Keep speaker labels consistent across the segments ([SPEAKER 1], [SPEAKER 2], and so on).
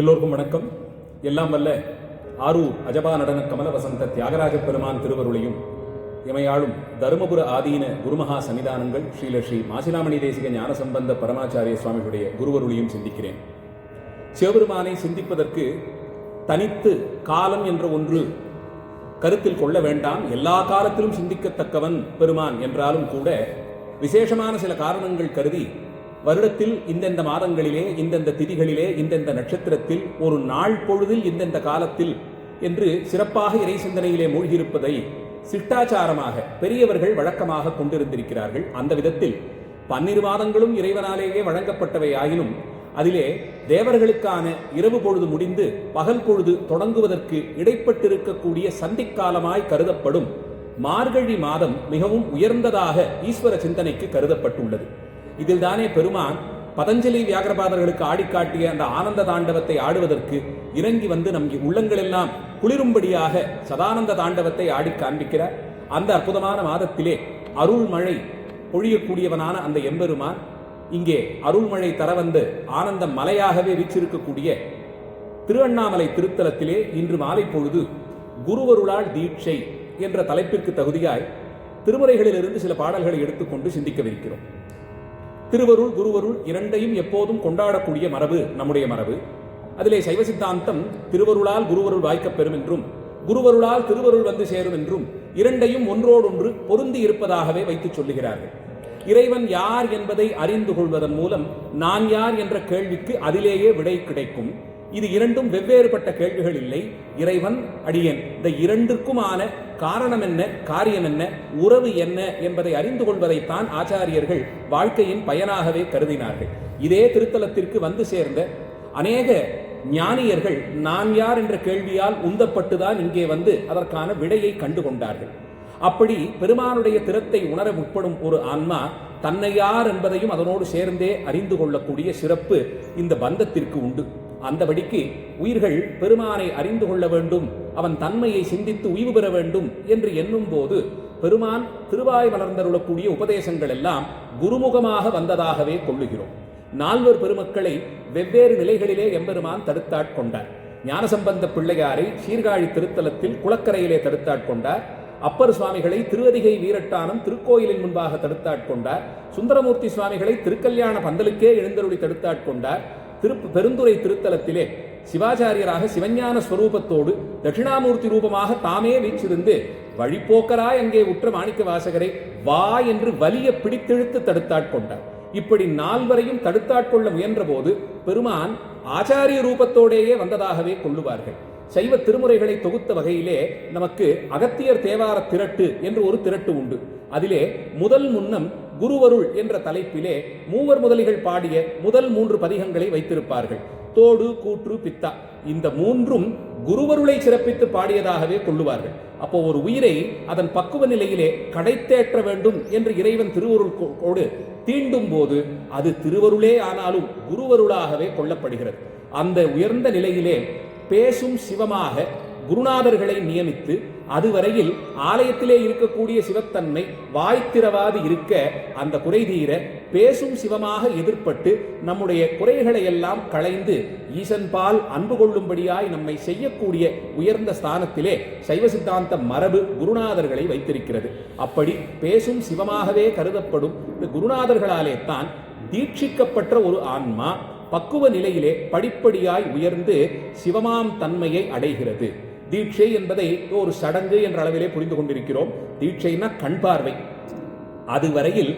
[SPEAKER 1] எல்லோருக்கும் வணக்கம். எல்லாம் வல்ல ஆரூர் அஜபா நடன கமல வசந்த தியாகராஜ பெருமான் திருவருளையும் இமையாளும் தருமபுர ஆதீன குருமகா சன்னிதானங்கள் ஸ்ரீ மாசிலாமணி தேசிக ஞானசம்பந்த பரமாச்சாரிய சுவாமிகளுடைய குருவருளையும் சிந்திக்கிறேன். சிவபெருமானை சிந்திப்பதற்கு தனித்து காலம் என்ற ஒன்று கருத்தில் கொள்ள வேண்டாம். எல்லா காலத்திலும் சிந்திக்கத்தக்கவன் பெருமான் என்றாலும் கூட விசேஷமான சில காரணங்கள் கருதி வருடத்தில் இந்தெந்த மாதங்களிலே, இந்தெந்த திதிகளிலே, இந்தெந்த நட்சத்திரத்தில், ஒரு நாள் பொழுதில், இந்தெந்த காலத்தில் என்று சிறப்பாக இறை சிந்தனையிலே மூழ்கியிருப்பதை சிட்டாச்சாரமாக பெரியவர்கள் வழக்கமாக கொண்டிருந்திருக்கிறார்கள். அந்த விதத்தில் 12 மாதங்களும் இறைவனாலேயே வழங்கப்பட்டவை ஆயினும் அதிலே தேவர்களுக்கான இரவு பொழுது முடிந்து பகல் பொழுது தொடங்குவதற்கு இடைப்பட்டிருக்கக்கூடிய சந்திக்காலமாய் கருதப்படும் மார்கழி மாதம் மிகவும் உயர்ந்ததாக ஈஸ்வர சிந்தனைக்கு கருதப்பட்டுள்ளது. இதில் தானே பெருமான் பதஞ்சலி வியாகரபாதர்களுக்கு ஆடிக்காட்டிய அந்த ஆனந்த தாண்டவத்தை ஆடுவதற்கு இறங்கி வந்து நம் உள்ளங்களெல்லாம் குளிரும்படியாக சதானந்த தாண்டவத்தை ஆடி காண்பிக்கிறார். அந்த அற்புதமான மாதத்திலே அருள்மழை பொழியக்கூடியவனான அந்த எம்பெருமான் இங்கே அருள்மழை தர வந்து ஆனந்த மலையாகவே வீற்றிருக்கக்கூடிய திருவண்ணாமலை திருத்தலத்திலே இன்று மாலை பொழுது குருவருளால் தீட்சை என்ற தலைப்பிற்கு தகுதியாய் திருமுறைகளிலிருந்து சில பாடல்களை எடுத்துக்கொண்டு சிந்திக்கவிருக்கிறோம். திருவருள் குருவருள் இரண்டையும் எப்போதும் கொண்டாடக்கூடிய மரபு நம்முடைய மரபு. அதிலே சைவ சித்தாந்தம் திருவருளால் குருவருள் வாய்க்கப் பெறும் என்றும் குருவருளால் திருவருள் வந்து சேரும் என்றும் இரண்டையும் ஒன்றோடொன்று பொருந்தி இருப்பதாகவே வைத்து சொல்லுகிறார்கள். இறைவன் யார் என்பதை அறிந்து கொள்வதன் மூலம் நான் யார் என்ற கேள்விக்கு அதிலேயே விடை கிடைக்கும். இது இரண்டும் வெவ்வேறுபட்ட கேள்விகள் இல்லை. இறைவன் அடியேன் இந்த இரண்டிற்குமான காரணம் என்ன, காரியம் என்ன, உறவு என்ன என்பதை அறிந்து கொள்வதைத்தான் ஆச்சாரியர்கள் வாழ்க்கையின் பயனாகவே கருதினார்கள். இதே திருத்தலத்திற்கு வந்து சேர்ந்த அநேக ஞானியர்கள் நான் யார் என்ற கேள்வியால் உந்தப்பட்டுதான் இங்கே வந்து அதற்கான விடையை கண்டுகொண்டார்கள். அப்படி பெருமானுடைய திறத்தை உணர முற்படும் ஒரு ஆன்மா தன்னை யார் என்பதையும் அதனோடு சேர்ந்தே அறிந்து கொள்ளக்கூடிய சிறப்பு இந்த பந்தத்திற்கு உண்டு. அந்தபடிக்கு உயிர்கள் பெருமானை அறிந்து கொள்ள வேண்டும், அவன் தன்மையை சிந்தித்து உய்வு பெற வேண்டும் என்று எண்ணும் போது பெருமான் திருவாய் மலர்ந்தருளக்கூடிய உபதேசங்கள் எல்லாம் குருமுகமாக வந்ததாகவே கொள்ளுகிறோம். 4 பெருமக்களை வெவ்வேறு நிலைகளிலே எம்பெருமான் தடுத்தாட்கொண்டார். ஞானசம்பந்த பிள்ளையாரை சீர்காழி திருத்தலத்தில் குளக்கரையிலே தடுத்தாட்கொண்டார். அப்பர் சுவாமிகளை திருவதிகை வீரட்டானம் திருக்கோயிலின் முன்பாக தடுத்தாட்கொண்டார். சுந்தரமூர்த்தி சுவாமிகளை திருக்கல்யாண பந்தலுக்கே எழுந்தருளி தடுத்தாட்கொண்டார். பெருந்துறை திருத்தலத்திலே சிவாச்சாரியராக சிவஞான ஸ்வரூபத்தோடு தட்சிணாமூர்த்தி ரூபமாக தாமே வீற்றிருந்து வழிபோக்கராய் அங்கே உற்ற மாணிக்க வாசகரை வா என்று வலிய பிடித்தெழுத்து தடுத்தாட்கொண்டார். இப்படி 4 தடுத்தாட்கொள்ள முயன்ற போது பெருமான் ஆச்சாரிய ரூபத்தோடேயே வந்ததாகவே கொள்ளுவார்கள். சைவ திருமுறைகளை தொகுத்த வகையிலே நமக்கு அகத்தியர் தேவார திரட்டு என்று ஒரு திரட்டு உண்டு. அதிலே முதல் முன்னம் குருவருள் என்ற தலைப்பிலே மூவர் முதலிகள் பாடிய முதல் 3 பதிகங்களை வைத்திருப்பார்கள். தோடு, கூற்று, பித்தா இந்த 3ம் குருவருளை சிறப்பித்து பாடியதாகவே கொள்ளுவார்கள். அப்போ ஒரு உயிரை அதன் பக்குவ நிலையிலே கடைத்தேற்ற வேண்டும் என்று இறைவன் திருவருளோடு தீண்டும் போது அது திருவருளே ஆனாலும் குருவருளாகவே கொள்ளப்படுகிறது. அந்த உயர்ந்த நிலையிலே பேசும் சிவமாக குருநாதர்களை நியமித்து அதுவரையில் ஆலயத்திலே இருக்கக்கூடிய சிவத்தன்மை வாய்த்திரவாது இருக்க அந்த குறை தீர பேசும் சிவமாக எதிர்பட்டு நம்முடைய குறைகளை எல்லாம் களைந்து ஈசன்பால் அன்பு கொள்ளும்படியாய் நம்மை செய்யக்கூடிய உயர்ந்த ஸ்தானத்திலே சைவ சித்தாந்த மரபு குருநாதர்களை வைத்திருக்கிறது. அப்படி பேசும் சிவமாகவே கருதப்படும் இந்த குருநாதர்களாலே தான் தீட்சிக்கப்பட்ட ஒரு ஆன்மா பக்குவ நிலையிலே படிப்படியாய் உயர்ந்து சிவமாம் தன்மையை அடைகிறது. தீட்சை என்பதை ஒரு சடங்கு என்ற அளவிலே புரிந்து கொண்டிருக்கிறோம். தீட்சைனா கண் பார்வை. அதுவரையில்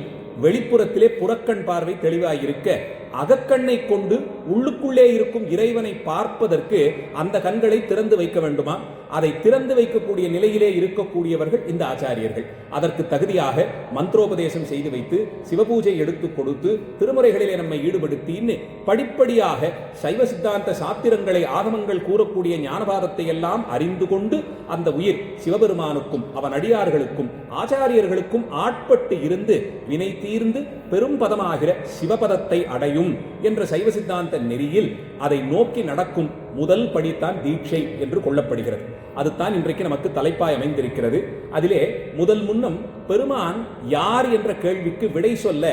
[SPEAKER 1] வெளிப்புறத்திலே புறக்கண் பார்வை தெளிவாயிருக்க அகக்கண்ணை கொண்டு உள்ளுக்குள்ளே இருக்கும் இறைவனை பார்ப்பதற்கு அந்த கண்களை திறந்து வைக்க வேண்டுமா? அதை திறந்து வைக்கக்கூடிய நிலையிலே இருக்கக்கூடியவர்கள் இந்த ஆச்சாரியர்கள். அதற்கு தகுதியாக மந்திரோபதேசம் செய்து வைத்து சிவபூஜை எடுத்து கொடுத்து திருமுறைகளிலே நம்மை ஈடுபடுத்தின்னு படிப்படியாக சைவ சித்தாந்த சாத்திரங்களை ஆகமங்கள் கூறக்கூடிய ஞானபாதத்தை எல்லாம் அறிந்து கொண்டு அந்த உயிர் சிவபெருமானுக்கும் அவன் அடியார்களுக்கும் ஆச்சாரியர்களுக்கும் ஆட்பட்டு இருந்து வினை தீர்ந்து பெரும் பதமாகிற சிவபதத்தை அடையும் என்ற சைவ சித்தாந்த நெறியில் அதை நோக்கி நடக்கும் முதல் படித்தான் தீட்சை என்று கொள்ளப்படுகிறது. அதுதான் இன்றைக்கு நமக்கு தலைப்பாய் அமைந்திருக்கிறது. அதிலே முதல் முன்னம் பெருமான் யார் என்ற கேள்விக்கு விடை சொல்ல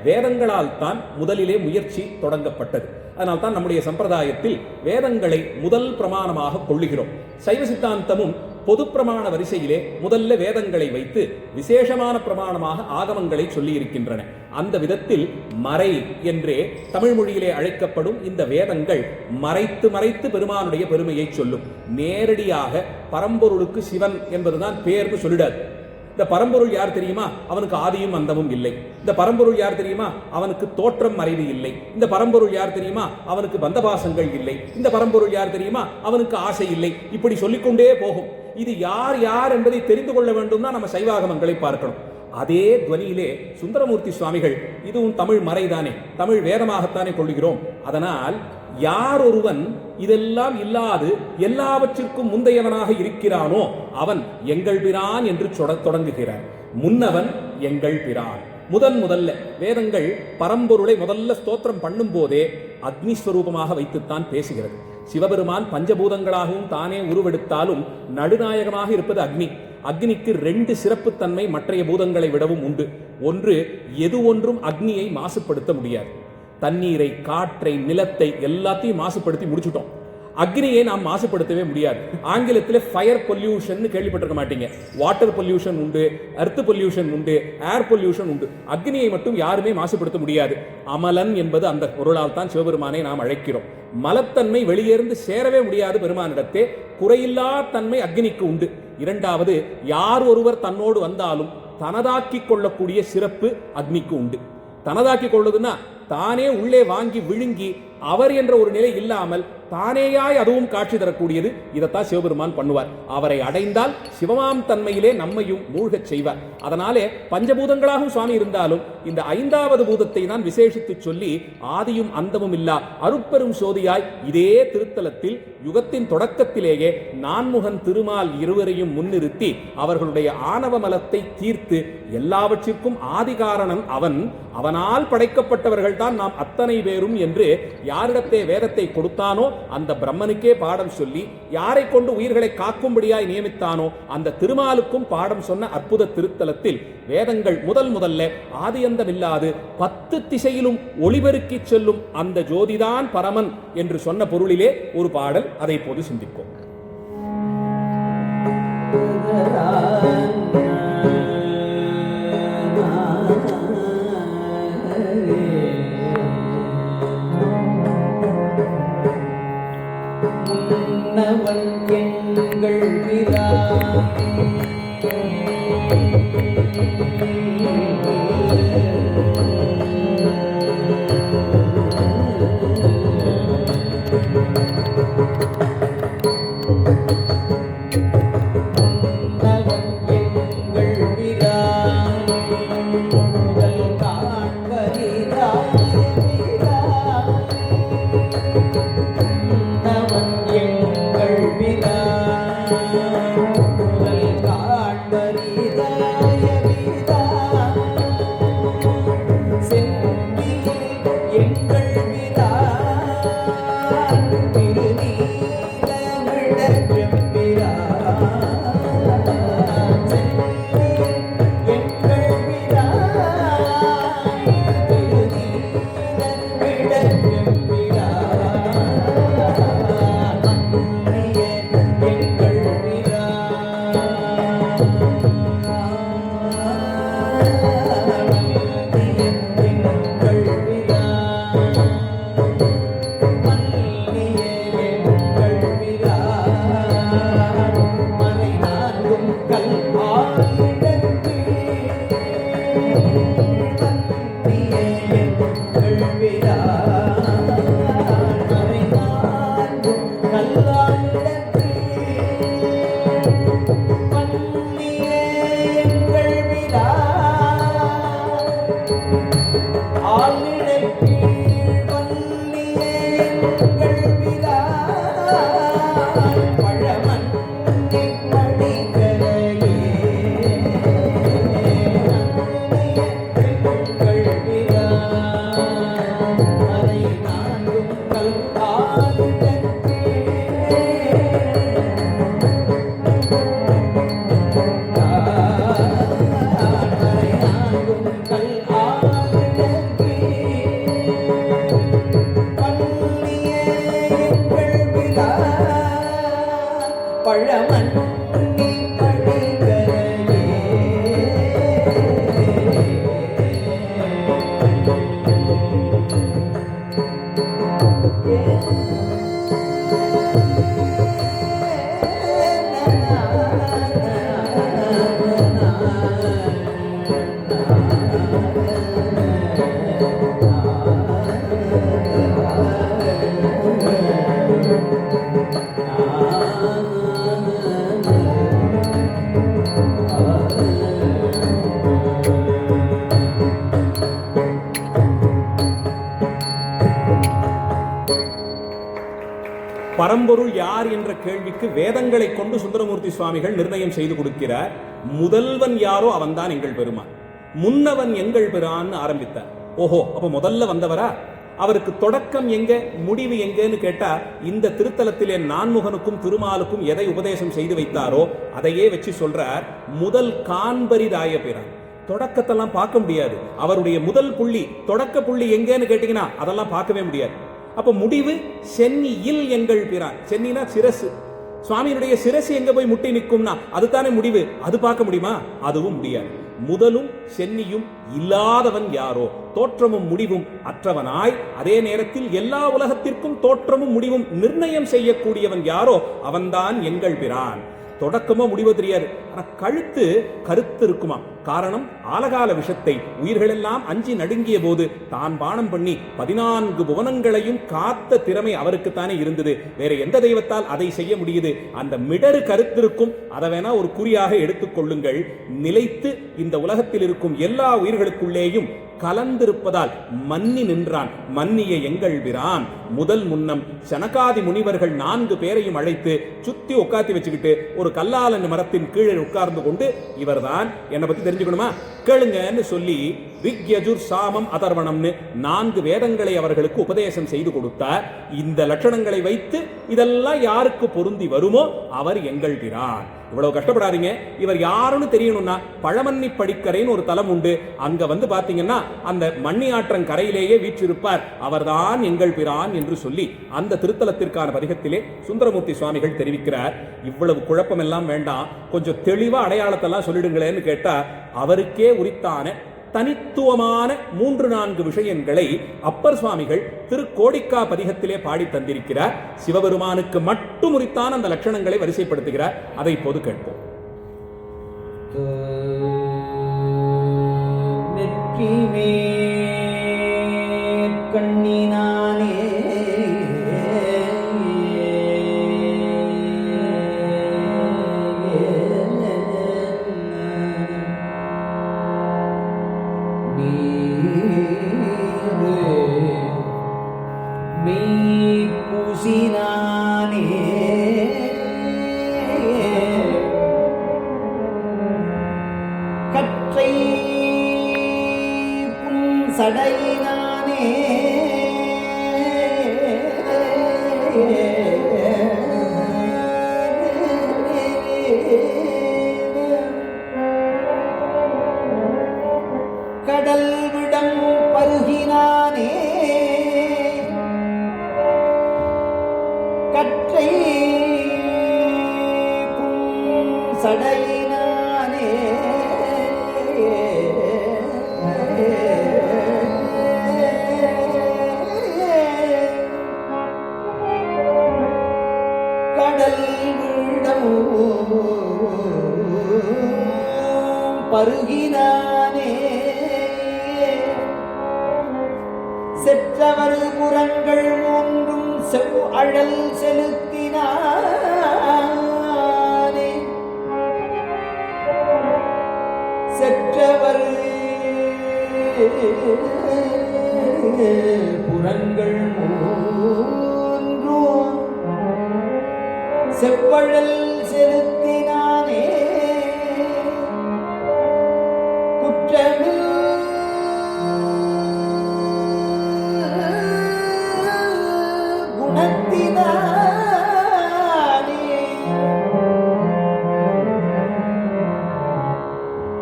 [SPEAKER 1] வேதங்களால் தான் முதலிலே முயற்சி தொடங்கப்பட்டது. அதனால் தான் நம்முடைய சம்பிரதாயத்தில் வேதங்களை முதல் பிரமாணமாக கொள்ளுகிறோம். சைவ சித்தாந்தமும் பொது பிரமாண வரிசையிலே முதல்ல வேதங்களை வைத்து விசேஷமான பிரமாணமாக ஆகமங்களை சொல்லி இருக்கின்றன. அந்த விதத்தில் மறை என்றே தமிழ் மொழியிலே அழைக்கப்படும் இந்த வேதங்கள் மறைத்து மறைத்து பெருமானுடைய பெருமையை சொல்லும். நேரடியாக பரம்பொருளுக்கு சிவன் என்பதுதான் பேர்னு சொல்லிடாது. இந்த பரம்பொருள் யார் தெரியுமா? அவனுக்கு ஆதியும் அந்தமும் இல்லை. இந்த பரம்பொருள் யார் தெரியுமா? அவனுக்கு தோற்றம் மறைவு இல்லை. இந்த பரம்பொருள் யார் தெரியுமா? அவனுக்கு பந்தபாசங்கள் இல்லை. இந்த பரம்பொருள் யார் தெரியுமா? அவனுக்கு ஆசை இல்லை. இப்படி சொல்லிக்கொண்டே போகும். இது யார் யார் என்பதை தெரிந்து கொள்ள வேண்டும்னா நம்ம சைவாகமங்களை பார்க்கணும். அதே துவனியிலே சுந்தரமூர்த்தி சுவாமிகள், இதுவும் தமிழ் மறைதானே, தமிழ் வேதமாகத்தானே கொள்கிறோம், அதனால் யார் ஒருவன் இதெல்லாம் இல்லாது எல்லாவற்றிற்கும் முந்தையவனாக இருக்கிறானோ அவன் எங்கள் பிரான் என்று தொடங்குகிறார். முன்னவன் எங்கள் பிரான். முதல்ல வேதங்கள் பரம்பொருளை முதல்ல ஸ்தோத்திரம் பண்ணும் போதே அக்னிஸ்வரூபமாக வைத்துத்தான் பேசுகிறது. சிவபெருமான் பஞ்சபூதங்களாகவும் தானே உருவெடுத்தாலும் நடுநாயகமாக இருப்பது அக்னி. அக்னிக்கு 2 சிறப்புத்தன்மை மற்றைய பூதங்களை விடவும் உண்டு. ஒன்று, எது ஒன்றும் அக்னியை மாசுபடுத்த முடியாது. தண்ணீரை, காற்றை, நிலத்தை எல்லாத்தையும் மாசுபடுத்தி முடிச்சுட்டோம். அக்னியை நாம் மாசுபடுத்தவே முடியாது. ஆங்கிலத்தில் ஃபயர் பொல்யூஷன் கேள்விப்பட்டிருக்க மாட்டீங்க. வாட்டர் பொல்யூஷன் உண்டு, எர்த் பொல்யூஷன் உண்டு, ஏர் பொல்யூஷன் உண்டு. அக்னியை மட்டும் யாருமே மாசுபடுத்த முடியாது. அமலன் என்பது அந்த பொருளால் தான் சிவபெருமானை நாம் அழைக்கிறோம். மலத்தன்மை வெளியேந்து சேரவே முடியாது பெருமானிடத்தே. குறையில்லா தன்மை அக்னிக்கு உண்டு. இரண்டாவது, யார் ஒருவர் தன்னோடு வந்தாலும் தனதாக்கி கொள்ளக்கூடிய சிறப்பு அக்னிக்கு உண்டு. தனதாக்கி கொள்ளுதுன்னா தானே உள்ளே வாங்கி விழுங்கி அவர் என்ற ஒரு நிலை இல்லாமல் தானேயாய் அதுவும் காட்சி தரக்கூடியது. இதைத்தான் சிவபெருமான் பண்ணுவார். அவரை அடைந்தால் சிவமாம் தன்மையிலே நம்மையும் மூழ்கச் செய்வார். அதனாலே பஞ்சபூதங்களாகவும் சுவாமி இருந்தாலும் இந்த 5வது பூதத்தை தான் விசேஷித்து சொல்லி ஆதியும் அந்தமும் இல்லா அருட்பெரும் சோதியாய் இதே திருத்தலத்தில் யுகத்தின் தொடக்கத்திலேயே நான்முகன் திருமால் இருவரையும் முன்னிறுத்தி அவர்களுடைய ஆணவ மலத்தை தீர்த்து எல்லாவற்றிற்கும் ஆதிகாரணன் அவன், அவனால் படைக்கப்பட்டவர்கள் தான் நாம் அத்தனை பேரும் என்று யாரிடத்தே வேதத்தை கொடுத்தானோ அந்த பிரம்மனுக்கே பாடம் சொல்லி யாரை கொண்டு உயிர்களை காக்கும்படியாய் நியமித்தானோ அந்த திருமாலுக்கும் பாடம் சொன்ன அற்புத திருத்தலத்தில் வேதங்கள் முதல்ல ஆதியந்தமில்லாது 10 திசையிலும் ஒளிபெருக்கி செல்லும் அந்த ஜோதிதான் பரமன் என்று சொன்ன பொருளிலே ஒரு பாடல். அதை போது சிந்திப்போம்.
[SPEAKER 2] முன்னவன் எங்கள்
[SPEAKER 1] பரம்பொருள் யார் என்ற கேள்விக்கு வேதங்களை கொண்டு சுந்தரமூர்த்தி சுவாமிகள் நிர்ணயம் செய்து கொடுக்கிறார். முதல்வன் யாரோ அவன்தான் எங்கள் பெருமான், முன்னவன் எங்கள் பிரான்னு ஆரம்பித்தார். ஓஹோ, அப்ப முதல்ல வந்தவரா? அவருக்கு தொடக்கம் எங்க, முடிவு எங்கன்னு கேட்டா, இந்த திருத்தலத்திலே நான்முகனுக்கும் திருமாலுக்கும் எதை உபதேசம் செய்து வைத்தாரோ அதையே வச்சு சொல்றார். முதல் காண்பரிதாய பிரான். தொடக்கத்தெல்லாம் பார்க்க முடியாது. அவருடைய முதல் புள்ளி, தொடக்க புள்ளி எங்கன்னு கேட்டீங்கன்னா அதெல்லாம் பார்க்கவே முடியாது. அப்ப முடிவு சென்னியில் எங்கள் பிரான். சென்னினா சிரசு. சுவாமியினுடைய சிரசு எங்க போய் முட்டி நிற்கும்னா அதுதானே முடிவு. அது பார்க்க முடியுமா? அதுவும் முடியாது. முதலும் சென்னியும் இல்லாதவன் யாரோ, தோற்றமும் முடிவும் அற்றவனாய், அதே நேரத்தில் எல்லா உலகத்திற்கும் தோற்றமும் முடிவும் நிர்ணயம் செய்யக்கூடியவன் யாரோ அவன்தான் எங்கள் பிரான். தொடக்கமோ முடிவோ தெரியாது, ஆனா கழுத்து கருத்து இருக்குமா. காரணம், ஆலகால விஷத்தை உயிர்களெல்லாம் அஞ்சி நடுங்கிய போது தான் பானம் பண்ணி 14 புவனங்களையும் காத்த திறமை அவருக்குத்தானே இருந்தது. வேற எந்த தெய்வத்தால் அதை செய்ய முடியுது? அந்த மிடறு கருத்திருக்கும். அதை வேணா ஒரு குறியாக எடுத்துக்கொள்ளுங்கள். நிலைத்து இந்த உலகத்தில் இருக்கும் எல்லா உயிர்களுக்குள்ளேயும் கலந்திருப்பதால் மன்னி நின்றான். மன்னிய எங்கள் பிரான் முதல் முன்னம் சனகாதி முனிவர்கள் 4 பேரையும் அழைத்து சுத்தி உட்காத்தி வச்சுக்கிட்டு ஒரு கல்லாலன் மரத்தின் கீழே உட்கார்ந்து கொண்டு, இவர்தான் என்னை பத்தி தெரிஞ்சுக்கணுமா கேளுங்கன்னு சொல்லி ரிக் யஜுர் சாமம் அதர்வணம்னு 4 வேதங்களை அவர்களுக்கு உபதேசம் செய்து கொடுத்தார். இந்த லட்சணங்களை வைத்து இதெல்லாம் யாருக்கு பொருந்தி வருமோ அவர் எங்கள் பிரான். இவ்வளவு கஷ்டப்படாதீங்க. இவர் யாருன்னு தெரியணும்னா பழமன்னி படிக்கரைன்னு ஒரு தலம் உண்டு. அங்க வந்து பாத்தீங்கன்னா அந்த மண்ணி ஆற்றன் கரையிலேயே வீற்றிருப்பார். அவர்தான் எங்கள் பிரான் என்று சொல்லி அந்த திருத்தலத்திற்கான பதிகத்திலே சுந்தரமூர்த்தி சுவாமிகள் தெரிவிக்கிறார். இவ்வளவு குழப்பம் எல்லாம் வேண்டாம், கொஞ்சம் தெளிவா அடையாளத்தெல்லாம் சொல்லிடுங்களேன்னு கேட்டா, அவருக்கே உரித்தான தனித்துவமான 3-4 விஷயங்களை அப்பர் சுவாமிகள் திருக்கோடிக்கா பதிகத்திலே பாடி தந்திருக்கிறார். சிவபெருமானுக்கு மட்டும் உரித்தான அந்த லட்சணங்களை வரிசைப்படுத்துகிறார். அதை இப்போது கேட்போம்.
[SPEAKER 2] நெற்றிமே கண்ணினானே கற்றை சடையினானே கடல் விடம் பருகினானே கற்றை சடையினானே கடல் விடம் பருகினானே செற்றவர் புறங்கள் 3 செவ் அழல் செலுத்தினானே செற்றவர் புறங்கள் 3 செவ்வழல் செலுத்தினானே குற்றமில்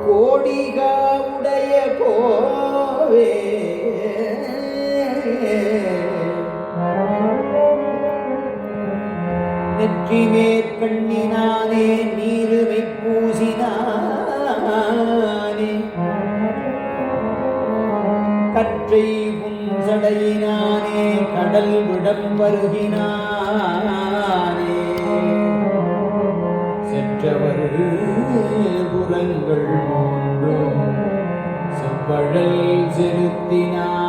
[SPEAKER 2] கோடிகா உடைய கோவே நெற்றி மேற்கண்ணினானே நீருமை பூசினானே கற்றை புன்சடையினானே சடையினானே கடல் விடம் வருகினானே செற்றவர் புறங்கள் மூன்றும் செவ்வழல் செலுத்தினானே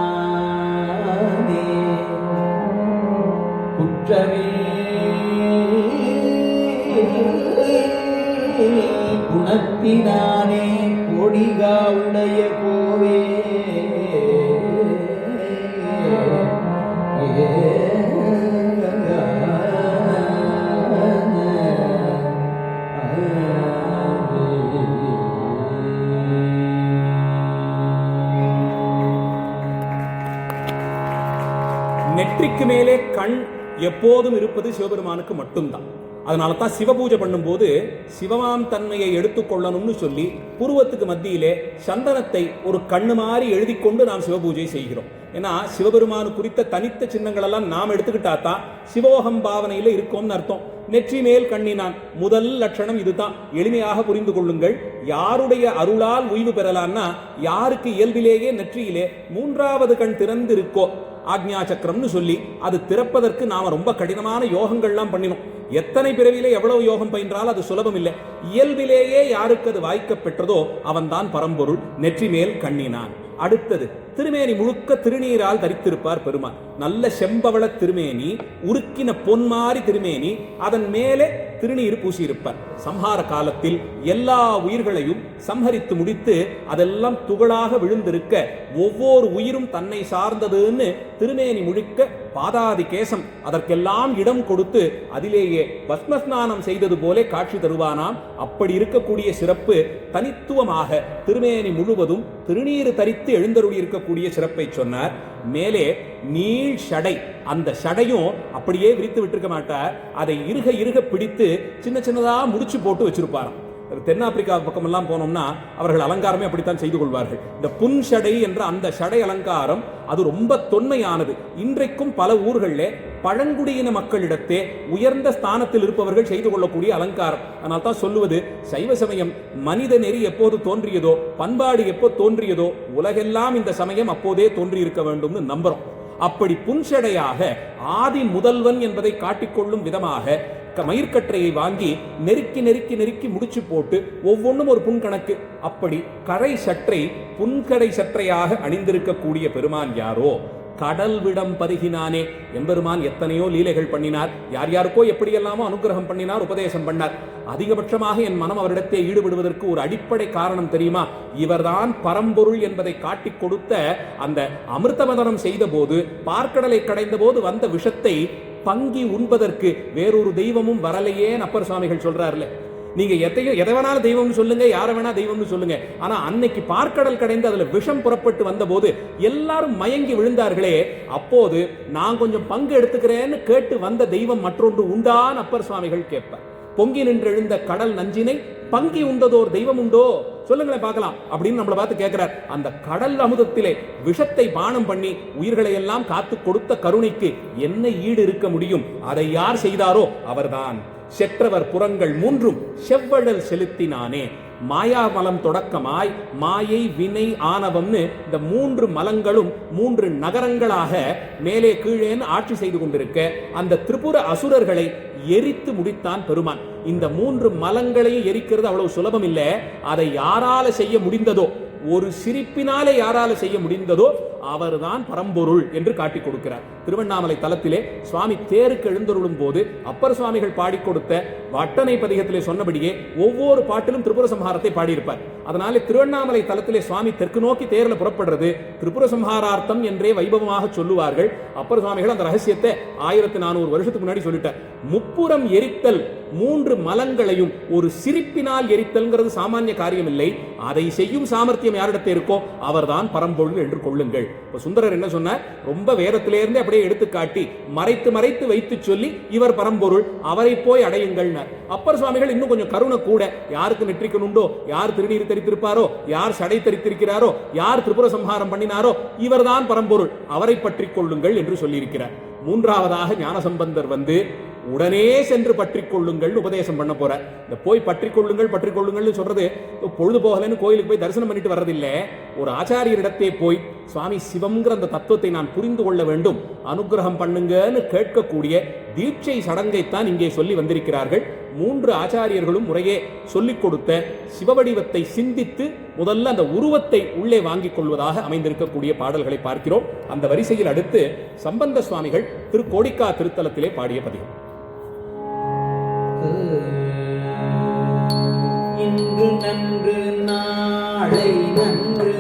[SPEAKER 2] குற்றமே குணத்தினானே கொடிகா உடைய கோவே
[SPEAKER 1] நெற்றிக்கு மேலே கண் எப்போதும் இருப்பது சிவபெருமானுக்கு மட்டும்தான். அதனால தான் சிவபூஜை பண்ணும்போது சிவமாம் தன்மையை எடுத்துக்கொள்ளணும்னு சொல்லி புருவத்துக்கு மத்தியிலே சந்தனத்தை ஒரு கண்ணு மாதிரி எழுதி கொண்டு நாம் சிவபூஜை செய்கிறோம். ஏன்னா சிவபெருமானு குறித்த தனித்த சின்னங்கள் எல்லாம் நாம் எடுத்துக்கிட்டா தான் சிவோகம் பாவனையில இருக்கோம்னு அர்த்தம். நெற்றி மேல் கண்ணினான் முதல் லட்சணம் இதுதான். எளிமையாக புரிந்து கொள்ளுங்கள். யாருடைய அருளால் உய்வு பெறலான்னா யாருக்கு இயல்பிலேயே நெற்றியிலே மூன்றாவது கண் திறந்து இருக்கோ ஆக்ஞா சக்கரம்னு சொல்லி அது திறப்பதற்கு நாம ரொம்ப கடினமான யோகங்கள்லாம் பண்ணினோம். எத்தனை பிறவிலே எவ்வளவு யோகம் பயின்றால் அது சுலபம் இல்லை. இயல்பிலேயே யாருக்கு அது வாய்க்க பெற்றதோ அவன்தான் பரம்பொருள். நெற்றி மேல் கண்ணினான். அடுத்தது திருமேனி முழுக்க திருநீரால் தரித்திருப்பார் பெருமான். நல்ல செம்பவள திருமேனி, உருக்கின பொன்மாரி திருமேனி, அதன் மேலே திருநீர் பூசியிருப்பார். சம்ஹார காலத்தில் எல்லா உயிர்களையும் சம்ஹரித்து முடித்து அதெல்லாம் துகளாக விழுந்திருக்க ஒவ்வொரு உயிரும் தன்னை சார்ந்ததுன்னு திருமேனி முழுக்க பாதாதி கேசம் அதற்கெல்லாம் இடம் கொடுத்து அதிலேயே பஸ்மஸ்நானம் செய்தது போல காட்சி தருவானாம். அப்படி இருக்கக்கூடிய சிறப்பு தனித்துவமாக திருமேனி முழுவதும் திருநீர் தரித்து எழுந்தருளி இருக்கக்கூடிய சிறப்பை சொன்னார். மேலே நீள் ஷடை, அந்த ஷடையும் அப்படியே விரித்து விட்டிருக்க மாட்டார். அதை இருக இருக பிடித்து சின்ன சின்னதா முடிச்சு போட்டு வச்சிருப்பாராம். தென்னாப்பிரிக்கா பக்கம் எல்லாம் போனோம்னா அவர்கள் அலங்காரமே அப்படித்தான் செய்து கொள்வார்கள். இந்த புன் ஷடை என்ற அந்த ஷடை அலங்காரம் அது ரொம்ப தொன்மையானது. இன்றைக்கும் பல ஊர்களிலே பழங்குடியின மக்களிடத்தே உயர்ந்த ஸ்தானத்தில் இருப்பவர்கள் செய்து கொள்ளக்கூடிய அலங்காரம். அதனால் தான் சொல்லுவது சைவ சமயம் மனித நெறி எப்போது தோன்றியதோ, பண்பாடு எப்போது தோன்றியதோ, உலகெல்லாம் இந்த சமயம் அப்போதே தோன்றி இருக்க வேண்டும்னு நம்புறோம். அப்படி புன்ஷடையாக ஆதி முதல்வன் என்பதை காட்டிக்கொள்ளும் விதமாக மயிர்கற்றையை வாங்கி நெருக்கி நெருக்கி நெருக்கி முடிச்சு போட்டு ஒவ்வொன்றும் ஒரு புன்கணக்கு. அப்படி கரை சற்றை புன்கடை சற்றையாக அணிந்திருக்கக்கூடிய பெருமான் யாரோ கடல் விடம் பருகினானே. எம்பெருமான் எத்தனையோ லீலைகள் பண்ணினார், யார் யாருக்கோ எப்படியெல்லாமோ அனுகிரகம் பண்ணினார், உபதேசம் பண்ணார். அதிகபட்சமாக என் மனம் அவரிடத்தே ஈடுபடுவதற்கு ஒரு அடிப்படை காரணம் தெரியுமா? இவர்தான் பரம்பொருள் என்பதை காட்டிக் கொடுத்த அந்த அமிர்தமதனம் செய்த போது, பார்க்கடலை கடைந்த போது வந்த விஷத்தை பங்கி உண்பதற்கு வேறொரு தெய்வமும் வரலையே அப்பர் சுவாமிகள் சொல்றாருல. நீங்க எதை வேணாலும் தெய்வம்னு சொல்லுங்க, யாரை வேணா தெய்வம்னு சொல்லுங்க, ஆனா அன்னைக்கு பார்க்கடல் கடைந்து அதுல விஷம் புறப்பட்டு வந்த போது எல்லாரும் மயங்கி விழுந்தார்களே, அப்போது நான் கொஞ்சம் பங்கு எடுத்துக்கிறேன்னு கேட்டு வந்த தெய்வம் மற்றொன்று உண்டான் அப்பர் சுவாமிகள் கேட்பார். பொங்கி நின்று எழுந்த கடல் நஞ்சினை பங்கி உண்டதோர் தெய்வம் உண்டோ சொல்லுங்களேன் பார்க்கலாம் அப்படின்னு நம்மளை பார்த்து கேட்கிறார். அந்த கடல் அமுதத்திலே விஷத்தை பானம் பண்ணி உயிர்களை எல்லாம் காத்து கொடுத்த கருணைக்கு என்ன ஈடு இருக்க முடியும்? அதை யார் செய்தாரோ அவர்தான். செற்றவர் புறங்கள் மூன்றும் செவ்வழல் செலுத்தினானே. மாயா மலம் தொடக்கமாய் மாயை வினை ஆணவம்னு இந்த மூன்று மலங்களும் மூன்று நகரங்களாக மேலே கீழேன்னு ஆட்சி செய்து கொண்டிருக்க அந்த திரிபுர அசுரர்களை எரித்து முடித்தான் பெருமான். இந்த மூன்று மலங்களையும் எரிக்கிறது அவ்வளவு சுலபம் இல்லை. அதை யாரால செய்ய முடிந்ததோ, ஒரு சிரிப்பினாலே யாரால செய்ய முடிந்ததோ அவர்தான் பரம்பொருள் என்று காட்டிக் கொடுக்கிறார். திருவண்ணாமலை தலத்திலே சுவாமி தேருக்கு எழுந்தருளும் போது அப்பர் சுவாமிகள் பாடிக் கொடுத்த வட்டனை பதிகத்திலே சொன்னபடியே ஒவ்வொரு பாட்டிலும் திரிபுர சம்ஹாரத்தை பாடியிருப்பார். அதனாலே திருவண்ணாமலை தலத்திலே சுவாமி தெற்கு நோக்கி தேர்ல புறப்படுறது திரிபுர சம்ஹாரார்த்தம் என்றே வைபவமாக சொல்லுவார்கள். அப்பர் சுவாமிகள் அந்த ரகசியத்தை 1400 வருஷத்துக்கு முன்னாடி சொல்லிட்டார். முப்புறம் எரித்தல், மூன்று மலங்களையும் ஒரு சிரிப்பினால் எரித்தல்ங்கிறது சாமானிய காரியம் இல்லை. அதை செய்யும் சாமர்த்தியம் யாரிடத்தை இருக்கோ அவர்தான் பரம்பொருள் என்று கொள்ளுங்கள். இப்ப சுந்தரர் என்ன சொன்னார்? ரொம்ப வேதத்திலிருந்து அப்படியே எடுத்து காட்டி மறைத்து மறைத்து வைத்து சொல்லி இவர் பரம்பொருள், அவரை போய் அடையுங்கள். அப்பர் சுவாமிகள் இன்னும் கொஞ்சம் கருணை கூட. யாருக்கு நெற்றிக்கணுண்டோ, யார் திருநீர் தரித்திருப்பாரோ, யார் சடை தரித்திருக்கிறாரோ, யார் திரிபுர சம்ஹாரம் பண்ணினாரோ இவர்தான் பரம்பொருள், அவரை பற்றி கொள்ளுங்கள் என்று சொல்லியிருக்கிறார். மூன்றாவதாக ஞானசம்பந்தர் வந்து உடனே சென்று பற்றிக் கொள்ளுங்கள் உபதேசம் பண்ண போற. இந்த போய் பற்றிக் கொள்ளுங்கள் சொல்றது பொழுது போகலன்னு கோயிலுக்கு போய் தரிசனம் பண்ணிட்டு வர்றதில்லை. ஒரு ஆச்சாரியரிடத்தே போய் சுவாமி சிவம்ங்கிற அந்த தத்துவத்தை நான் புரிந்து கொள்ள வேண்டும், அனுகிரகம் பண்ணுங்கன்னு கேட்கக்கூடிய தீட்சை சடங்கைத்தான் இங்கே சொல்லி வந்திருக்கிறார்கள். 3 ஆச்சாரியர்களும் முறையே சொல்லிக் கொடுத்த சிவவடிவத்தை சிந்தித்து முதல்ல அந்த உருவத்தை உள்ளே வாங்கிக் கொள்வதாக அமைந்திருக்கக்கூடிய பாடல்களை பார்க்கிறோம். அந்த வரிசையில் அடுத்து சம்பந்த சுவாமிகள் திருக்கோடிக்கா திருத்தலத்திலே பாடிய பதிகம்.
[SPEAKER 2] இன்று நன்று நாளை நன்று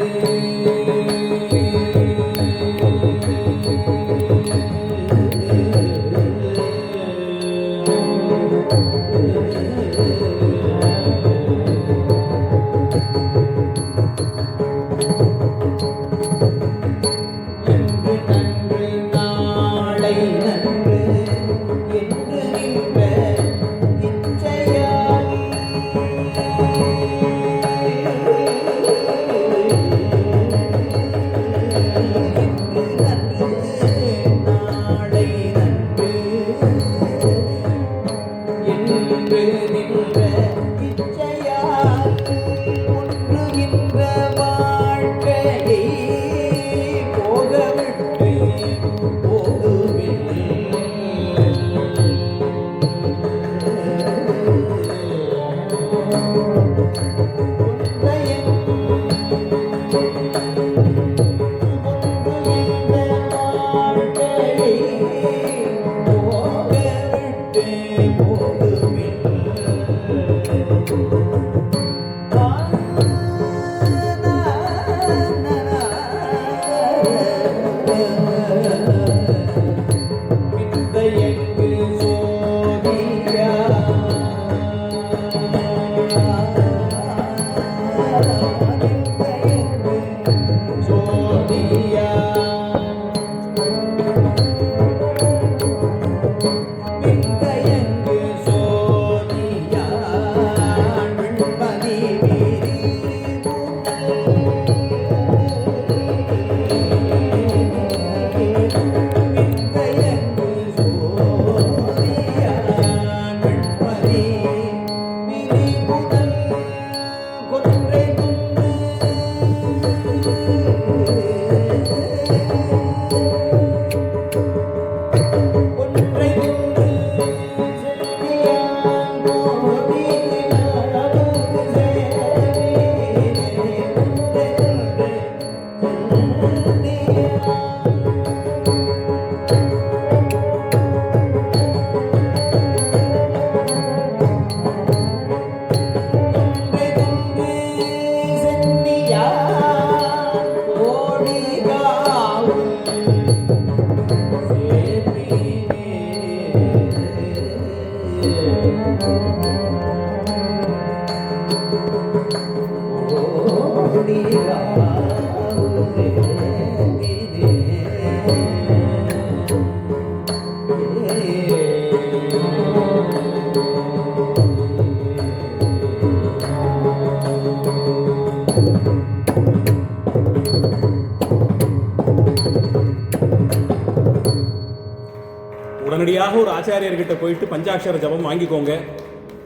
[SPEAKER 1] உடனடியாக ஒரு ஆச்சாரியர்கிட்ட போயிட்டு பஞ்சாட்சர ஜபம் வாங்கிக்கோங்க,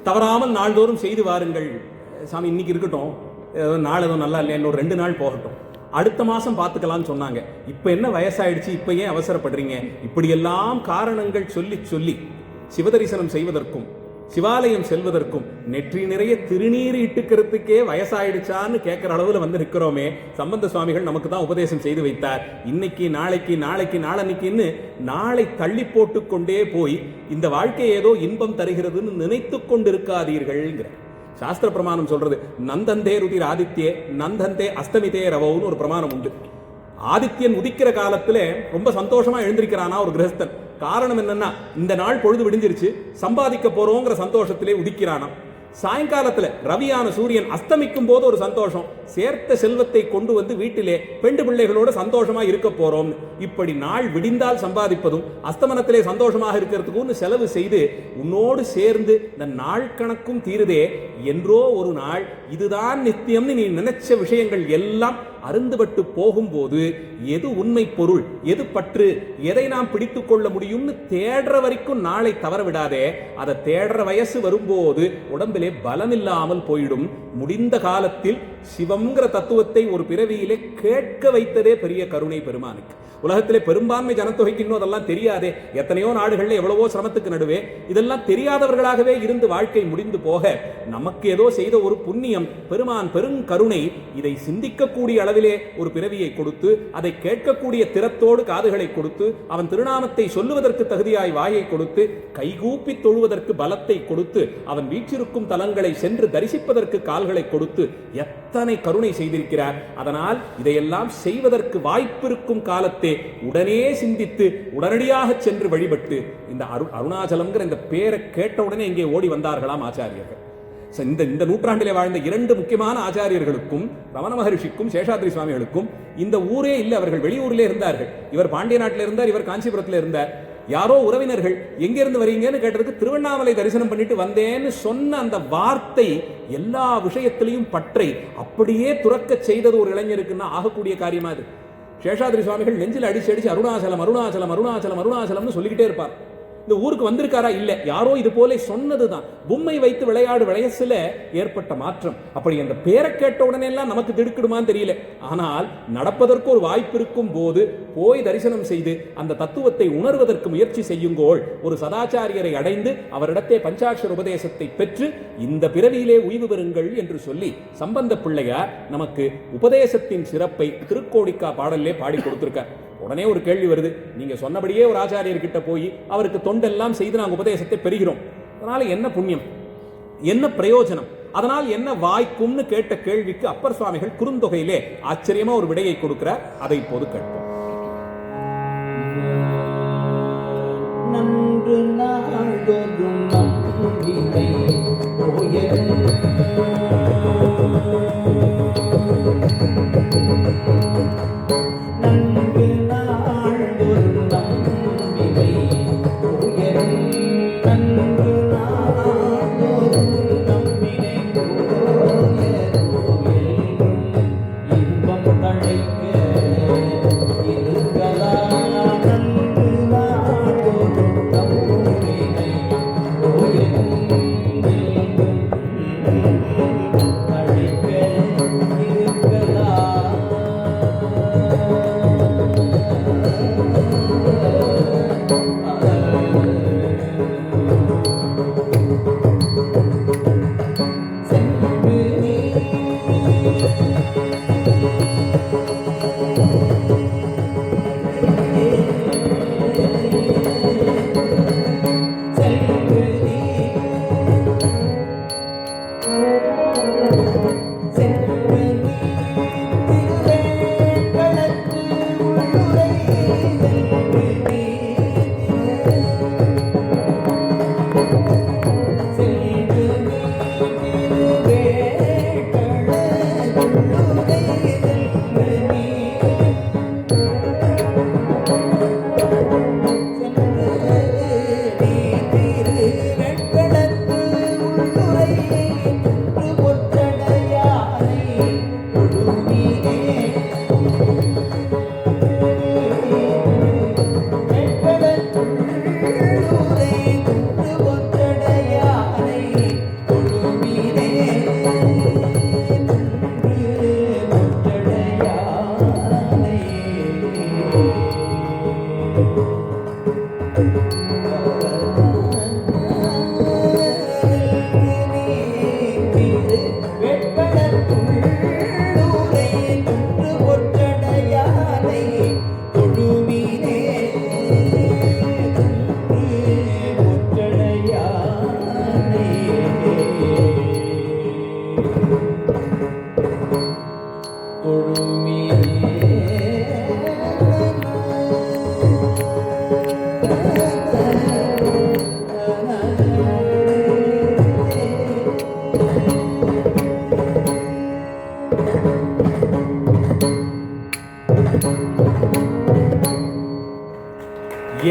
[SPEAKER 1] தவறாமல் நாள்தோறும் செய்து வாருங்கள். சாமி இன்னைக்கு இருக்கட்டும், நாள் எதுவும் நல்லா இல்லை, இன்னொரு 2 நாள் போகட்டும், அடுத்த மாதம் பார்த்துக்கலாம்னு சொன்னாங்க. இப்போ என்ன வயசாயிடுச்சு, இப்போ ஏன் அவசரப்படுறீங்க? இப்படியெல்லாம் காரணங்கள் சொல்லி சொல்லி சிவதரிசனம் செய்வதற்கும் சிவாலயம் செல்வதற்கும் நெற்றி நிறைய திருநீர் இட்டுக்கிறதுக்கே வயசாயிடுச்சான்னு கேட்குற அளவில் வந்து நிற்கிறோமே. சம்பந்த சுவாமிகள் நமக்கு தான் உபதேசம் செய்து வைத்தார். இன்னைக்கு நாளைக்கு நாளைக்கு நாளன்னைக்குன்னு நாளை தள்ளி போட்டு கொண்டே போய் இந்த வாழ்க்கை ஏதோ இன்பம் தருகிறதுன்னு நினைத்து கொண்டிருக்காதீர்கள்ங்கிற சாஸ்திர பிரமாணம் சொல்றது. நந்தந்தே ருதிர் ஆதித்யே நந்தந்தே அஸ்தமிதே ரவோன்னு ஒரு பிரமாணம் உண்டு. ஆதித்யன் உதிக்கிற காலத்துல ரொம்ப சந்தோஷமா எழுந்திருக்கிறானா ஒரு கிரகஸ்தன். காரணம் என்னன்னா, இந்த நாள் பொழுது விடிஞ்சிருச்சு, சம்பாதிக்க போறோங்கிற சந்தோஷத்திலே உதிக்கிறானா. சாயங்காலத்துல ரவியான சூரியன் அஸ்தமிக்கும் போது ஒரு சந்தோஷம், சேர்த்த செல்வத்தை கொண்டு வந்து வீட்டிலே பெண்டு பிள்ளைகளோட சந்தோஷமா இருக்க போறோம். இப்படி நாள் விடிந்தால் சம்பாதிப்பதும் அஸ்தமனத்திலே சந்தோஷமாக இருக்கிறதுக்கும் செலவு செய்து உன்னோடு சேர்ந்து இந்த நாள் கணக்கும் தீருதே. என்றோ ஒரு நாள் இதுதான் நித்தியம்னு நீ நினைச்ச விஷயங்கள் எல்லாம் அருந்துபட்டு போகும்போது எது உண்மை பொருள், எது பற்று, எதை நாம் பிடித்துக் கொள்ள முடியும்னு தேடுற வரைக்கும் நாளை தவற விடாதே. அதை தேடுற வயசு வரும்போது உடம்பிலே பலமில்லாமல் போயிடும். முடிந்த காலத்தில் சிவம்ங்கிற தத்துவத்தை ஒரு பிறவியிலே கேட்க வைத்ததே பெரிய கருணை பெருமானுக்கு. உலகத்திலே பெரும்பான்மை ஜனத்தொகைக்கு இன்னும் அதெல்லாம் தெரியாதே. எத்தனையோ நாடுகளில் எவ்வளவோ சிரமத்துக்கு நடுவே இதெல்லாம் தெரியாதவர்களாகவே இருந்து வாழ்க்கை முடிந்து போக, நமக்கு ஏதோ செய்த ஒரு புண்ணியம், பெருமான் பெருங்கருணை, இதை சிந்திக்கக்கூடிய அளவிலே ஒரு பிறவியை கொடுத்து, அதை கேட்கக்கூடிய திறத்தோடு காதுகளை கொடுத்து, அவன் திருநாமத்தை சொல்லுவதற்கு தகுதியாய் வாயை கொடுத்து, கைகூப்பி தொழுவதற்கு பலத்தை கொடுத்து, அவன் வீற்றிருக்கும் தலங்களை சென்று தரிசிப்பதற்கு கால்களை கொடுத்து எத்தனை கருணை செய்திருக்கிறார். அதனால் இதையெல்லாம் செய்வதற்கு வாய்ப்பிருக்கும் காலத்தை உடனே சிந்தித்து உடனடியாக சென்று வழிபட்டு இந்த அருணாச்சலம்ங்கிற இந்த பேரை கேட்ட உடனே இங்கே ஓடி வந்தார்களாம் ஆச்சாரியர்கள். இந்த நூற்றாண்டிலே வாழ்ந்த 2 முக்கியமான ஆச்சாரியர்களுக்கும், ரமண மகரிஷிக்கும் சேஷாத்ரி சுவாமிகளுக்கும் இந்த ஊரே இல்லை. அவர்கள் வெளியூரிலே இருந்தார்கள். இவர் பாண்டிய நாட்டில் இருந்தார், இவர் காஞ்சிபுரத்தில் இருந்தார். யாரோ உறவினர்கள் எங்கிருந்து வரீங்கன்னு கேட்டதுக்கு திருவண்ணாமலை தரிசனம் பண்ணிட்டு வந்தேன்னு சொன்ன அந்த வார்த்தை எல்லா விஷயத்திலையும் பற்றை அப்படியே துறக்க செய்தது ஒரு இளைஞருக்குன்னா ஆகக்கூடிய காரியமா அது. சேஷாத்ரி சுவாமிகள் நெஞ்சில் அடிச்சு அடிச்சு அருணாச்சலம் அருணாச்சலம் அருணாச்சலம் அருணாச்சலம்னு சொல்லிக்கிட்டே இருப்பார். இந்த ஊருக்கு வந்திருக்காரா? இல்ல, யாரோ இது போல சொன்னதுதான். பொம்மை வைத்து விளையாடு வயசுல ஏற்பட்ட மாற்றம். அப்படி அந்த பேரை கேட்ட உடனே எல்லாம் நமக்கு திடுக்கிடுமான்னு தெரியல. ஆனால் நடப்பதற்கு ஒரு வாய்ப்பு இருக்கும் போது போய் தரிசனம் செய்து அந்த தத்துவத்தை உணர்வதற்கு முயற்சி செய்யுங்கோள். ஒரு சதாச்சாரியரை அடைந்து அவரிடத்தே பஞ்சாட்சர உபதேசத்தை பெற்று இந்த பிறவியிலே உய்வு பெறுங்கள் என்று சொல்லி சம்பந்த பிள்ளையார் நமக்கு உபதேசத்தின் சிறப்பை திருக்கோடிக்கா பாடல்லே பாடி கொடுத்திருக்கார். உடனே ஒரு கேள்வி வருது, நீங்க சொன்னபடியே ஒரு ஆச்சாரியர் கிட்ட போய் அவருக்கு தொண்டெல்லாம் செய்து நாங்கள் உபதேசத்தை பெறுகிறோம், அதனால என்ன புண்ணியம், என்ன பிரயோஜனம், அதனால் என்ன வாய்க்கும்னு கேட்ட கேள்விக்கு அப்பர் சுவாமிகள் குறுந்தொகையிலே ஆச்சரியமா ஒரு விடையை கொடுக்கிறார். அதை இப்போது கேட்போம்.
[SPEAKER 2] நன்று நாள்தோறும் நம்பினை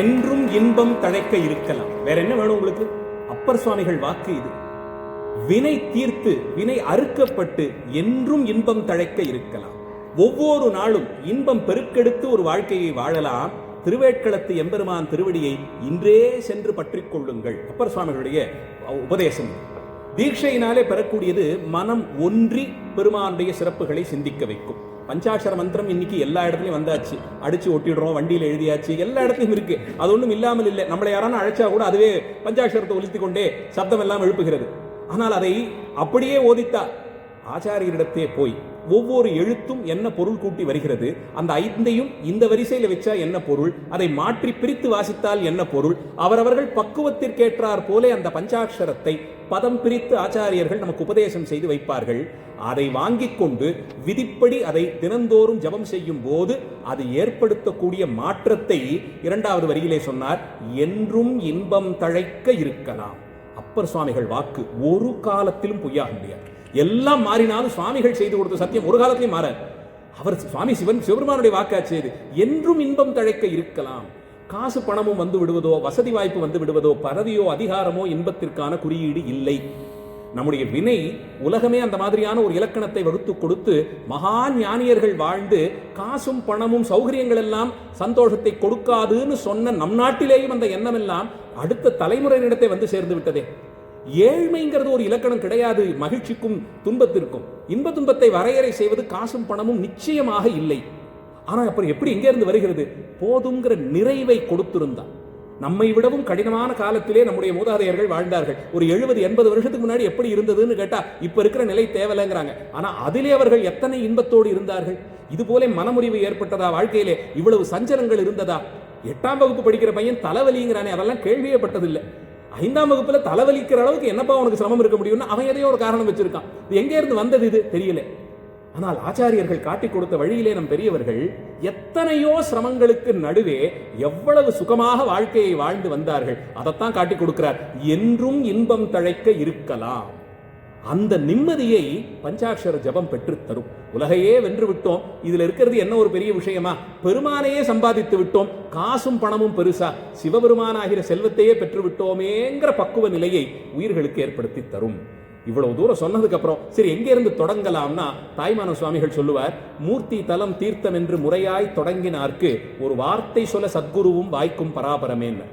[SPEAKER 1] என்றும் இன்பம் தழைக்க இருக்கலாம். வேற என்ன வேணும் உங்களுக்கு? அப்பர் சுவாமிகள் வாக்கு இது. வினை தீர்த்து, வினை அறுக்கப்பட்டு என்றும் இன்பம் தழைக்க இருக்கலாம். ஒவ்வொரு நாளும் இன்பம் பெருக்கெடுத்து ஒரு வாழ்க்கையை வாழலாம். திருவேட்களத்து எம்பெருமான் திருவடியை இன்றே சென்று பற்றிக் கொள்ளுங்கள். அப்பர் சுவாமிகளுடைய உபதேசம். தீட்சையினாலே பெறக்கூடியது மனம் ஒன்றி பெருமானுடைய சிறப்புகளை சிந்திக்க வைக்கும். பஞ்சாட்சர மந்திரம் இன்னைக்கு எல்லா இடத்துலையும் வந்தாச்சு. அடிச்சு ஒட்டிடுறோம், வண்டியில் எழுதியாச்சு, எல்லா இடத்துலையும் இருக்கு. அது ஒன்றும் இல்லாமல் இல்லை. நம்மளை யாரான அழைச்சா கூட அதுவே பஞ்சாட்சரத்தை ஒலித்து கொண்டே சப்தம் எல்லாம் எழுப்புகிறது. ஆனால் அதை அப்படியே ஓதித்தார் ஆச்சாரியரிடத்தே போய் ஒவ்வொரு எழுத்தும் என்ன பொருள் கூட்டி வருகிறது, அந்த ஐந்தையும் இந்த வரிசையில் வச்சா என்ன பொருள், அதை மாற்றி பிரித்து வாசித்தால் என்ன பொருள், அவரவர்கள் பக்குவத்திற்கேற்றார் போலே அந்த பஞ்சாட்சரத்தை பதம் பிரித்து ஆச்சாரியர்கள் நமக்கு உபதேசம் செய்து வைப்பார்கள். அதை வாங்கிக் கொண்டு விதிப்படி அதை தினந்தோறும் ஜபம் செய்யும் போது அது ஏற்படுத்தக்கூடிய மாற்றத்தை இரண்டாவது வரியிலே சொன்னார். என்றும் இன்பம் தழைக்க இருக்கலாம். அப்பர் சுவாமிகள் வாக்கு ஒரு காலத்திலும் பொய்யாக முடியாது. எல்லாம் மாறினாலும் சுவாமிகள் செய்து கொடுத்த சத்தியம் ஒரு காலத்திலும் மாற. அவர் சுவாமி சிவபெருமானுடைய வாக்காச்சு. என்றும் இன்பம் தழைக்க இருக்கலாம். காசு பணமும் வந்து விடுவதோ, வசதி வாய்ப்பு வந்து விடுவதோ, பதவியோ அதிகாரமோ இன்பத்திற்கான குறியீடு இல்லை. நம்முடைய வினை உலகமே அந்த மாதிரியான ஒரு இலக்கணத்தை வகுத்து கொடுத்து மகா ஞானியர்கள் வாழ்ந்து காசும் பணமும் சௌகரியங்கள் எல்லாம் சந்தோஷத்தை கொடுக்காதுன்னு சொன்ன நம் நாட்டிலேயும் அந்த எண்ணம் எல்லாம் அடுத்த தலைமுறையினிடத்தை வந்து சேர்ந்து விட்டதே. ஏழ்மைங்கிறது ஒரு இலக்கணம் கிடையாது. மகிழ்ச்சிக்கும் துன்பத்திற்கும் இன்ப துன்பத்தை வரையறை செய்வது காசும் பணமும் நிச்சயமாக இல்லை. ஆனா அப்புறம் எப்படி எங்கே இருந்து வருகிறது? போதுங்கிற நிறைவை கொடுத்திருந்தான். நம்மை விடவும் கடினமான காலத்திலே நம்முடைய மூதாதையர்கள் வாழ்ந்தார்கள். ஒரு 70-80 வருஷத்துக்கு முன்னாடி எப்படி இருந்ததுன்னு கேட்டா இப்ப இருக்கிற நிலை தேவலைங்கிறாங்க. ஆனா அதிலே அவர்கள் எத்தனை இன்பத்தோடு இருந்தார்கள். இது போல மனமுறிவு ஏற்பட்டதா? வாழ்க்கையிலே இவ்வளவு சஞ்சலங்கள் இருந்ததா? 8ஆம் வகுப்பு படிக்கிற பையன் தலைவலிங்கிறானே, அதெல்லாம் கேள்வியே பட்டதில்லை. 5ஆம் வகுப்புல தலைவலிக்கிற அளவுக்கு என்னப்பா உனக்கு சிரமம் இருக்க முடியும்னு அவன் எதையோ ஒரு காரணம் வச்சிருக்கான். இது எங்கே இருந்து வந்தது? இது தெரியல. ஆனால் ஆச்சாரியர்கள் காட்டிக் கொடுத்த வழியிலே நம் பெரியவர்கள் எத்தனையோ சிரமங்களுக்கு நடுவே எவ்வளவு சுகமாக வாழ்க்கையை வாழ்ந்து வந்தார்கள். அதைத்தான் காட்டிக் கொடுக்கிறார். என்றும் இன்பம் தழைக்க இருக்கலாம். அந்த நிம்மதியை பஞ்சாட்சர ஜபம் பெற்று தரும். உலகையே வென்று விட்டோம், இதுல இருக்கிறது என்ன ஒரு பெரிய விஷயமா? பெருமானையே சம்பாதித்து விட்டோம், காசும் பணமும் பெருசா, சிவபெருமானாகிற செல்வத்தையே பெற்று விட்டோமேங்கிற பக்குவ நிலையை உயிர்களுக்கு ஏற்படுத்தி தரும். இவ்வளவு தூரம் சொன்னதுக்கு அப்புறம் சரி எங்கே இருந்து தொடங்கலாம்னா, தாய்மான சுவாமிகள் சொல்லுவார், மூர்த்தி தலம் தீர்த்தம் என்று முறையாய் தொடங்கினார்க்கு ஒரு வார்த்தை சொல்ல சத்குருவும் வாய்க்கும் பராபரமேன்னு.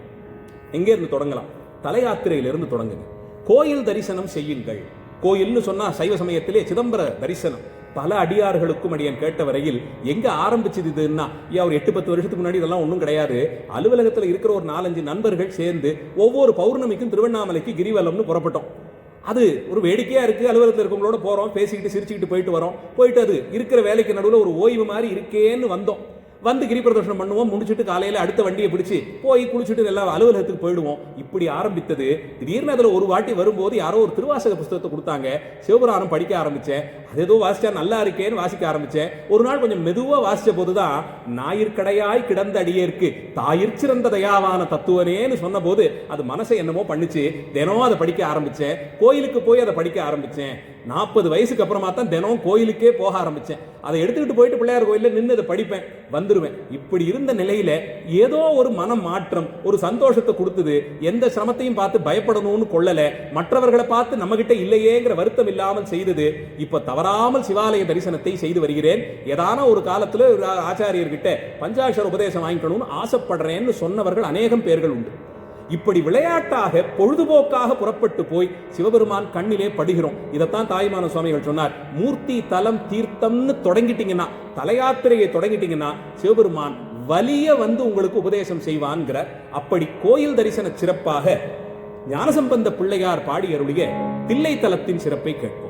[SPEAKER 1] எங்கே இருந்து தொடங்கலாம்? தல யாத்திரையிலிருந்து தொடங்குங்க. கோயில் தரிசனம் செய்யுங்கள். கோயில்னு சொன்னா சைவ சமயத்திலே சிதம்பர தரிசனம். பல அடியார்களுக்கும் அடியன் கேட்ட வரையில் எங்க ஆரம்பிச்சது இதுன்னா, ஒரு 8-10 வருஷத்துக்கு முன்னாடி இதெல்லாம் ஒன்றும் கிடையாது. அலுவலகத்தில் இருக்கிற ஒரு 4-5 நண்பர்கள் சேர்ந்து ஒவ்வொரு பௌர்ணமிக்கும் திருவண்ணாமலைக்கு கிரிவலம்னு புறப்பட்டோம். அது ஒரு வேடிக்கையா இருக்கு. அலுவலகத்தில் இருக்கவங்களோட போறோம், பேசிக்கிட்டு சிரிச்சுக்கிட்டு போயிட்டு வரோம். போயிட்டு அது இருக்கிற வேலைக்கு நடுவில் ஒரு ஓய்வு மாதிரி இருக்கேன்னு வந்தோம். வந்து கிரி பிரதர்ஷனம் பண்ணுவோம், முடிச்சுட்டு காலையில் அடுத்த வண்டியை பிடிச்சி போய் குளிச்சுட்டு எல்லாம் அலுவலகத்துக்கு போயிடுவோம். இப்படி ஆரம்பித்தது. திடீர்னு அதில் ஒரு வாட்டி வரும்போது யாரோ ஒரு திருவாசக புஸ்தகத்தை கொடுத்தாங்க. சிவபுராணம் படிக்க ஆரம்பித்தேன். அது ஏதோ வாசிச்சா நல்லா இருக்கேன்னு வாசிக்க ஆரம்பித்தேன். ஒரு நாள் கொஞ்சம் மெதுவாக வாசித்த போது தான் ஞாயிற்கடையாய் கிடந்த அடியேற்கு தாயிற் சிறந்த தயாவான தத்துவனேன்னு சொன்ன போது அது மனசை என்னமோ பண்ணிச்சு. தினம் அதை படிக்க ஆரம்பித்தேன். கோயிலுக்கு போய் அதை படிக்க ஆரம்பித்தேன். 40 வயசுக்கு அப்புறமா தான் தினம் கோயிலுக்கே போக ஆரம்பித்தேன். அதை எடுத்துக்கிட்டு போயிட்டு பிள்ளையார் கோயிலில் நின்று அதை படிப்பேன், வந்துடுவேன். இப்படி இருந்த நிலையில ஏதோ ஒரு மனம் மாற்றம், ஒரு சந்தோஷத்தை கொடுத்தது. எந்த சிரமத்தையும் பார்த்து பயப்படணும்னு கொள்ளல, மற்றவர்களை பார்த்து நம்ம கிட்ட இல்லையேங்கிற வருத்தம் இல்லாமல் செய்தது. இப்ப தவறாமல் சிவாலய தரிசனத்தை செய்து வருகிறேன். ஏதான ஒரு காலத்துல ஒரு ஆச்சாரியர்கிட்ட பஞ்சாட்சர உபதேசம் வாங்கிக்கணும்னு ஆசைப்படுறேன்னு சொன்னவர்கள் அநேகம் பேர்கள் உண்டு. இப்படி விளையாட்டாக பொழுதுபோக்காக புறப்பட்டு போய் சிவபெருமான் கண்ணிலே படுகிறோம். இதைத்தான் தாய்மான சுவாமிகள் சொன்னார். மூர்த்தி தலம் தீர்த்தம்னு தொடங்கிட்டீங்கன்னா, தலயாத்திரையை தொடங்கிட்டீங்கன்னா சிவபெருமான் வலிய வந்து உங்களுக்கு உபதேசம் செய்வான்கிற. அப்படி கோயில் தரிசன சிறப்பாக ஞானசம்பந்த பிள்ளையார் பாடி அருளிய தில்லை தலத்தின் சிறப்பை கேட்போம்.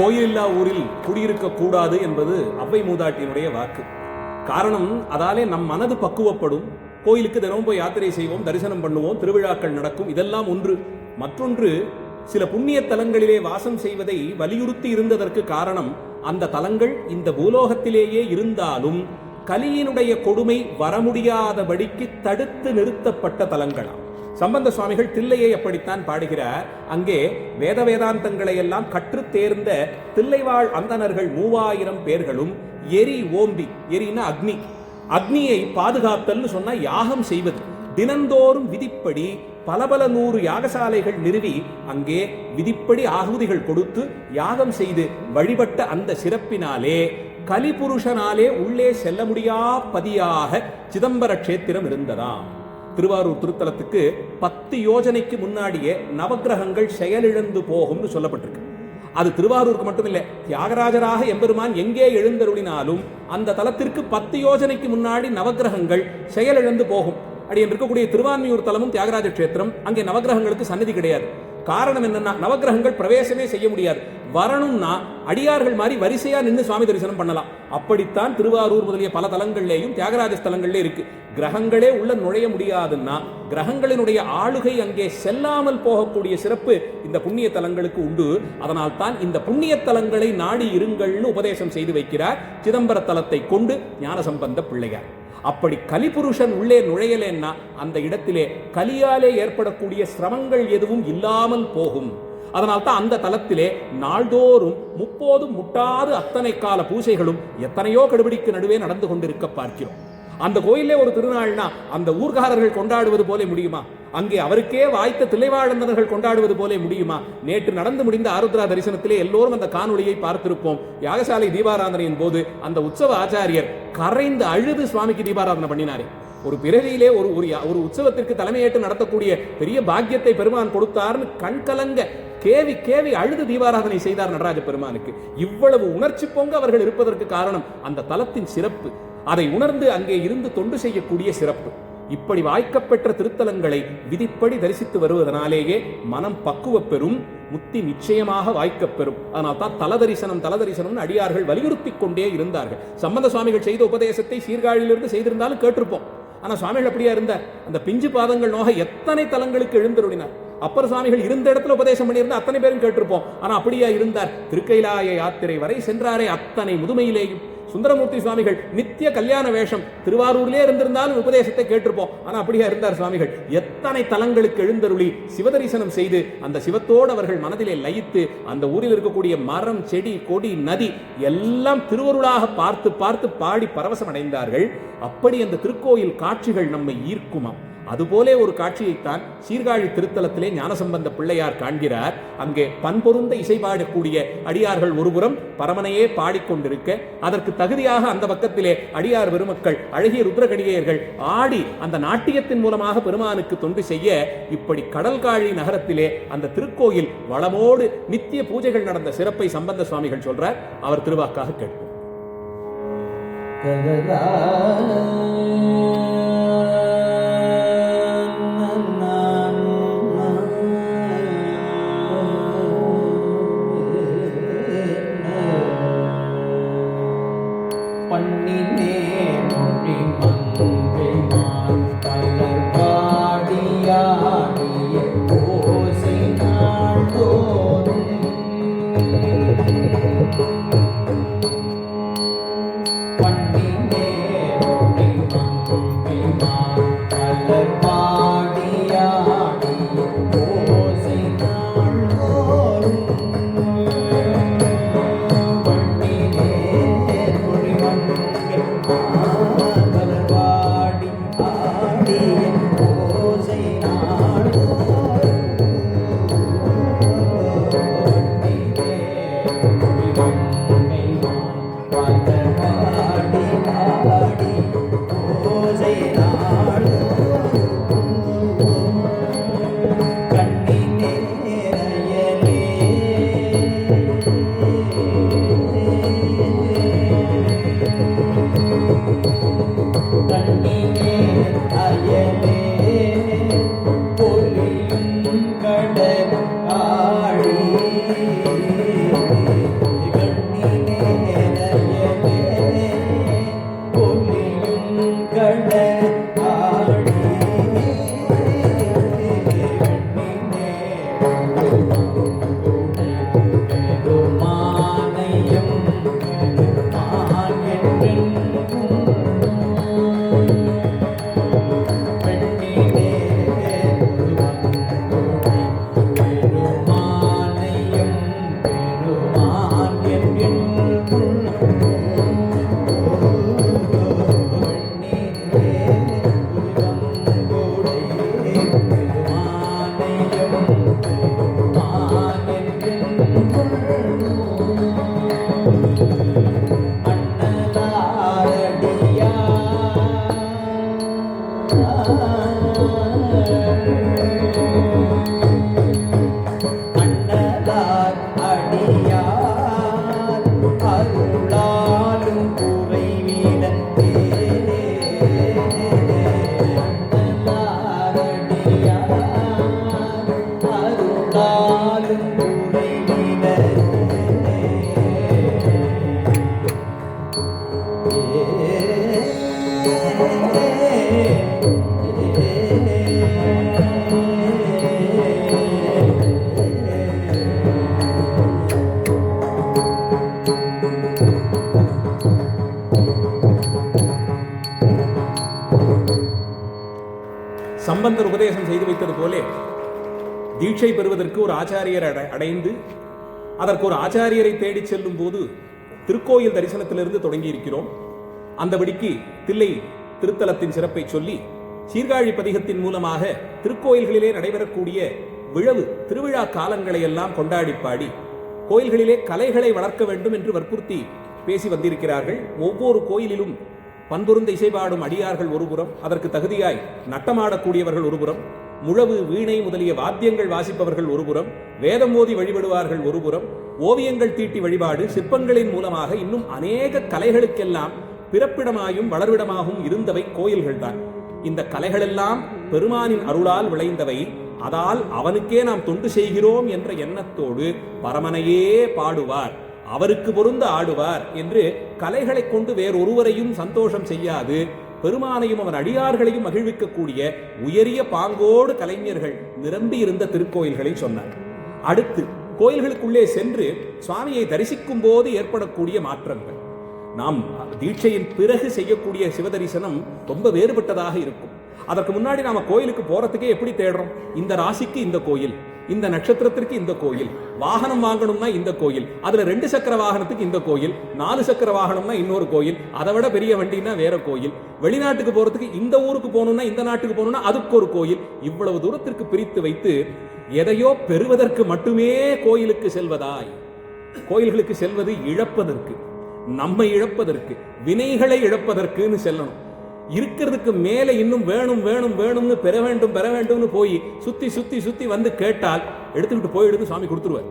[SPEAKER 1] கோயிலில்லா ஊரில் குடியிருக்க கூடாது என்பது அவ்வை மூதாட்டியினுடைய வாக்கு. காரணம், அதாலே நம் மனது பக்குவப்படும். கோயிலுக்கு தினமும் போய் யாத்திரை செய்வோம், தரிசனம் பண்ணுவோம், திருவிழாக்கள் நடக்கும், இதெல்லாம் ஒன்று. மற்றொன்று, சில புண்ணிய தலங்களிலே வாசம் செய்வதை வலியுறுத்தி இருந்ததற்கு காரணம், அந்த தலங்கள் இந்த பூலோகத்திலேயே இருந்தாலும் கலியினுடைய கொடுமை வர முடியாதபடிக்கு தடுத்து நிறுத்தப்பட்ட தலங்களாம். சம்பந்த சுவாமிகள் தில்லையை அப்படித்தான் பாடுகிறார். அங்கே வேத வேதாந்தங்களை எல்லாம் கற்று தேர்ந்த தில்லைவாழ் அந்தணர்கள் 3000 பேர்களும் எரி ஓம்பி, எரினா அக்னி, அக்னியை பாதுகாத்தல்னு சொன்னா யாகம் செய்வது. தினந்தோறும் விதிப்படி பல 100 யாகசாலைகள் நிறுவி அங்கே விதிப்படி ஆகுதிகள் கொடுத்து யாகம் செய்து வழிபட்ட அந்த சிறப்பினாலே கலிபுருஷனாலே உள்ளே செல்ல முடியா பதியாக சிதம்பர கஷேத்திரம் இருந்ததாம். திருவாரூர் திருத்தலத்துக்கு 10 யோஜனைக்கு முன்னாடியே நவக்கிரகங்கள் செயலிழந்து போகும்னு சொல்லப்பட்டிருக்கு. அது திருவாரூருக்கு மட்டுமில்லை, தியாகராஜராக எம்பெருமான் எங்கே எழுந்தருளினாலும் அந்த தலத்திற்கு 10 யோஜனைக்கு முன்னாடி நவக்கிரகங்கள் செயலிழந்து போகும். அப்படி இருக்கக்கூடிய திருவான்மியூர் தலமும் தியாகராஜ கஷேத்திரம், அங்கே நவக்கிரகங்களுக்கு சன்னதி கிடையாது. காரணம் என்னன்னா, நவக்கிரகங்கள் பிரவேசமே செய்ய முடியாது. வரணும்னா அடியார்கள் மாதிரி வரிசையா நின்று சுவாமி தரிசனம் பண்ணலாம். அப்படித்தான் திருவாரூர் முதலிய பல தலங்கள்லேயும் தியாகராஜ ஸ்தலங்கள்லே இருக்கு. கிரகங்களே உள்ள நுழைய முடியாதுன்னா கிரகங்களினுடைய ஆளுகை அங்கே செல்லாமல் போகக்கூடிய சிறப்பு இந்த புண்ணிய தலங்களுக்கு உண்டு. அதனால் தான் இந்த புண்ணிய தலங்களை நாடி இருங்கள்னு உபதேசம் செய்து வைக்கிறார் சிதம்பர தலத்தை கொண்டு ஞானசம்பந்த பிள்ளையார். அப்படி கலிபுருஷன் உள்ளே நுழையலேன்னா அந்த இடத்திலே கலியாலே ஏற்படக்கூடிய சிரமங்கள் எதுவும் இல்லாமல் போகும். அதனால் தான் அந்த தலத்திலே நாள்தோறும் 30 முட்டாது அத்தனை கால பூஜைகளும் எத்தனையோ கடுபிடிக்கு நடுவே நடந்து கொண்டிருக்க பார்க்கிறோம். அந்த கோயிலே ஒரு திருநாள்னா அந்த ஊர்காரர்கள் கொண்டாடுவது போல முடியுமா? அங்கே அவருக்கே வாய்த்த தில்லைவாழந்தர்கள் கொண்டாடுவது போல முடியுமா? நேற்று நடந்து முடிந்த ஆருத்ரா தரிசனத்திலே எல்லோரும் அந்த காணொளியை பார்த்திருப்போம். யாகசாலை தீபாராதனையின் போது அந்த உற்சவ ஆச்சாரியர் கரைந்து அழுது சுவாமிக்கு தீபாராதனை பண்ணினாரே. ஒரு பிறவியிலே ஒரு உற்சவத்திற்கு தலைமையேற்று நடத்தக்கூடிய பெரிய பாக்கியத்தை பெருமான் கொடுத்தார்னு கண்கலங்க கேவி கேவி அழுது தீபாராதனை செய்தார் நடராஜ பெருமானுக்கு. இவ்வளவு உணர்ச்சி பொங்க அவர்கள் இருப்பதற்கு காரணம் அந்த தலத்தின் சிறப்பு. அதை உணர்ந்து அங்கே இருந்து தொண்டு செய்யக்கூடிய சிறப்பு. இப்படி வாய்க்கப்பெற்ற திருத்தலங்களை விதிப்படி தரிசித்து வருவதனாலேயே மனம் பக்குவ பெறும், முத்தி நிச்சயமாக வாய்க்கப்பெறும். அதனால் தான் தலதரிசனம் அடியார்கள் வலியுறுத்தி கொண்டே இருந்தார்கள். சம்பந்த சுவாமிகள் செய்த உபதேசத்தை சீர்காழியிலிருந்து செய்திருந்தாலும் கேட்டிருப்போம். ஆனா சுவாமிகள் அப்படியா இருந்தார்? அந்த பிஞ்சு பாதங்கள் நோக எத்தனை தலங்களுக்கு எழுந்தருளினார். அப்பர் சுவாமிகள் இருந்த இடத்துல உபதேசம் பண்ணியிருந்தா அத்தனை பேரும் கேட்டிருப்போம். ஆனா அப்படியா இருந்தார்? திருக்கைலாய யாத்திரை வரை சென்றாரே அத்தனை முதுமையிலேயும். சுந்தரமூர்த்தி சுவாமிகள் நித்திய கல்யாண வேஷம், திருவாரூரிலே இருந்திருந்தாலும் உபதேசத்தை கேட்டிருப்போம். ஆனா அப்படியா இருந்தார் சுவாமிகள்? எத்தனை தலங்களுக்கு எழுந்தருளி சிவதரிசனம் செய்து அந்த சிவத்தோடு அவர்கள் மனதிலே லயித்து அந்த ஊரில் இருக்கக்கூடிய மரம், செடி, கொடி, நதி எல்லாம் திருவருளாக பார்த்து பார்த்து பாடி பரவசம் அடைந்தார்கள். அப்படி அந்த திருக்கோயில் காட்சிகள் நம்மை ஈர்க்குமா? அதுபோலே ஒரு காட்சியைத்தான் சீர்காழி திருத்தலத்திலே ஞானசம்பந்த பிள்ளையார் காண்கிறார். அங்கே பண்பொருந்த இசை பாடக்கூடிய அடியார்கள் ஒருபுறம் பரமனையே பாடிக்கொண்டிருக்க, அதற்கு தகுதியாக அந்த பக்கத்திலே அடியார் பெருமக்கள், அழகிய ருத்ரகடிகையர்கள் ஆடி அந்த நாட்டியத்தின் மூலமாக பெருமானுக்கு தொண்டு செய்ய, இப்படி கடல்காழி நகரத்திலே அந்த திருக்கோயில் வளமோடு நித்திய பூஜைகள் நடந்த சிறப்பை சம்பந்த சுவாமிகள் சொல்றார். அவர் திருவாக்காக கேட்போம். சம்பந்தர் உபதேசம் செய்து வைத்தது போலே தீட்சை பெறுவதற்கு ஒரு ஆச்சாரியர் அடைந்து அதற்கு ஒரு ஆச்சாரியரை தேடி செல்லும் போது திருக்கோயில் தரிசனத்திலிருந்து தொடங்கி இருக்கிறோம். அந்தபடிக்கு தில்லை திருத்தலத்தின் சிறப்பை சொல்லி சீர்காழி பதிகத்தின் மூலமாக திருக்கோயில்களிலே நடைபெறக்கூடிய விழவு திருவிழா காலங்களை எல்லாம் கொண்டாடி பாடி கோயில்களிலே கலைகளை வளர்க்க வேண்டும் என்று வற்புறுத்தி பேசி வந்திருக்கிறார்கள். ஒவ்வொரு கோயிலிலும் பண்பொருந்த இசைபாடும் அடியார்கள் ஒருபுறம், அதற்கு தகுதியாய் நட்டமாடக்கூடியவர்கள் ஒருபுறம், முழவு வீணை முதலிய வாத்தியங்கள் வாசிப்பவர்கள் ஒருபுறம், வேதம் ஓதி வழிபடுவார்கள் ஒருபுறம், ஓவியங்கள் தீட்டி வழிபாடு சிற்பங்களின் மூலமாக இன்னும் அநேக கலைகளுக்கெல்லாம் பிறப்பிடமாயும் வளர்விடமாகவும் இருந்தவை கோயில்கள்தான். இந்த கலைகளெல்லாம் பெருமானின் அருளால் விளைந்தவை. அதால் அவனுக்கே நாம் தொண்டு செய்கிறோம் என்ற எண்ணத்தோடு பரமனையே பாடுவார், அவருக்கு பொருந்த ஆடுவார் என்று கலைகளை கொண்டு வேறொருவரையும் சந்தோஷம் செய்யாது பெருமானையும் அவன் அடியார்களையும் மகிழ்விக்கக்கூடிய உயரிய பாங்கோடு கலைஞர்கள் நிரம்பி இருந்த திருக்கோயில்களை சொன்னார். அடுத்து கோயில்களுக்குள்ளே சென்று சுவாமியை தரிசிக்கும் போது ஏற்படக்கூடிய மாற்றங்கள். நாம் தீட்சையின் பிறகு செய்யக்கூடிய சிவதரிசனம் ரொம்ப வேறுபட்டதாக இருக்கும். அதற்கு முன்னாடி நாம கோயிலுக்கு போறதுக்கே எப்படி தேடுறோம்? இந்த ராசிக்கு இந்த கோயில், இந்த நட்சத்திரத்திற்கு இந்த கோயில், வாகனம் வாங்கணும்னா இந்த கோயில், அதுல 2 சக்கர வாகனத்துக்கு இந்த கோயில், 4 சக்கர வாகனம்னா இன்னொரு கோயில், அதை விட பெரிய வண்டினா வேற கோயில், வெளிநாட்டுக்கு போறதுக்கு இந்த ஊருக்கு போகணும்னா இந்த நாட்டுக்கு போகணும்னா அதுக்கு ஒரு கோயில். இவ்வளவு தூரத்திற்கு பிரித்து வைத்து எதையோ பெறுவதற்கு மட்டுமே கோயிலுக்கு செல்வதாய், கோயில்களுக்கு செல்வது இழப்பதற்கு, நம்மை இழப்பதற்கு, வினைகளை இழப்பதற்குன்னு செல்லணும். இருக்கிறதுக்கு மேலே இன்னும் வேணும் வேணும் வேணும்னு பெற வேண்டும்னு போய் சுத்தி சுத்தி சுத்தி வந்து கேட்டால் எடுத்துக்கிட்டு போயிடுன்னு சுவாமி கொடுத்துருவார்.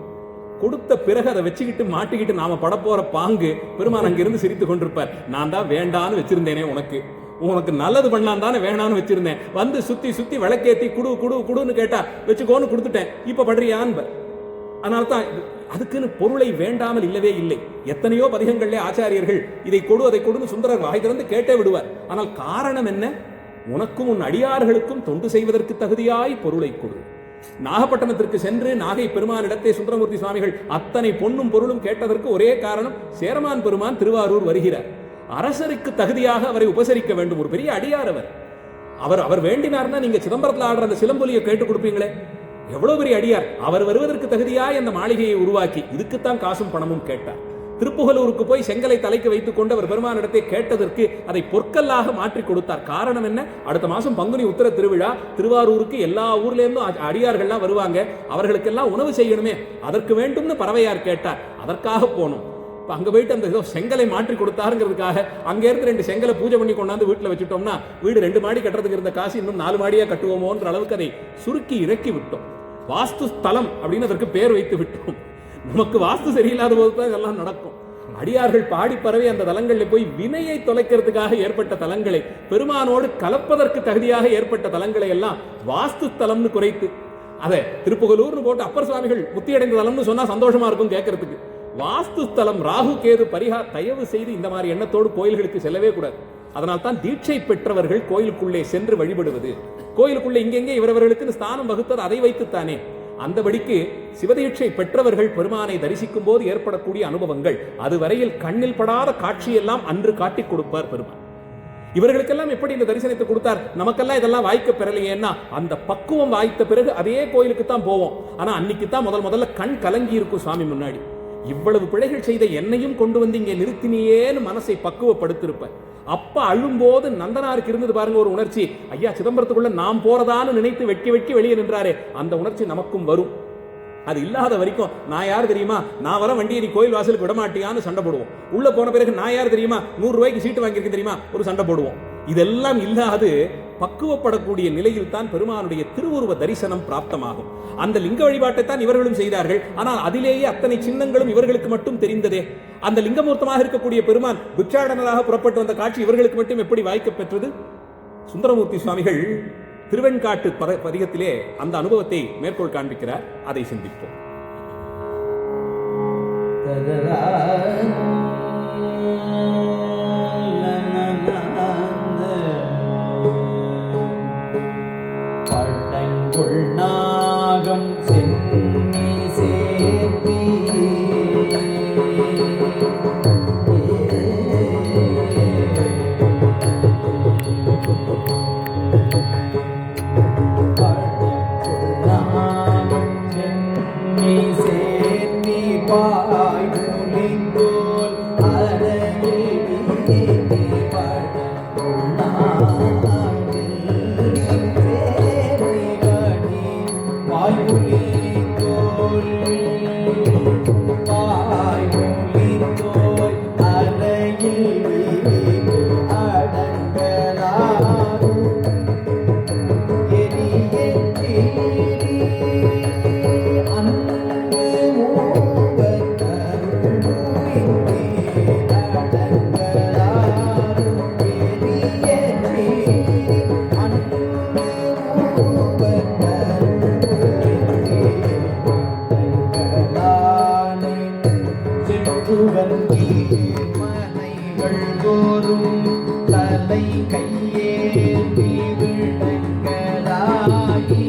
[SPEAKER 1] கொடுத்த பிறகு அதை வச்சுக்கிட்டு மாட்டிக்கிட்டு நாம படப்போற பாங்கு பெருமான் அங்கிருந்து சிரித்து கொண்டிருப்பார். நான் தான் வேண்டான்னு வச்சிருந்தேனே, உனக்கு நல்லது பண்ணலாம் தானே வேணான்னு வச்சிருந்தேன், வந்து சுத்தி சுத்தி விளக்கேத்தி குடு குடு குடுன்னு கேட்டா வச்சுக்கோன்னு கொடுத்துட்டேன், இப்ப படுறியான்னு. அதனால்தான் அதுக்குன்னு பொருளை வேண்டாமல் இல்லவே இல்லை. எத்தனையோ பதிகங்களிலே ஆச்சாரியர்கள் இதை கொடு அதை கொடுன்னு சுந்தரர் வாய் திறந்து கேட்டே விடுவார். ஆனால் காரணம் என்ன? உனக்கும் உன் அடியார்களுக்கும் தொண்டு செய்வதற்கு தகுதியாய் பொருளை கொடு. நாகப்பட்டினத்திற்கு சென்று நாகை பெருமானிடத்தை சுந்தரமூர்த்தி சுவாமிகள் அத்தனை பொன்னும் பொருளும் கேட்டதற்கு ஒரே காரணம், சேரமான் பெருமான் திருவாரூர் வருகிறார், அரசருக்கு தகுதியாக அவரை உபசரிக்க வேண்டும். ஒரு பெரிய அடியார் அவர். அவர் வேண்டினார்னா நீங்க சிதம்பரத்தில் ஆடுற அந்த சிலம்பொலியை கேட்டு கொடுப்பீங்களே, எவ்வளவு பெரிய அடியார். அவர் வருவதற்கு தகுதியாய் அந்த மாளிகையை உருவாக்கி இதுக்குத்தான் காசும் பணமும் கேட்டார். திருப்புகலூருக்கு போய் செங்கலை தலைக்கு வைத்துக் கொண்டு அவர் பெருமானிடத்தை கேட்டதற்கு அதை பொற்கல்லாக மாற்றி கொடுத்தார். காரணம் என்ன? அடுத்த மாசம் பங்குனி உத்தர திருவிழா, திருவாரூருக்கு எல்லா ஊர்ல இருந்தும் அடியார்கள்லாம் வருவாங்க, அவர்களுக்கெல்லாம் உணவு செய்யணுமே, அதற்கு வேண்டும்னு பறவையார் கேட்டார். அதற்காக போனோம். அங்க போயிட்டு அந்த ஏதோ செங்கலை மாற்றி கொடுத்தாருங்கிறதுக்காக அங்க இருந்து 2 செங்கலை பூஜை பண்ணி கொண்டாந்து வீட்டுல வச்சுட்டோம்னா வீடு 2 மாடி கட்டுறதுக்கு இருந்த காசு இன்னும் 4 மாடியா கட்டுவோமோன்ற அளவுக்கு அதை சுருக்கி இறக்கி விட்டோம். வாஸ்து ஸ்தலம் அப்படின்னு அதற்கு பேர் வைத்து விட்டோம். நமக்கு வாஸ்து சரியில்லாத போதுதான் இதெல்லாம் நடக்கும். அடியார்கள் பாடி பரவி அந்த தலங்களில் போய் வினையை தொலைக்கிறதுக்காக ஏற்பட்ட தலங்களை, பெருமானோடு கலப்பதற்கு தகுதியாக ஏற்பட்ட தலங்களை எல்லாம் வாஸ்து ஸ்தலம்னு குறைத்து அதை திருப்புகலூர்னு போட்டு அப்பர் சுவாமிகள் முத்தியடைந்த தலம்னு சொன்னா சந்தோஷமா இருக்கும் கேட்கறதுக்கு. வாஸ்து ஸ்தலம் ராகு கேது பரிகார், தயவு செய்து இந்த மாதிரி எண்ணத்தோடு கோயில்களுக்கு செல்லவே கூடாது. அதனால் தான் தீட்சை பெற்றவர்கள் கோயிலுக்குள்ளே சென்று வழிபடுவது. கோயிலுக்குள்ளே இங்கெங்கே இவரவர்களுக்கு ஸ்தானம் வகுத்தது அதை வைத்துத்தானே. அந்தபடிக்கு சிவதீட்சை பெற்றவர்கள் பெருமானை தரிசிக்கும் போது ஏற்படக்கூடிய அனுபவங்கள், அதுவரையில் கண்ணில் படாத காட்சியெல்லாம் அன்று காட்டிக் கொடுப்பார் பெருமான். இவர்களுக்கெல்லாம் எப்படி இந்த தரிசனத்தை கொடுத்தார்? நமக்கெல்லாம் இதெல்லாம் வாய்க்க பெறலையேன்னா அந்த பக்குவம் வாய்த்த பிறகு அதே கோயிலுக்கு தான் போவோம். ஆனா அன்னைக்கு தான் முதல்ல கண் கலங்கி இருக்கும் சுவாமி முன்னாடி. இவ்வளவு பிழைகள் செய்த என்னையும் கொண்டு வந்து இங்கே நிறுத்தினியேன்னு மனசை பக்குவப்படுத்திருப்ப. அப்ப அழும்போது நந்தனாருக்கு இருந்தது பாருங்க ஒரு உணர்ச்சி, ஐயா சிதம்பரத்துக்குள்ள நாம் போறதான்னு நினைத்து வெட்கி வெட்கி வெளியே நின்றாரே, அந்த உணர்ச்சி நமக்கும் வரும். அது இல்லாத வரைக்கும் நான் யார் தெரியுமா, நான் வர வண்டியை நீ கோயில் வாசலுக்கு விடமாட்டியான்னு சண்டை போடுவோம். உள்ள போன பிறகு நான் யார் தெரியுமா, 100 ரூபாய்க்கு சீட்டு வாங்கியிருக்கேன் தெரியுமா, ஒரு சண்டை போடுவோம். இதெல்லாம் இல்லாது பக்குவப்படக்கூடிய நிலையில் தான் பெருமானுடைய திருவுருவ தரிசனம் பிராப்தமாகும். அந்த லிங்க வழிபாட்டை தான் இவர்களும் செய்தார்கள். ஆனால் அதிலேயே அத்தனை சின்னங்களும் இவர்களுக்கு மட்டும் தெரிந்ததே. அந்த லிங்கமூர்த்தமாக இருக்கக்கூடிய பெருமான் பிட்சாடனராக புறப்பட்டு வந்த காட்சி இவர்களுக்கு மட்டும் எப்படி வாய்க்க பெற்றது? சுந்தரமூர்த்தி சுவாமிகள் திருவெண்காட்டு பதிகத்திலே அந்த அனுபவத்தை மேற்கோள் காண்பிக்கிறார். அதை சிந்திப்போம்.
[SPEAKER 2] நாகம் சென்னி சேர்த்தி மனைகள் தோறும் தலை கையேந்தி விளங்கலாகி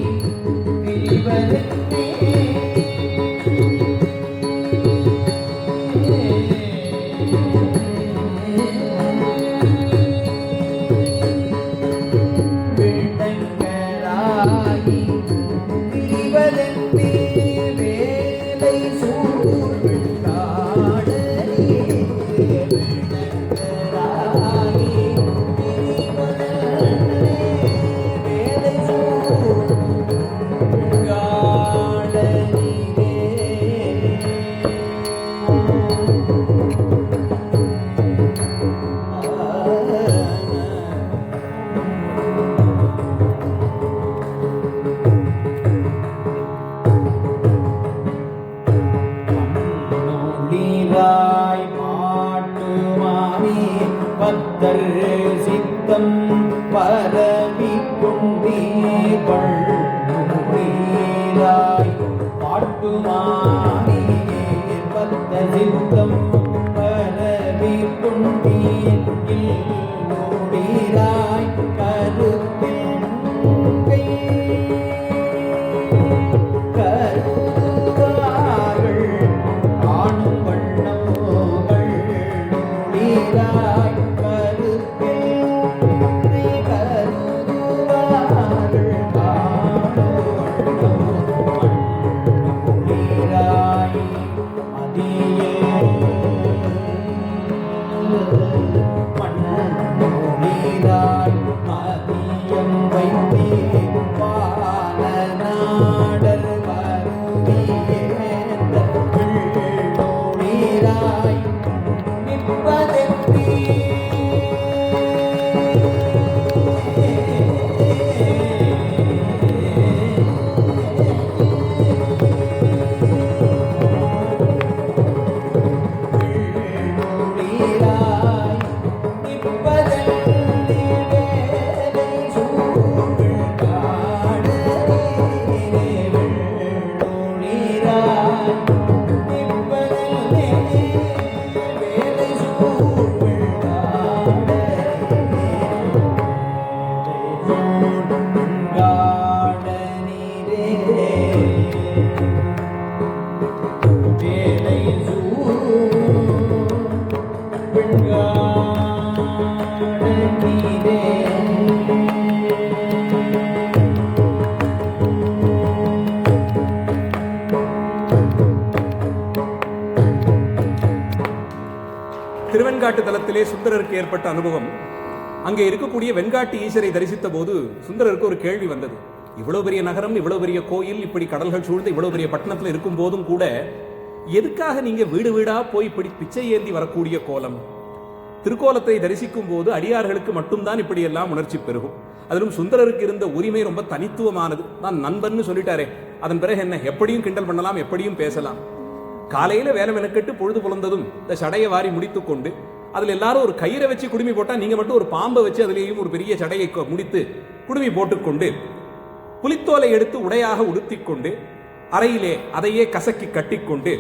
[SPEAKER 2] திரிவதென்னே விளங்கலாகி திரிவதென்னே வேலை சூழ்விட்டாடலே விளங்கலாகி திரிவதென்னே வேலை நொழிராய் மாட்டுமானே பத்தர் சித்தம் பரவி கொண்டீர்கள் நொழிராய் மாட்டுமானே பத்தர் சித்தம் பரவி கொண்டீர்கள் நொழிராய் கருத்தில் கை கருத்தார்கள் காணும் வண்ணமோகள் நொழிராய் கருத்தில் கருவார்கள் காணும் வண்ணமோகள் நொழிராய் மதியே மண்ணொழிராய் மதியம் வைத்தே பாலநாடர் வருவியேந்த நொழிராய் நிற்பதென்னே நொழிராய் நிற்பதென்னே வேலை சூழ்காடலே நொழிராய் நிற்பதென்னே வேலை
[SPEAKER 1] திருவெண்காட்டு தலத்திலே சுந்தரருக்கு ஏற்பட்ட அனுபவம். அங்கே இருக்கக்கூடிய வெண்காட்டு ஈசரை தரிசித்த போது சுந்தரருக்கு ஒரு கேள்வி வந்தது. இவ்வளவு பெரிய நகரம், இவ்வளவு பெரிய கோயில், இப்படி கடல்கள் சூழ்ந்து இவ்வளவு பெரிய பட்டணத்தில் இருக்கும் போதும் கூட எதுக்காக நீங்க வீடு வீடா போய் இப்படி பிச்சை ஏந்தி வரக்கூடிய கோலம்? திருக்கோலத்தை தரிசிக்கும் போது அடியார்களுக்கு மட்டும்தான் இப்படி எல்லாம் உணர்ச்சி பெருகும். அதிலும் சுந்தரருக்கு இருந்த உரிமை ரொம்ப தனித்துவமானது. நான் நண்பன்னு சொல்லிட்டாரே, அதன் பிறகு என்ன, எப்படியும் கிண்டல் பண்ணலாம், எப்படியும் பேசலாம். காலையில வேலை மெனக்கெட்டு பொழுது புலந்ததும் இந்த சடையை வாரி முடித்து கொண்டு அதுல எல்லாரும் ஒரு கயிறை வச்சு குடுமி போட்டா, நீங்க மட்டும் ஒரு பாம்பை வச்சு அதுலேயும் ஒரு பெரிய சடையை முடித்து குடுமி போட்டுக்கொண்டு புலித்தோலை எடுத்து உடையாக உடுத்திக்கொண்டு அறையிலே அதையே கசக்கி கட்டிக்கொண்டு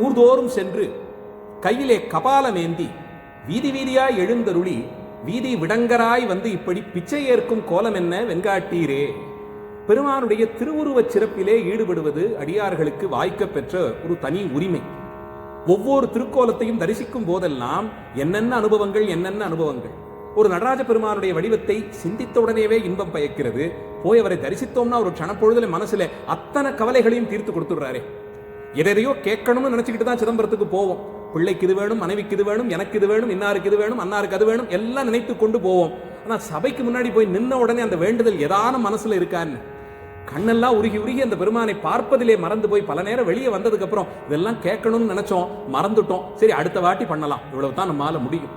[SPEAKER 1] ஊர்தோறும் சென்று கையிலே கபாலம் ஏந்தி வீதி வீதியாய் எழுந்தருளி வீதி விடங்கராய் வந்து இப்படி பிச்சை ஏற்கும் கோலம் என்ன வெண்காட்டீரே. பெருமானுடைய திருவுருவச் சிறப்பிலே ஈடுபடுவது அடியார்களுக்கு வாய்க்க பெற்ற ஒரு தனி உரிமை. ஒவ்வொரு திருக்கோலத்தையும் தரிசிக்கும் போதெல்லாம் என்னென்ன அனுபவங்கள். ஒரு நடராஜ பெருமானுடைய வடிவத்தை சிந்தித்தவுடனேவே இன்பம் பயக்கிறது. போய் அவரை தரிசித்தோம்னா ஒரு க்ஷணப்பொழுதுல மனசுல அத்தனை கவலைகளையும் தீர்த்து கொடுத்துடுறாரே. எதையோ கேட்கணும்னு நினைச்சுக்கிட்டு தான் சிதம்பரத்துக்கு போவோம். பிள்ளைக்கு இது வேணும், மனைவிக்கு இது வேணும், எனக்கு இது வேணும், இன்னாருக்கு இது வேணும், அன்னாருக்கு அது வேணும், எல்லாம் நினைத்து கொண்டு போவோம். ஆனா சபைக்கு முன்னாடி போய் நின்ன உடனே அந்த வேண்டுதல் ஏதான மனசுல இருக்கான்னு கண்ணெல்லாம் உருகி உருகி அந்த பெருமானை பார்ப்பதிலே மறந்து போய் பல நேரம் வெளியே வந்ததுக்கு அப்புறம் இதெல்லாம் கேட்கணும்னு நினைச்சோம், மறந்துட்டோம், சரி அடுத்த வாட்டி பண்ணலாம், இவ்வளவுதான் நம்மால முடியும்.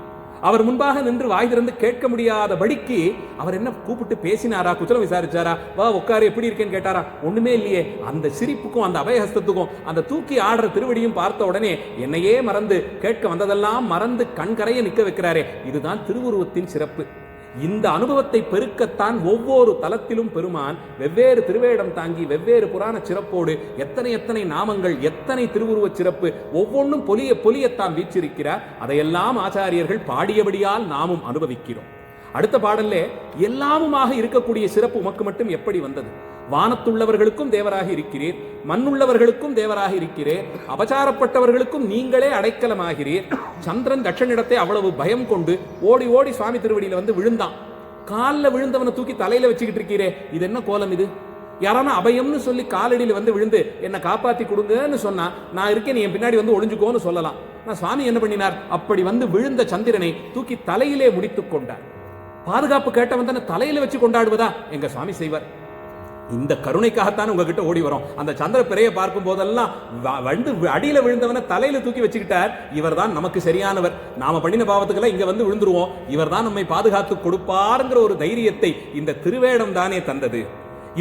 [SPEAKER 1] அவர் முன்பாக நின்று வாய் திறந்து கேட்க முடியாதபடிக்கு அவர் என்ன கூப்பிட்டு பேசினாரா, குச்சலம் விசாரிச்சாரா, வா உட்காரு, எப்படி இருக்கேன்னு கேட்டாரா? ஒண்ணுமே இல்லையே. அந்த சிரிப்புக்கும் அந்த அபயஹஸ்தத்துக்கும் அந்த தூக்கி ஆடுற திருவடியும் பார்த்த உடனே என்னையே மறந்து கேட்க வந்ததெல்லாம் மறந்து கண்கரைய நிக்க வைக்கிறாரே. இதுதான் திருவுருவத்தின் சிறப்பு. இந்த அனுபவத்தை பெருக்கத்தான் ஒவ்வொரு தலத்திலும் பெருமான் வெவ்வேறு திருவேடம் தாங்கி வெவ்வேறு புராண சிறப்போடு எத்தனை எத்தனை நாமங்கள், எத்தனை திருவுருவச் சிறப்பு, ஒவ்வொன்றும் பொலியத்தான் வீச்சிருக்கிறார். அதையெல்லாம் ஆச்சாரியர்கள் பாடியபடியால் நாமும் அனுபவிக்கிறோம். அடுத்த பாடல்ல எல்லாமுமாக இருக்கக்கூடிய சிறப்பு உமக்கு மட்டும் எப்படி வந்தது? வானத்துள்ளவர்களுக்கும் தேவராக இருக்கிறீர், மண்ணுள்ளவர்களுக்கும் தேவராக இருக்கிறீர், அபச்சாரப்பட்டவர்களுக்கும் நீங்களே அடைக்கலமாகிறீர். சந்திரன் தட்சனிடத்தை அவ்வளவு பயம் கொண்டு ஓடி ஓடி சுவாமி திருவடியில வந்து விழுந்தான். காலில் விழுந்தவனை தூக்கி தலையில வச்சுக்கிட்டு இருக்கிறே, இது என்ன கோலம் இது? யாரான அபயம்னு சொல்லி காலடியில் வந்து விழுந்து என்னை காப்பாத்தி கொடுங்கன்னு சொன்னா நான் இருக்கேன், நீ என் பின்னாடி வந்து ஒளிஞ்சுக்கோன்னு சொல்லலாம். நான் சுவாமி என்ன பண்ணினார்? அப்படி வந்து விழுந்த சந்திரனை தூக்கி தலையிலே முடித்துக் கொண்டார். பாதுகாப்பு கேட்டவன் தானே தலையில வச்சு கொண்டாடுவதா எங்க சுவாமி செய்வார். இந்த கருணைக்காகத்தான் உங்ககிட்ட ஓடி வரும். அந்த சந்திர பிறையை பார்க்கும் போதெல்லாம் வந்து அடியில விழுந்தவனை தலையில தூக்கி வச்சுக்கிட்டார். இவர் தான் நமக்கு சரியானவர், நாம பண்ணின பாவத்துக்கெல்லாம் இங்க வந்து விழுந்துருவோம், இவர் தான் நம்மை பாதுகாத்து கொடுப்பாருங்கிற ஒரு தைரியத்தை இந்த திருவேடம் தானே தந்தது.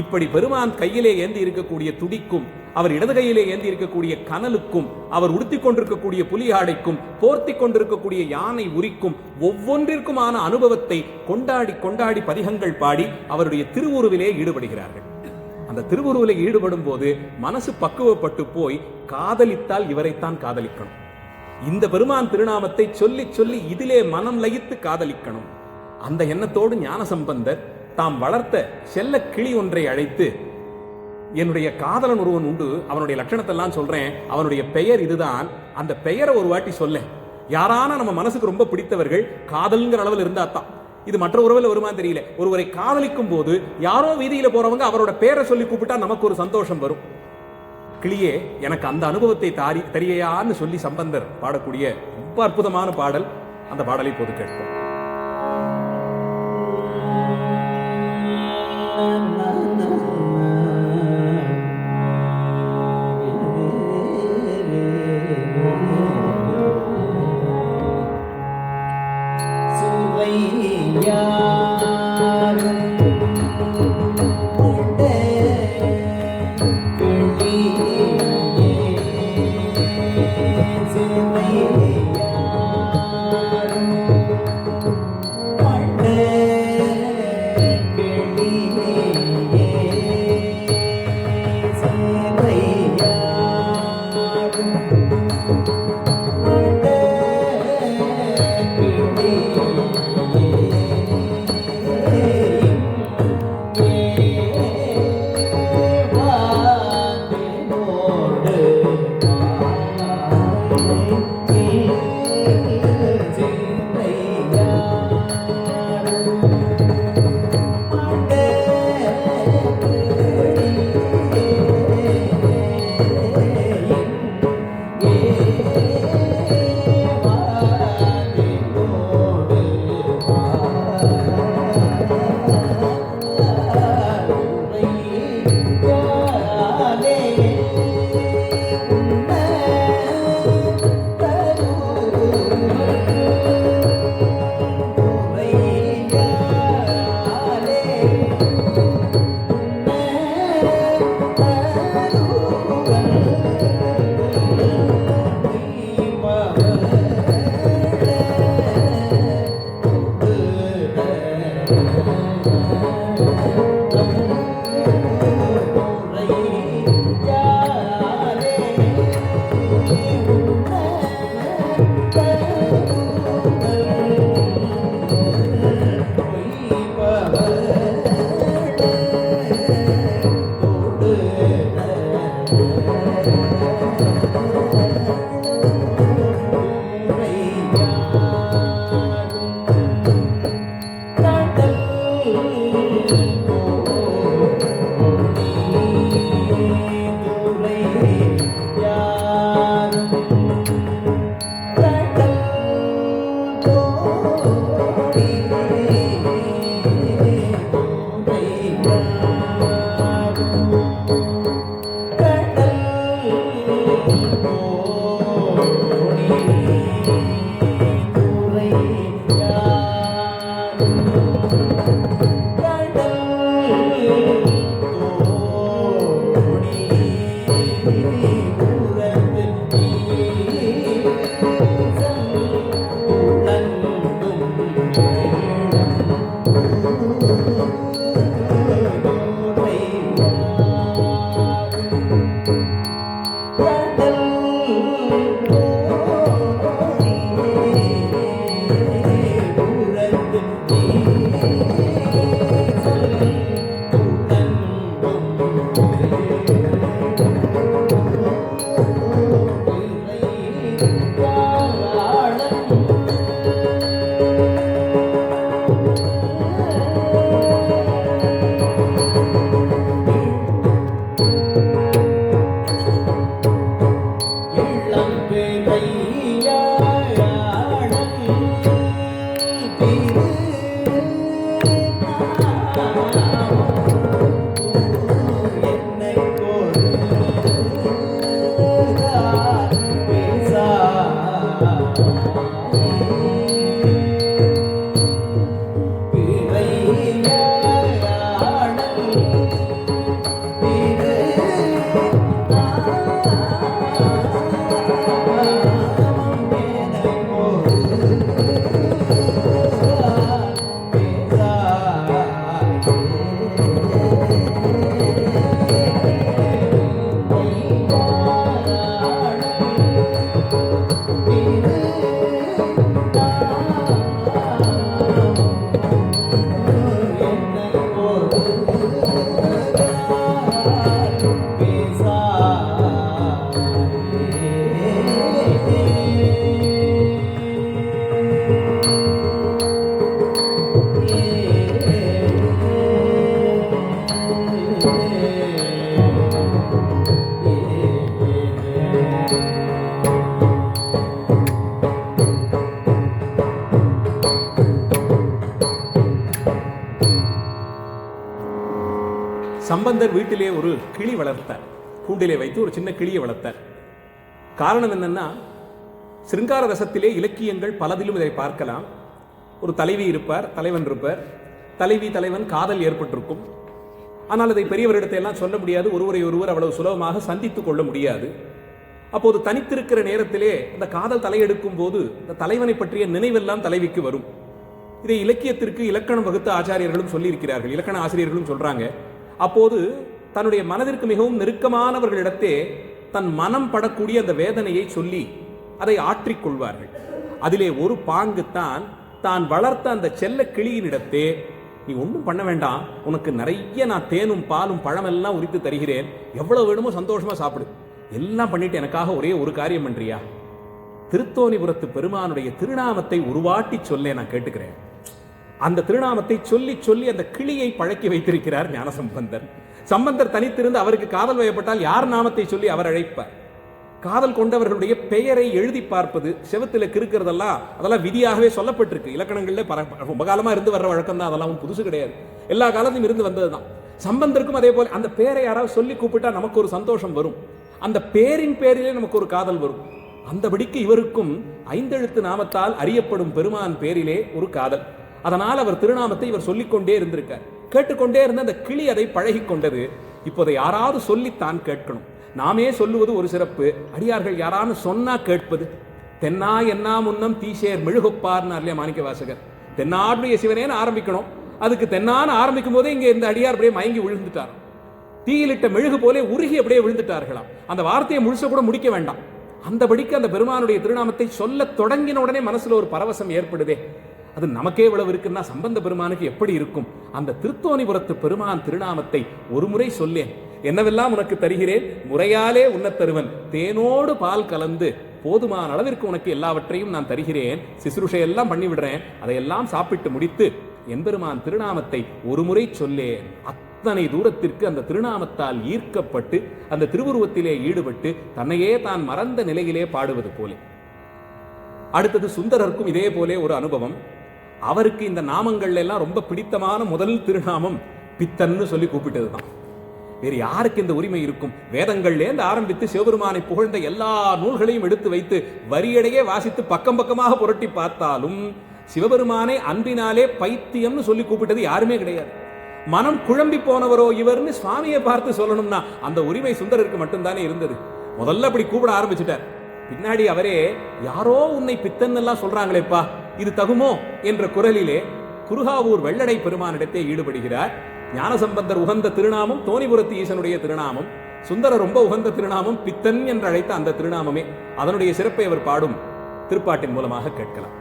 [SPEAKER 1] இப்படி பெருமான் கையிலே ஏந்தி இருக்கக்கூடிய துடிக்கும், அவர் இடது கையிலே ஏந்தி இருக்கக்கூடிய கனலுக்கும், அவர் உடுத்திக் கொண்டிருக்கக்கூடிய புலி ஆடைக்கும், போர்த்தி கொண்டிருக்கக்கூடிய யானை உரிக்கும் ஒவ்வொன்றிற்குமான அனுபவத்தை கொண்டாடி கொண்டாடி பதிகங்கள் பாடி அவருடைய திருவுருவிலே ஈடுபடுகிறார்கள். அந்த திருவுருவிலே ஈடுபடும் போது மனசு பக்குவப்பட்டு போய் காதலித்தால் இவரைத்தான் காதலிக்கணும். இந்த பெருமான் திருநாமத்தை சொல்லி சொல்லி இதிலே மனம் லயித்து காதலிக்கணும். அந்த எண்ணத்தோடு ஞானசம்பந்தர் தாம் வளர்த்த செல்ல கிளி ஒன்றை அழைத்து, என்னுடைய காதலன் ஒருவன் உண்டு, அவனுடைய லட்சணத்தெல்லாம் சொல்றேன், அவனுடைய பெயர் இதுதான், அந்த பெயரை ஒரு வாட்டி சொல்ல. யாரான நம்ம மனசுக்கு ரொம்ப பிடித்தவர்கள் காதல்ங்கிற அளவில் இருந்தா தான். இது மற்ற உறவில் வருமா தெரியல. ஒருவரை காதலிக்கும் போது யாரோ வீதியில போறவங்க அவரோட பேரை சொல்லி கூப்பிட்டா நமக்கு ஒரு சந்தோஷம் வரும். கிளியே எனக்கு அந்த அனுபவத்தை தரியையான்னு சொல்லி சம்பந்தர் பாடக்கூடிய ரொம்ப அற்புதமான பாடல். அந்த பாடலை போது கேட்போம். சம்பந்தர் வீட்டிலே ஒரு கிளி வளர்த்தார். கூண்டிலே வைத்து ஒரு சின்ன கிளியை வளர்த்தார். காரணம் என்னன்னா, சிருங்கார ரசத்திலே இலக்கியங்கள் பலதிலும் இதை பார்க்கலாம். ஒரு தலைவி இருப்பார், தலைவன் இருப்பார். தலைவி தலைவன் காதல் ஏற்பட்டிருக்கும். ஆனால் அதை பெரியவரிடத்தை எல்லாம் சொல்ல முடியாது. ஒருவரை ஒருவர் அவ்வளவு சுலபமாக சந்தித்துக் கொள்ள முடியாது. அப்போது தனித்திருக்கிற நேரத்திலே இந்த காதல் தலையெடுக்கும் போது இந்த தலைவனை பற்றிய நினைவெல்லாம் தலைவிக்கு வரும். இதை இலக்கியத்திற்கு இலக்கணம் வகுத்த ஆச்சாரியர்களும் சொல்லியிருக்கிறார்கள், இலக்கண ஆசிரியர்களும் சொல்றாங்க. அப்போது தன்னுடைய மனதிற்கு மிகவும் நெருக்கமானவர்களிடத்தே தன் மனம் படக்கூடிய அந்த வேதனையை சொல்லி அதை ஆற்றிக் கொள்வார்கள். அதிலே ஒரு பாங்குத்தான் தான் வளர்த்த அந்த செல்ல கிளியினிடத்தே, நீ ஒன்றும் பண்ண வேண்டாம், உனக்கு நிறைய நான் தேனும் பாலும் பழமெல்லாம் உரித்து தருகிறேன், எவ்வளவு வேணுமோ சந்தோஷமா சாப்பிடு, எல்லாம் பண்ணிட்டு எனக்காக ஒரே ஒரு காரியம் பண்றியா, திருத்தோணிபுரத்து பெருமானுடைய திருநாமத்தை உருவாட்டி சொல்ல நான் கேட்டுக்கிறேன். அந்த திருநாமத்தை சொல்லி சொல்லி அந்த கிளியை பழக்கி வைத்திருக்கிறார் ஞானசம்பந்தர். சம்பந்தர் தனித்திருந்து அவருக்கு காதல் வயப்பட்டால் யார் நாமத்தை சொல்லி அவர் அழைப்பார்? காதல் கொண்டவர்களுடைய பெயரை எழுதி பார்ப்பது, செவத்தில் கிறுக்கிறதெல்லாம் அதெல்லாம் விதியாகவே சொல்லப்பட்டிருக்கு. இலக்கணங்கள்ல ரொம்ப காலமா இருந்து வர்ற வழக்கம் தான், அதெல்லாம் புதுசு கிடையாது, எல்லா காலத்தையும் இருந்து வந்ததுதான். சம்பந்தருக்கும் அதே போல அந்த பேரை யாராவது சொல்லி கூப்பிட்டா நமக்கு ஒரு சந்தோஷம் வரும், அந்த பேரின் பேரிலே நமக்கு ஒரு காதல் வரும். அந்தபடிக்கு இவருக்கும் ஐந்தெழுத்து நாமத்தால் அறியப்படும் பெருமான் பேரிலே ஒரு காதல். அதனால் அவர் திருநாமத்தை இவர் சொல்லிக்கொண்டே இருந்திருக்கார். கேட்டுக்கொண்டே இருந்த அந்த கிளி அதை பழகி கொண்டது. இப்போதை யாராவது சொல்லித்தான் கேட்கணும். நாமே சொல்லுவது ஒரு சிறப்பு, அடியார்கள் யாரானு சொன்னா கேட்பது. தென்னா என்னா முன்னம் தீசேர் மெழுகுப்பார்னு இல்லையா மாணிக்க வாசகர். தென்னாடுடைய சிவனேன்னு ஆரம்பிக்கணும். அதுக்கு தென்னான்னு ஆரம்பிக்கும் போதே இங்க இந்த அடியார் அப்படியே மயங்கி விழுந்துட்டார். தீயிலிட்ட மெழுகு போலே உருகி அப்படியே விழுந்துட்டார்களாம். அந்த வார்த்தையை முழுச கூட முடிக்க வேண்டாம். அந்தபடிக்கு அந்த பெருமானுடைய திருநாமத்தை சொல்ல தொடங்கின உடனே மனசுல ஒரு பரவசம் ஏற்படுதே. அது நமக்கே இவ்வளவு இருக்குன்னா சம்பந்த பெருமானுக்கு எப்படி இருக்கும்? அந்த திருத்தோணிபுரத்து பெருமான் திருநாமத்தை ஒரு முறை சொல்லேன், என்னவெல்லாம் உனக்கு தருகிறேன், முறையாலே உண்ணத் தருவன், தேனோடு பால் கலந்து போதுமான அளவிற்கு உனக்கு எல்லாவற்றையும் நான் தருகிறேன், சிசுருஷையெல்லாம் பண்ணி விடுறேன், அதையெல்லாம் சாப்பிட்டு முடித்து எம்பெருமான் திருநாமத்தை ஒரு முறை சொல்லேன். அத்தனை தூரத்திற்கு அந்த திருநாமத்தால் ஈர்க்கப்பட்டு அந்த திருவுருவத்திலே ஈடுபட்டு தன்னையே தான் மறந்த நிலையிலே பாடுவது போல. அடுத்தது சுந்தரருக்கும் இதே போலே ஒரு அனுபவம். அவருக்கு இந்த நாமங்கள் எல்லாம் ரொம்ப பிடித்தமான முதல் திருநாமம் பித்தன்னு சொல்லி கூப்பிட்டதுதான். வேறு யாருக்கு இந்த உரிமை இருக்கும்? வேதங்கள்லேருந்து ஆரம்பித்து சிவபெருமானை புகழ்ந்த எல்லா நூல்களையும் எடுத்து வைத்து வரியடையே வாசித்து பக்கம் பக்கமாக புரட்டி பார்த்தாலும் சிவபெருமானை அன்பினாலே பைத்தியம்னு சொல்லி கூப்பிட்டது யாருமே கிடையாது. மனம் குழம்பி போனவரோ இவர்னு சுவாமியை பார்த்து சொல்லணும்னா அந்த உரிமை சுந்தரருக்கு மட்டும்தானே இருந்தது. முதல்ல அப்படி கூப்பிட ஆரம்பிச்சுட்டார். பின்னாடி அவரே யாரோ உன்னை பித்தன் எல்லாம் சொல்றாங்களேப்பா, இது தகுமோ என்ற குரலிலே குருகாவூர் வெள்ளடை பெருமானிடத்தே ஈடுபடுகிறார். ஞானசம்பந்தர் உகந்த திருநாமம் தோணிபுரத்து ஈசனுடைய திருநாமம், சுந்தரர் ரொம்ப உகந்த திருநாமம் பித்தன் என்று அழைத்த அந்த திருநாமமே. அதனுடைய சிறப்பை அவர் பாடும் திருப்பாட்டின் மூலமாக கேட்கலாம்.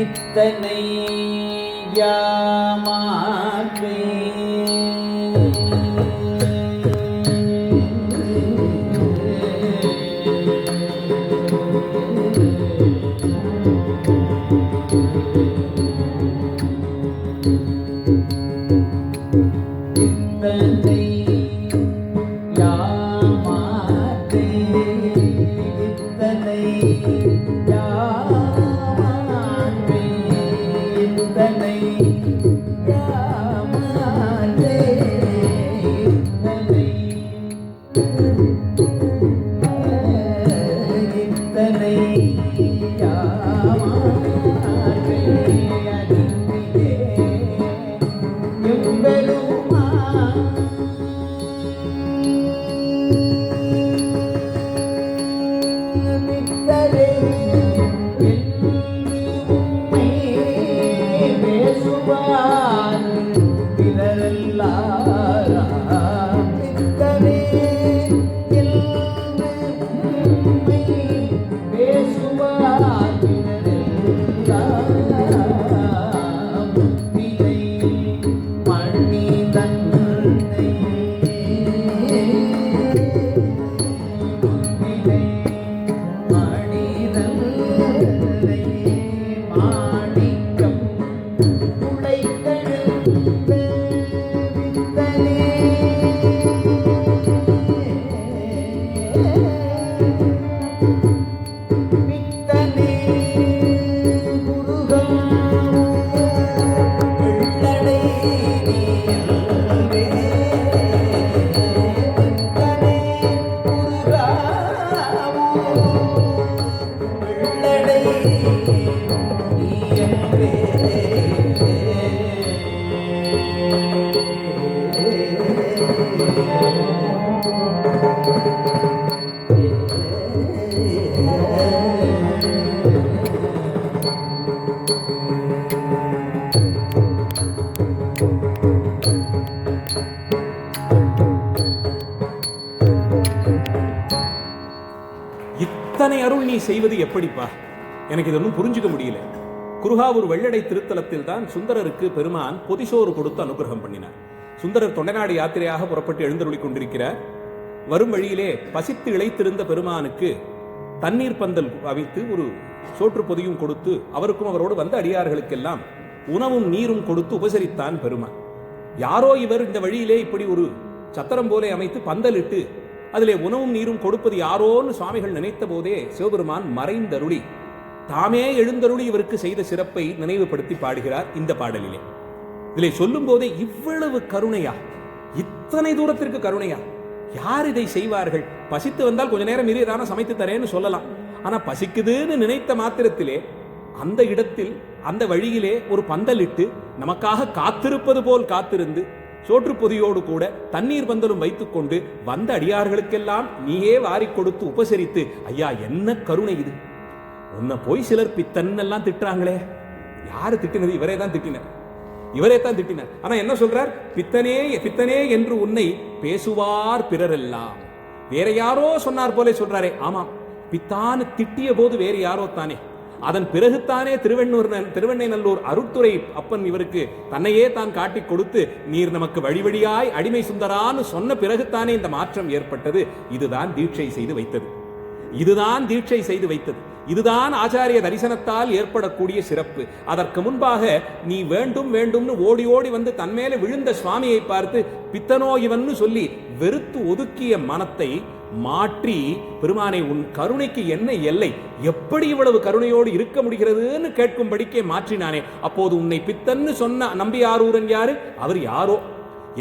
[SPEAKER 2] இத்தனை யாமாற்றே இத்தனை யாமாற்றே இத்தனை மாணிக்கம் உடைத்தெழுந்த வித்தனே வெள்ளடை நீ என்றே
[SPEAKER 1] இத்தனை அருள் நீ செய்வது எப்படிப்பா? எனக்கு இது ஒன்றும் புரிஞ்சுக்க முடியல. குருகாவூர் வெள்ளடை திருத்தலத்தில் தான் சுந்தரருக்கு பெருமான் பொதிசோறு கொடுத்து அனுகிரகம் பண்ணினார். சுந்தரர் தொண்டைநாடு யாத்திரையாக புறப்பட்டு எழுந்தருளிக் கொண்டிருக்கிறார். வரும் வழியிலே பசித்து இளைத்திருந்த பெருமானுக்கு தண்ணீர் பந்தல் அவித்து ஒரு சோற்று பொதியும் கொடுத்து அவருக்கும் அவரோடு வந்த அடியார்களுக்கெல்லாம் உணவும் நீரும் கொடுத்து உபசரித்தான் பெருமான். யாரோ இவர் இந்த வழியிலே இப்படி ஒரு சத்திரம் போலே அமைத்து பந்தலிட்டு அதிலே உணவும் நீரும் கொடுப்பது யாரோன்னு சுவாமிகள் நினைத்த போதே சிவபெருமான் மறைந்தருளி தாமே எழுந்தருளி இவருக்கு செய்த சிறப்பை நினைவுபடுத்தி பாடுகிறார் இந்த பாடலிலே. இதிலே சொல்லும் போதே இவ்வளவு கருணையா, இத்தனை தூரத்திற்கு கருணையா? யார் இதை செய்வார்கள்? பசித்து வந்தால் கொஞ்ச நேரம் மீறியதான சமைத்து தரேன்னு சொல்லலாம். ஆனா பசிக்குதுன்னு நினைத்த மாத்திரத்திலே அந்த இடத்தில் அந்த வழியிலே ஒரு பந்தலிட்டு நமக்காக காத்திருப்பது போல் காத்திருந்து சோற்று பொதியோடு கூட தண்ணீர் பந்தலும் வைத்துக் கொண்டு வந்த அடியார்களுக்கெல்லாம் நீயே வாரி கொடுத்து உபசரித்து, ஐயா என்ன கருணை இது! உன்னை போய் சிலர் பித்தன் எல்லாம் திட்டுறாங்களே. யாரு திட்டினது? இவரே தான் திட்டினார். ஆனா என்ன சொல்றார்? பித்தனே பித்தனே என்று உன்னை பேசுவார் பிறரெல்லாம். வேற யாரோ சொன்னார் போல சொல்றாரே. ஆமாம், பித்தான்னு திட்டிய போது வேறு யாரோ தானே. அதன் பிறகுத்தானே திருவெண்ணைநல்லூர் அருட்துறை அப்பன் இவருக்கு தன்னையே தான் காட்டி கொடுத்து நீர் நமக்கு வழி வழியாய் அடிமை சுந்தரான்னு சொன்ன பிறகுத்தானே இந்த மாற்றம் ஏற்பட்டது. இதுதான் தீட்சை செய்து வைத்தது. இதுதான் ஆச்சாரிய தரிசனத்தால் ஏற்படக்கூடிய சிறப்பு. அதற்கு முன்பாக நீ வேண்டும் வேண்டும்னு ஓடி ஓடி வந்து தன்மேல விழுந்த சுவாமியை பார்த்து பித்தனோ இவன்னு சொல்லி வெறுத்து ஒதுக்கிய மனத்தை மாற்றி, பெருமானை உன் கருணைக்கு என்ன எல்லை, எப்படி இவ்வளவு கருணையோடு இருக்க முடிகிறதுன்னு கேட்கும்படிக்கே மாற்றினானே. அப்போது உன்னை பித்தன்னு சொன்ன நம்பியாரூரன் யாரு? அவர் யாரோ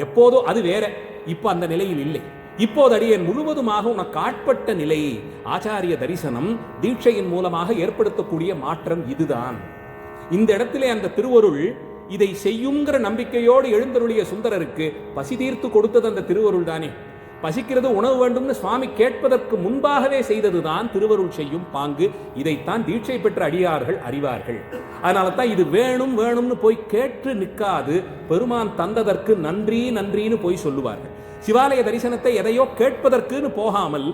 [SPEAKER 1] எப்போதோ, அது வேற. இப்ப அந்த நிலையில் இல்லை. இப்போது அடியேன் முழுவதுமாக உனக்கு ஆட்பட்ட நிலை. ஆச்சாரிய தரிசனம் தீட்சையின் மூலமாக ஏற்படுத்தக்கூடிய மாற்றம் இதுதான். இந்த இடத்திலே அந்த திருவருள் இதை செய்யுங்கிற நம்பிக்கையோடு எழுந்தருளிய சுந்தரருக்கு பசி தீர்த்து கொடுத்தது அந்த திருவருள் தானே. பசிக்கிறது, உணவு வேண்டும்னு சுவாமி கேட்பதற்கு முன்பாகவே செய்ததுதான் திருவருள் செய்யும் பாங்கு. இதைத்தான் தீட்சை பெற்ற அடியார்கள் அறிவார்கள். அதனால தான் இது வேணும் வேணும்னு போய் கேட்டு நிற்காது, பெருமான் தந்ததற்கு நன்றி நன்றின்னு போய் சொல்லுவார்கள். சிவாலய தரிசனத்தை எதையோ கேட்பதற்குன்னு போகாமல்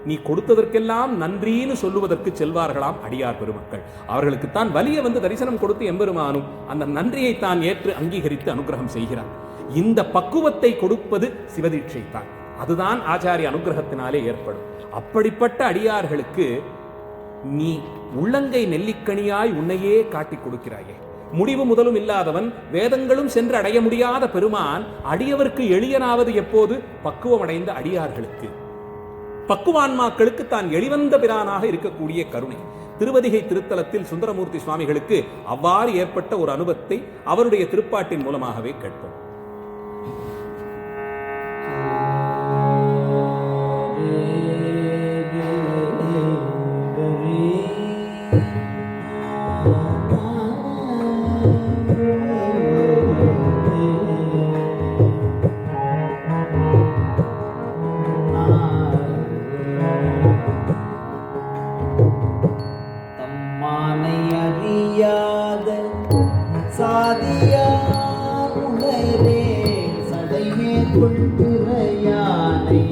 [SPEAKER 1] நீ கொடுத்ததற்கெல்லாம் நன்றின்னு சொல்லுவதற்கு செல்வார்களாம் அடியார் பெருமக்கள். அவர்களுக்குத்தான் வலிய வந்து தரிசனம் கொடுத்து எம்பெருமானும் அந்த நன்றியை தான் ஏற்று அங்கீகரித்து அனுகிரகம் செய்கிறார். இந்த பக்குவத்தை கொடுப்பது சிவதீட்சை தான். அதுதான் ஆச்சாரிய அனுகிரகத்தினாலே ஏற்படும். அப்படிப்பட்ட அடியார்களுக்கு நீ உள்ளங்கை நெல்லிக்கணியாய் உன்னையே காட்டிக் கொடுக்கிறாயே. முடிவு முதலும் இல்லாதவன், வேதங்களும் சென்று அடைய முடியாத பெருமான் அடியவருக்கு எளியனாவது எப்போது? பக்குவம் அடைந்த அடியார்களுக்கு, பக்குவான்மாக்களுக்கு தான் எளிவந்த பிரானாக இருக்கக்கூடிய கருணை. திருவதிகை திருத்தலத்தில் சுந்தரமூர்த்தி சுவாமிகளுக்கு அவ்வாறு ஏற்பட்ட ஒரு அனுபவத்தை அவருடைய திருப்பாட்டின் மூலமாகவே கேட்போம்.
[SPEAKER 2] சடைமே கொள்கிறையானை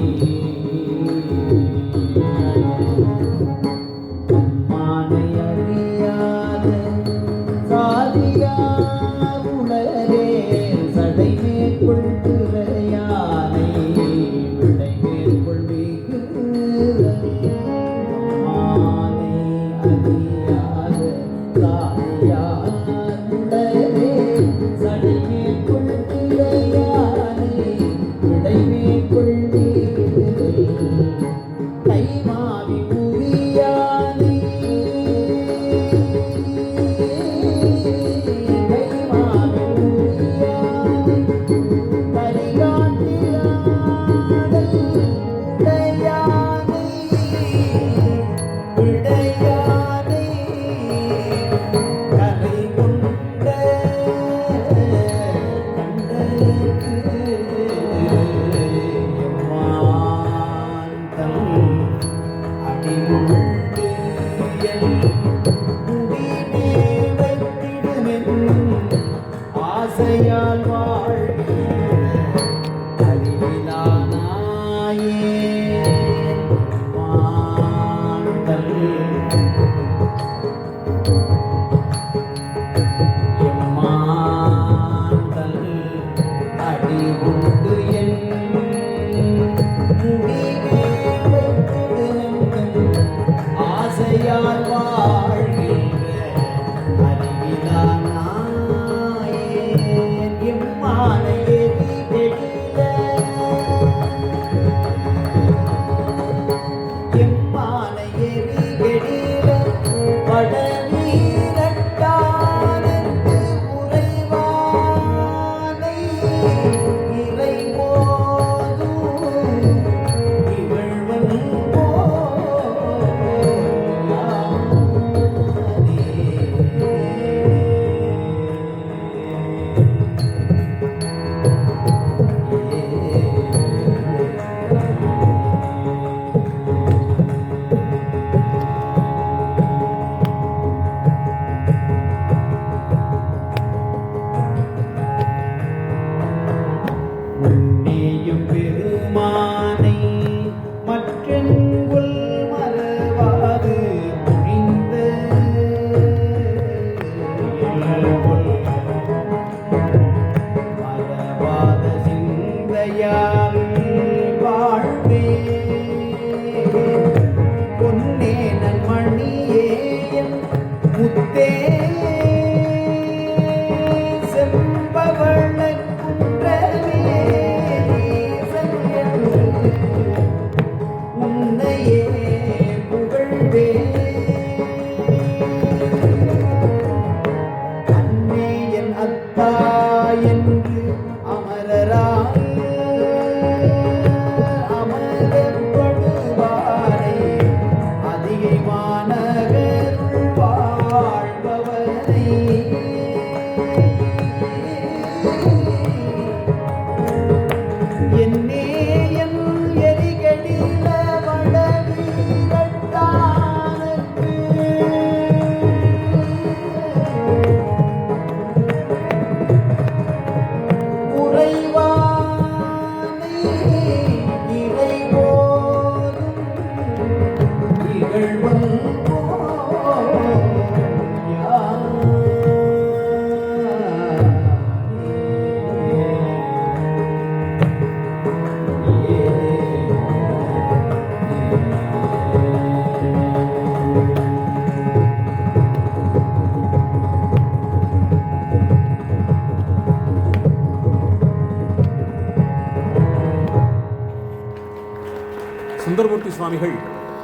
[SPEAKER 1] சுந்தரமூர்த்தி சுவாமிகள்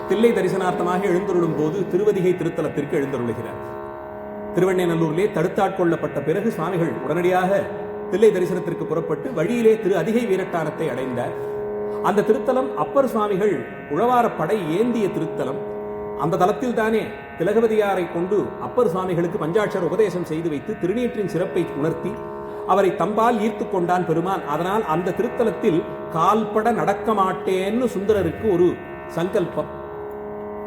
[SPEAKER 1] தில்லை தரிசனார்த்தமாக எழுந்தருளும் போது திருவதிகை திருத்தலத்திற்கு எழுந்தருளுகிறார். திருவெண்ணைநல்லூரிலே தடுத்தாட்கொள்ளப்பட்ட பிறகு சுவாமிகள் உடனடியாக தில்லை தரிசனத்திற்கு புறப்பட்டு வழியிலே திரு அதிகை வீரட்டானத்தை அடைந்தார். அந்த திருத்தலம் அப்பர் சுவாமிகள் உழவாரப்படை ஏந்திய திருத்தலம். அந்த தலத்தில் தானே திலகவதியாரை கொண்டு அப்பர் சுவாமிகளுக்கு பஞ்சாட்சர உபதேசம் செய்து வைத்து திருநீற்றின் சிறப்பை உணர்த்தி அவரை தம்பால் ஈர்த்து கொண்டான் பெருமான். அதனால் அந்த திருத்தலத்தில் கால்பட நடக்க மாட்டேன்னு சுந்தரருக்கு ஒரு சங்கல்பம்.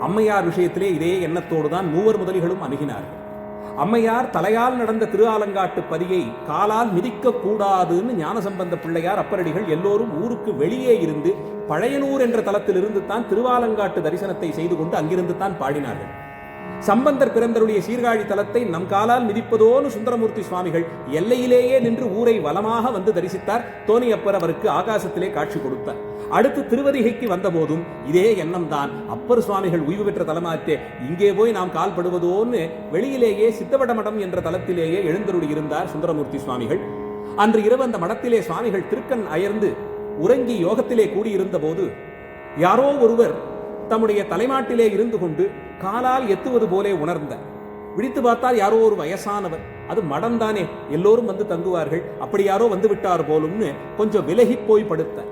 [SPEAKER 1] அம்மையார் விஷயத்திலே இதே எண்ணத்தோடு தான் மூவர் முதலிகளும் அணுகினார்கள். அம்மையார் தலையால் நடந்த திருஆலங்காட்டு பதியை காலால் மிதிக்க கூடாதுன்னு ஞானசம்பந்த பிள்ளையார் அப்பரடிகள் எல்லோரும் ஊருக்கு வெளியே இருந்து பழையனூர் என்ற தலத்திலிருந்து தான் திருவாலங்காட்டு தரிசனத்தை செய்து கொண்டு அங்கிருந்து தான் பாடினார்கள். சம்பந்தர் பிறந்தருடைய சீர்காழி தலத்தை நம் காலால் மிதிப்பதோன்னு சுந்தரமூர்த்தி சுவாமிகள் எல்லையிலேயே நின்று ஊரை வலமாக வந்து தரிசித்தார். தோணியப்பர் அவருக்கு ஆகாசத்திலே காட்சி கொடுத்தார். அடுத்து திருவதிகைக்கு வந்த போதும் இதே எண்ணம் தான். அப்பர் சுவாமிகள் உய்வு பெற்ற தலமாற்றே, இங்கே போய் நாம் கால்படுவதோன்னு வெளியிலேயே சித்தவடமடம் என்ற தலத்திலேயே எழுந்தருளி இருந்தார் சுந்தரமூர்த்தி சுவாமிகள். அன்று இரவு அந்த மடத்திலே சுவாமிகள் திருக்கண் அயர்ந்து உறங்கி யோகத்திலே கூடியிருந்த போது யாரோ ஒருவர் தம்முடைய தலைமாட்டிலே இருந்து கொண்டு காலால் எத்துவது போலே உணர்ந்தார். விழித்து பார்த்தால் யாரோ ஒரு வயசானவர். அது மடம்தானே, எல்லோரும் வந்து தங்குவார்கள், அப்படி யாரோ வந்து விட்டார் போலும்னு கொஞ்சம் விலகி போய் படுத்தார்.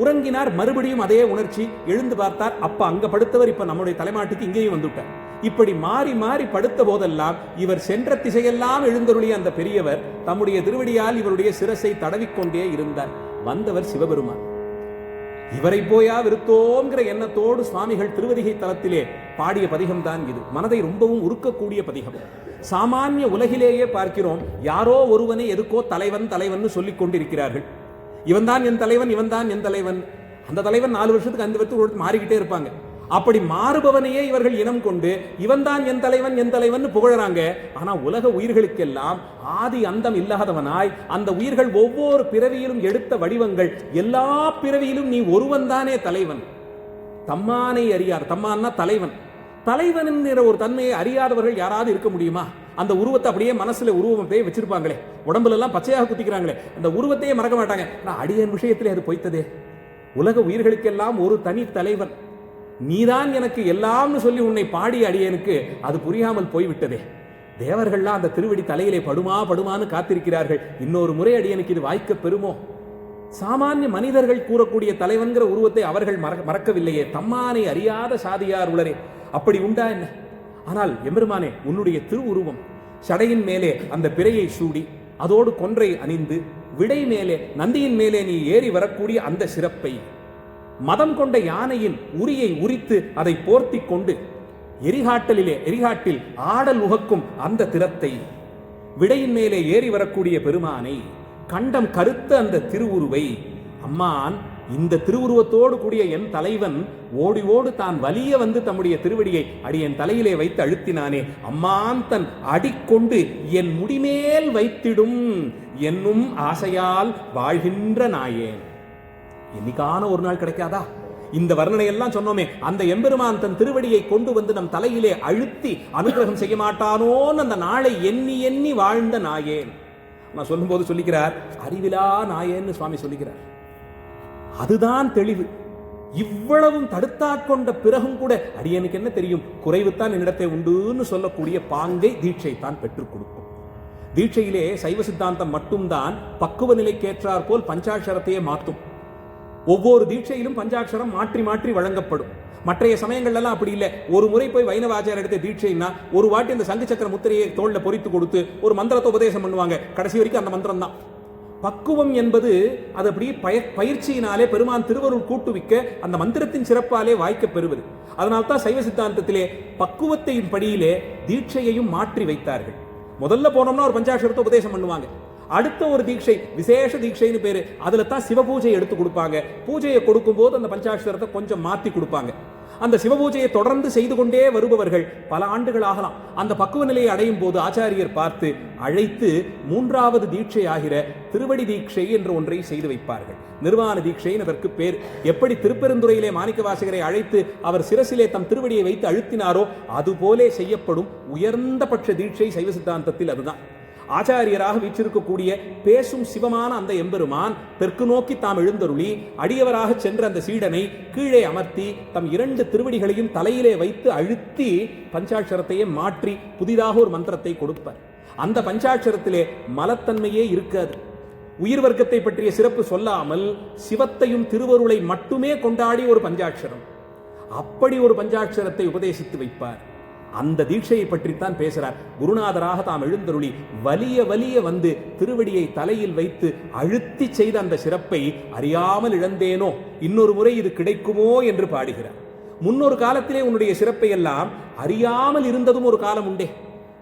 [SPEAKER 1] உறங்கினார். மறுபடியும் அதே உணர்ச்சி. எழுந்து பார்த்தார், அப்ப அங்க படுத்தவர் இப்ப நம்முடைய தலைமாட்டுக்கு இங்கேயும் வந்துட்டார். இப்படி மாறி மாறி படுத்த போதெல்லாம் இவர் சென்ற திசையெல்லாம் எழுந்தருளிய அந்த பெரியவர் தம்முடைய திருவடியால் இவருடைய சிரசை தடவிக்கொண்டே இருந்தார். வந்தவர் சிவபெருமான். இவரை போயா விருத்தோங்கிற எண்ணத்தோடு சுவாமிகள் திருவதிகை தலத்திலே பாடிய பதிகம் தான் இது. மனதை ரொம்பவும் உருக்கக்கூடிய பதிகம். சாமானிய உலகிலேயே பார்க்கிறோம், யாரோ ஒருவனை எதுக்கோ தலைவன் தலைவன் சொல்லிக் கொண்டிருக்கிறார்கள். இவன் தான் என் தலைவன், இவன் தான் என் தலைவன். அந்த தலைவன் 4 வருஷத்துக்கு 5 வருஷத்துக்கு மாறிக்கிட்டே இருப்பாங்க. அப்படி மாறுபவனையே இவர்கள் இனம் கொண்டு இவன் தான் என் தலைவன் என் தலைவன் புகழறாங்க. ஆனா உலக உயிர்களுக்கெல்லாம் ஆதி அந்தம் இல்லாதவனாய் அந்த உயிர்கள் ஒவ்வொரு பிறவியிலும் எடுத்த வடிவங்கள், எல்லா பிறவியிலும் நீ ஒருவன் தானே தலைவன். தம்மானை அறியார். தம்மான்னா தலைவன். தலைவன் என்கிற ஒரு தன்மையை அறியாதவர்கள் யாராவது இருக்க முடியுமா? அந்த உருவத்தை அப்படியே மனசுல உருவத்தை வச்சிருப்பாங்களே, உடம்புல எல்லாம் பச்சையாக குத்திக்கிறாங்களே, அந்த உருவத்தையே மறக்க மாட்டாங்க. நான் அடியன் விஷயத்திலே அது பொய்த்ததே. உலக உயிர்களுக்கெல்லாம் ஒரு தனி தலைவன், நீதான் எனக்கு எல்லாம்னு சொல்லி உன்னை பாடி அடியனுக்கு அது புரியாமல் போய்விட்டதே. தேவர்கள்லாம் அந்த திருவடி தலையிலே படுமா படுமான்னு காத்திருக்கிறார்கள். இன்னொரு முறை அடியனுக்கு இது வாய்க்க பெறுமோ? சாமானிய மனிதர்கள் கூறக்கூடிய தலைவன்கிற உருவத்தை அவர்கள் மறக்கவில்லையே. தம்மானை அறியாத சாதியார் உளரே. அப்படி உண்டா என்ன? ஆனால் எம்பெருமானே, உன்னுடைய திருவுருவம் சடையின் மேலே அந்த பிறையை சூடி அதோடு கொன்றை அணிந்து விடை மேலே நந்தியின் மேலே நீ ஏறி வரக்கூடிய அந்த சிறப்பை, மதம் கொண்ட யானையின் உரியை உரித்து அதை போர்த்தி கொண்டு எரிகாட்டில் ஆடல் உகக்கும் அந்த திறத்தை, விடையின் மேலே ஏறி வரக்கூடிய பெருமானை, கண்டம் கருத்த அந்த திருவுருவை, அம்மான் இந்த திருவுருவத்தோடு கூடிய என் தலைவன் ஓடி ஓடு தான் வலிய வந்து தம்முடைய திருவடியை அடியன் தலையிலே வைத்து அழுத்தினானே, அம்மான் தன் அடிக்கொண்டு என் முடிமேல் வைத்திடும் என்னும் ஆசையால் வாழ்கின்ற நாயேன். என்னைக்கான ஒரு நாள் கிடைக்காதா? இந்த வர்ணனை எல்லாம் சொன்னோமே, அந்த எம்பெருமான் தன் திருவடியை கொண்டு வந்து நம் தலையிலே அழுத்தி அனுகிரகம் செய்ய மாட்டானோன்னு அந்த நாளை எண்ணி எண்ணி வாழ்ந்த நாயேன். நான் சொல்லும் போது சொல்லிக்கிறார், அறிவிலா நாயேன்னு சுவாமி சொல்லிக்கிறார். அதுதான் தெளிவு. இவ்வளவும் தடுத்தாட்கொண்ட பிறகும் கூட அடியனுக்கு என்ன தெரியும், குறைவுத்தான் என்னிடத்தை உண்டுன்னு சொல்லக்கூடிய பாங்கை தீட்சை தான் பெற்றுக் கொடுக்கும். தீட்சையிலே சைவ சித்தாந்தம் மட்டும்தான் பக்குவ நிலைக்கேற்றார் போல் பஞ்சாட்சரத்தையே மாற்றும். ஒவ்வொரு தீட்சையிலும் பஞ்சாட்சரம் மாற்றி மாற்றி வழங்கப்படும். மற்றைய சமயங்கள்லாம் அப்படி இல்லை. ஒரு முறை போய் வைணவ ஆச்சார எடுத்த தீட்சைன்னா ஒரு வாட்டி அந்த சங்கு சக்கர முத்திரையை தோல்ல பொறித்து கொடுத்து ஒரு மந்திரத்தை உபதேசம் பண்ணுவாங்க. கடைசி வரைக்கும் அந்த மந்திரம் தான். பக்குவம் என்பது அது அப்படி பயிற்சியினாலே பெருமான் திருவருள் கூட்டுவிக்க அந்த மந்திரத்தின் சிறப்பாலே வாய்க்க பெறுவது. அதனால்தான் சைவ சித்தாந்தத்திலே பக்குவத்தின் படியிலே தீட்சையையும் மாற்றி வைத்தார்கள். முதல்ல போனோம்னா ஒரு பஞ்சாட்சரத்தை உபதேசம் பண்ணுவாங்க. அடுத்த ஒரு தீட்சை விசேஷ தீட்சைன்னு பேரு, அதுல தான் சிவ பூஜை எடுத்து கொடுப்பாங்க. பூஜையை கொடுக்கும் போது அந்த பஞ்சாட்சரத்தை கொஞ்சம் மாத்தி கொடுப்பாங்க. அந்த சிவபூஜையை தொடர்ந்து செய்து கொண்டே வருபவர்கள் பல ஆண்டுகள் ஆகலாம். அந்த பக்குவ நிலையை அடையும் போது ஆச்சாரியர் பார்த்து அழைத்து 3வது தீட்சை ஆகிற திருவடி தீட்சை என்று ஒன்றை செய்து வைப்பார்கள். நிர்வாண தீட்சைன்னு அதற்கு பேர். எப்படி திருப்பெருந்துறையிலே மாணிக்க வாசகரை அழைத்து அவர் சிரசிலே தம் திருவடியை வைத்து அழுத்தினாரோ அதுபோலே செய்யப்படும் உயர்ந்த பட்ச தீட்சை சைவ சித்தாந்தத்தில் அதுதான். ஆச்சாரியராக வீற்றிருக்கக்கூடிய பேசும் சிவமான அந்த எம்பெருமான் தெற்கு நோக்கி தாம் எழுந்தருளி அடியவராக சென்ற அந்த சீடனை கீழே அமர்த்தி தம் 2 திருவடிகளையும் தலையிலே வைத்து அழுத்தி பஞ்சாட்சரத்தையே மாற்றி புதிதாக ஒரு மந்திரத்தை கொடுப்பார். அந்த பஞ்சாட்சரத்திலே மலத்தன்மையே இருக்காது. உயிர் வர்க்கத்தை பற்றிய சிறப்பு சொல்லாமல் சிவத்தையும் திருவருளை மட்டுமே கொண்டாடி ஒரு பஞ்சாட்சரம், அப்படி ஒரு பஞ்சாட்சரத்தை உபதேசித்து வைப்பார். அந்த தீட்சையை பற்றித்தான் பேசுறார். குருநாதராக தாம் எழுந்தருளி வலிய வலிய வந்து திருவடியை தலையில் வைத்து அழுத்தி செய்த அந்த சிறப்பை அறியாமல் இழந்தேனோ, இன்னொரு முறை இது கிடைக்குமோ என்று பாடுகிறார். முன்னொரு காலத்திலே உன்னுடைய சிறப்பை எல்லாம் அறியாமல் இருந்ததும் ஒரு காலம் உண்டே.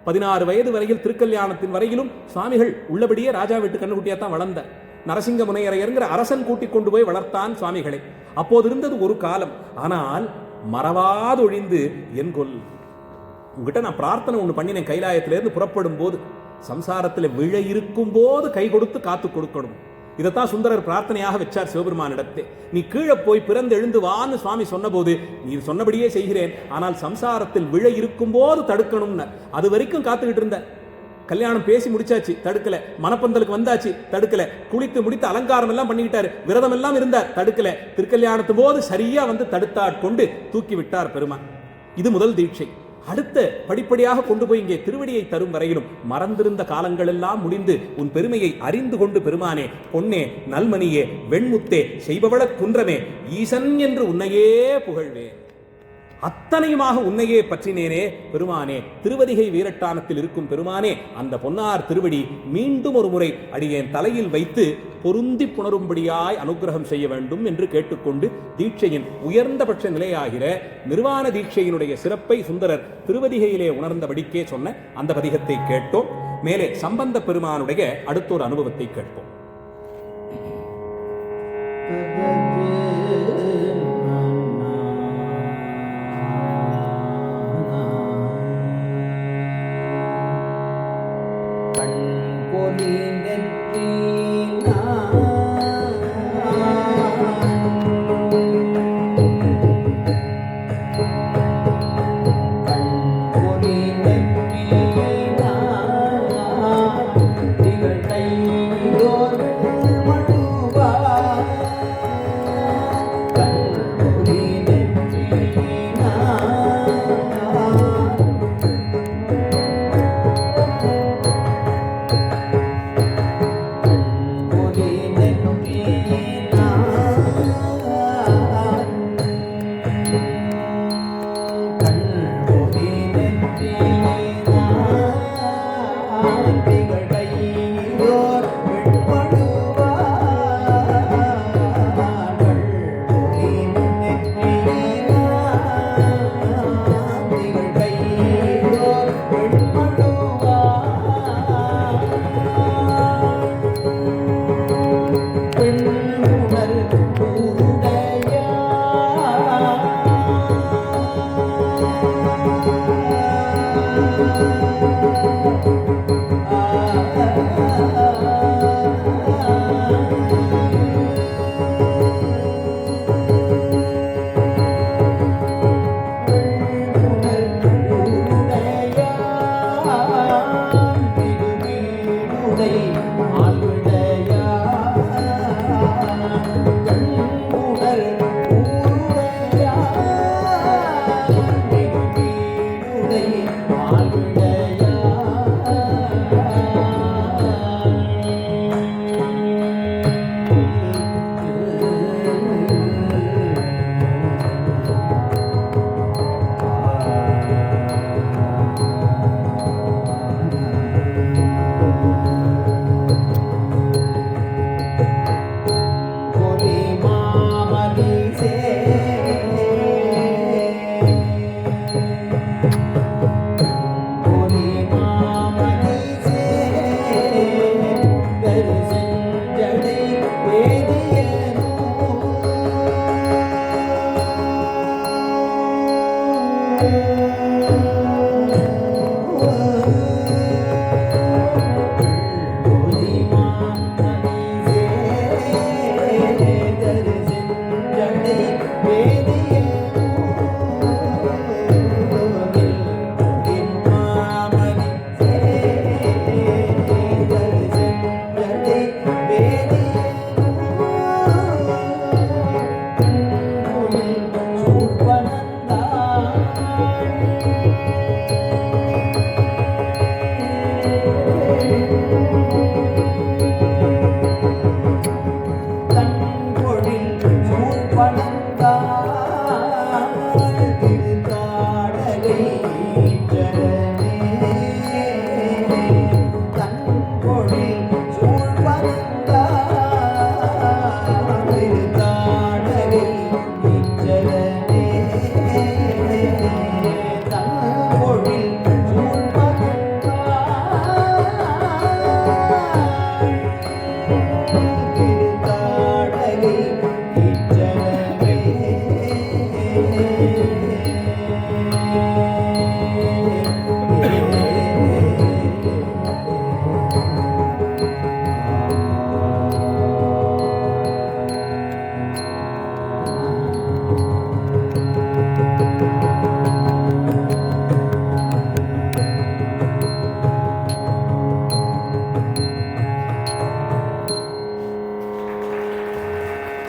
[SPEAKER 1] 16 வயது வரையில் திருக்கல்யாணத்தின் வரையிலும் சுவாமிகள் உள்ளபடியே ராஜா வீட்டு கண்ணுக்குட்டியா தான் வளர்ந்த நரசிங்க முனையரையர்ங்கிற அரசன் கூட்டிக் கொண்டு போய் வளர்த்தான் சுவாமிகளை. அப்போது இருந்தது ஒரு காலம். ஆனால் மறவாதொழிந்து என் கொல் உங்ககிட்ட நான் பிரார்த்தனை ஒன்று பண்ணினேன். கைலாயத்திலிருந்து புறப்படும் போது சம்சாரத்தில் விழ இருக்கும் போது கை கொடுத்து காத்து கொடுக்கணும். இதைத்தான் சுந்தரர் பிரார்த்தனையாக வச்சார் சிவபெருமானிடத்தே. நீ கீழே போய் பிறந்து எழுந்து வான்னு சுவாமி சொன்ன போது நீ சொன்னபடியே செய்கிறேன், ஆனால் சம்சாரத்தில் விழ இருக்கும் போது தடுக்கணும்னு அது வரைக்கும் காத்துக்கிட்டு இருந்த. கல்யாணம் பேசி முடிச்சாச்சு, தடுக்கல. மனப்பந்தலுக்கு வந்தாச்சு, தடுக்கல. குளித்து முடித்து அலங்காரம் எல்லாம் பண்ணிக்கிட்டாரு, விரதம் எல்லாம் இருந்தார், தடுக்கல. திருக்கல்யாணத்து போது சரியா வந்து தடுத்தாட்கொண்டு தூக்கி விட்டார் பெருமான். இது முதல் தீட்சை. அடுத்த படிப்படியாக கொண்டு போய் இங்கே திருவடியை தரும் வரையிலும் மறந்திருந்த காலங்கள் எல்லாம் முடிந்து உன் பெருமையை அறிந்து கொண்டு பெருமானே, பொன்னே, நல்மணியே, வெண்முத்தே, செய்பவள குன்றமே, ஈசன் என்று உன்னையே புகழ்வே. அத்தனையுமாக உன்னையே பற்றினேனே பெருமானே. திருவதிகை வீரட்டானத்தில் இருக்கும் பெருமானே, அந்த பொன்னார் திருவடி மீண்டும் ஒரு முறை அடியேன் தலையில் வைத்து பொருந்தி புணரும்படியாய் அனுகிரகம் செய்ய வேண்டும் என்று கேட்டுக்கொண்டு தீட்சையின் உயர்ந்தபட்ச நிலையாகிற நிர்வாண தீட்சையினுடைய சிறப்பை சுந்தரர் திருவதிகையிலே உணர்ந்தபடிக்கே சொன்ன அந்த பதிகத்தை கேட்டோம். மேலே சம்பந்த பெருமானுடைய அடுத்த ஒரு அனுபவத்தை கேட்போம்.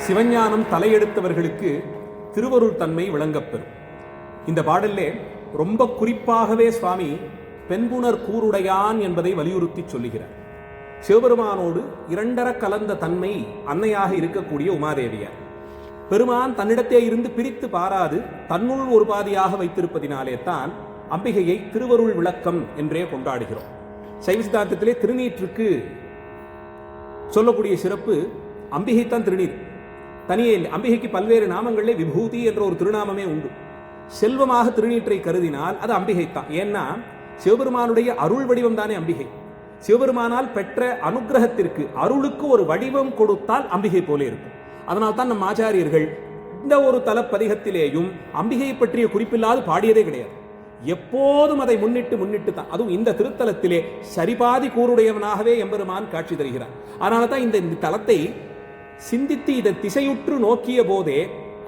[SPEAKER 1] சிவஞானம் தலையெடுத்தவர்களுக்கு திருவருள் தன்மை விளங்கப்பெறும். இந்த பாடல்லே ரொம்ப குறிப்பாகவே சுவாமி பெண்புணர் கூருடையான் என்பதை வலியுறுத்தி சொல்லுகிறார். சிவபெருமானோடு இரண்டர கலந்த தன்மை அன்னையாக இருக்கக்கூடிய உமாதேவியார். பெருமான் தன்னிடத்தே இருந்து பிரித்து பாராது தன்னுள் ஒரு பாதியாக வைத்திருப்பதினாலே தான் அம்பிகையை திருவருள் விளக்கம் என்றே கொண்டாடுகிறோம். சைவ சித்தாந்தத்திலே திருநீற்றுக்கு சொல்லக்கூடிய சிறப்பு அம்பிகைத்தான் திருநீர். தனியே இல்லை. அம்பிகைக்கு பல்வேறு நாமங்களிலே விபூதி என்ற ஒரு திருநாமமே உண்டு. செல்வமாக திருநீற்றை கருதினால் அது அம்பிகைத்தான். ஏன்னா சிவபெருமானுடைய அருள் வடிவம் தானே அம்பிகை. சிவபெருமானால் பெற்ற அனுகிரகத்திற்கு அருளுக்கு ஒரு வடிவம் கொடுத்தால் அம்பிகை போல இருக்கும். அதனால் தான் நம் ஆச்சாரியர்கள் இந்த ஒரு தலப்பதிகத்திலேயும் அம்பிகையை பற்றிய குறிப்பில்லாது பாடியதே கிடையாது. எப்போதும் அதை முன்னிட்டு தான், அதுவும் இந்த திருத்தலத்திலே சரிபாதி கூருடையவனாகவே எம்பெருமான் காட்சி தருகிறார். அதனால தான் இந்த தலத்தை சிந்தித்து இதன் திசையுற்று நோக்கிய போதே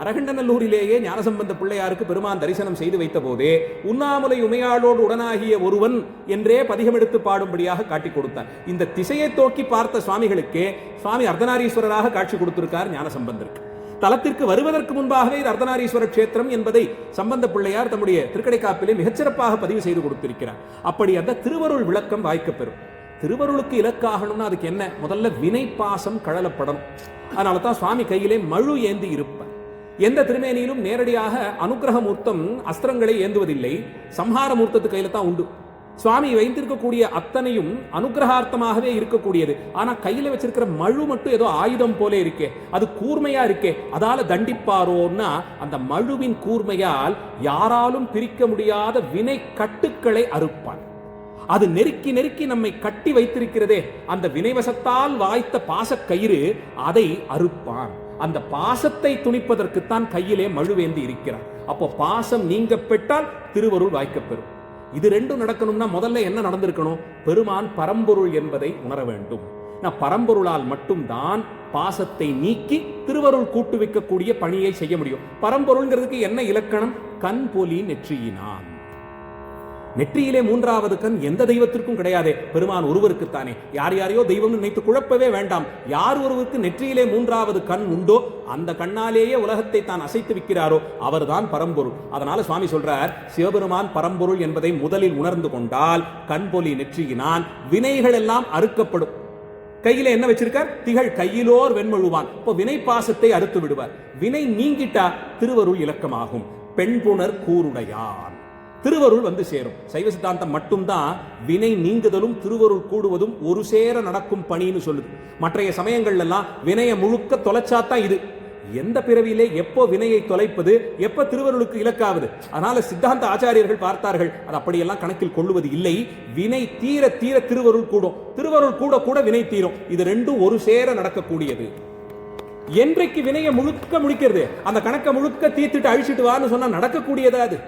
[SPEAKER 1] அரகண்டநல்லூரிலேயே ஞானசம்பந்த பிள்ளையாருக்கு பெருமான் தரிசனம் செய்து வைத்த போதே உண்ணாமுலை உமையாளோடு உடனாகிய ஒருவன் என்றே பதிகம் எடுத்து பாடும்படியாக காட்டி கொடுத்தார். இந்த திசையை தோக்கி பார்த்த சுவாமிகளுக்கே சுவாமி அர்த்தநாரீஸ்வரராக காட்சி கொடுத்திருக்கார் ஞானசம்பந்தருக்கு. தலத்திற்கு வருவதற்கு முன்பாகவே இது அர்த்தநாரீஸ்வர கஷேத்திரம் என்பதை சம்பந்த பிள்ளையார் தம்முடைய திருக்கடைக்காப்பிலே மிகச்சிறப்பாக பதிவு செய்து கொடுத்திருக்கிறார். அப்படி அந்த திருவருள் விளக்கம் வாய்க்கப்பெறும். திருவருளுக்கு இலக்காகணும்னா அதுக்கு என்ன? முதல்ல வினை பாசம் கழலப்படணும். அதனால தான் சுவாமி கையிலே மழு ஏந்தி இருப்பார். எந்த திருமேனியிலும் நேரடியாக அனுகிரக மூர்த்தம் அஸ்திரங்களை ஏந்துவதில்லை. சம்ஹார மூர்த்தத்து கையில தான் உண்டு. சுவாமி வைத்திருக்கக்கூடிய அத்தனையும் அனுகிரகார்த்தமாகவே இருக்கக்கூடியது. ஆனா கையில வச்சிருக்கிற மழு மட்டும் ஏதோ ஆயுதம் போல இருக்கே, அது கூர்மையா இருக்கே, அதால தண்டிப்பாரோன்னா அந்த மழுவின் கூர்மையால் யாராலும் பிரிக்க முடியாத வினை கட்டுக்களை அறுப்பான். அது நெருக்கி நெருக்கி நம்மை கட்டி வைத்திருக்கிறதே, அந்த வினைவசத்தால் வாய்த்த பாசக்கயிறு அதை அறுப்பான். அந்த பாசத்தை துணிப்பதற்குத்தான் கையிலே மழுவேந்தி இருக்கிறார். அப்போ பாசம் நீங்க பெற்றால் திருவருள் வாய்க்கப்பெறும். இது ரெண்டும் நடக்கணும்னா முதல்ல என்ன நடந்திருக்கணும்? பெருமான் பரம்பொருள் என்பதை உணர வேண்டும். பரம்பொருளால் மட்டும்தான் பாசத்தை நீக்கி திருவருள் கூட்டு வைக்கக்கூடிய பணியை செய்ய முடியும். பரம்பொருள்ங்கிறதுக்கு என்ன இலக்கணம்? கண் பொலி நெற்றியினான். நெற்றியிலே மூன்றாவது கண் எந்த தெய்வத்திற்கும் கிடையாதே, பெருமான் ஒருவருக்குத்தானே. யார் யாரையோ தெய்வம் நினைத்து குழப்பவே வேண்டாம். யார் ஒருவருக்கு நெற்றியிலே மூன்றாவது கண் உண்டோ அந்த கண்ணாலேயே உலகத்தை தான் அசைத்து வைக்கிறாரோ அவர்தான் பரம்பொருள். அதனால சுவாமி சொல்றார், சிவபெருமான் பரம்பொருள் என்பதை முதலில் உணர்ந்து கொண்டால் கண்பொலி நெற்றியினான் வினைகள் எல்லாம் அறுக்கப்படும். கையில என்ன வச்சிருக்கார்? திகழ் கையிலோர் வெண்மழுவான். இப்போ வினை பாசத்தை அறுத்து விடுவார். வினை நீங்கிட்டா திருவருள் இலக்கமாகும். பெண்புணர் கூருடையான். திருவருள் வந்து சேரும். சைவ சித்தாந்தம் மட்டும்தான் வினை நீங்குதலும் திருவருள் கூடுவதும் ஒரு சேர நடக்கும் பணின்னு சொல்லுது. மற்றைய சமயங்கள்ல எல்லாம் வினையை முழுக்க தொலைச்சாத்தான் இது. எந்த பிறவியிலே எப்போ வினையை தொலைப்பது, எப்ப திருவருளுக்கு இலக்காவது? அதனால சித்தாந்த ஆச்சாரியர்கள் பார்த்தார்கள், அது அப்படியெல்லாம் கணக்கில் கொள்ளுவது இல்லை. வினை தீர தீர திருவருள் கூடும், திருவருள் கூட கூட வினை தீரும். இது ரெண்டும் ஒரு சேர நடக்கக்கூடியது. என்றைக்கு வினையை முழுக்க முடிக்கிறது, அந்த கணக்கை முழுக்க தீர்த்துட்டு அழிச்சிட்டு வான்னு சொன்னா நடக்கக்கூடியதா? அது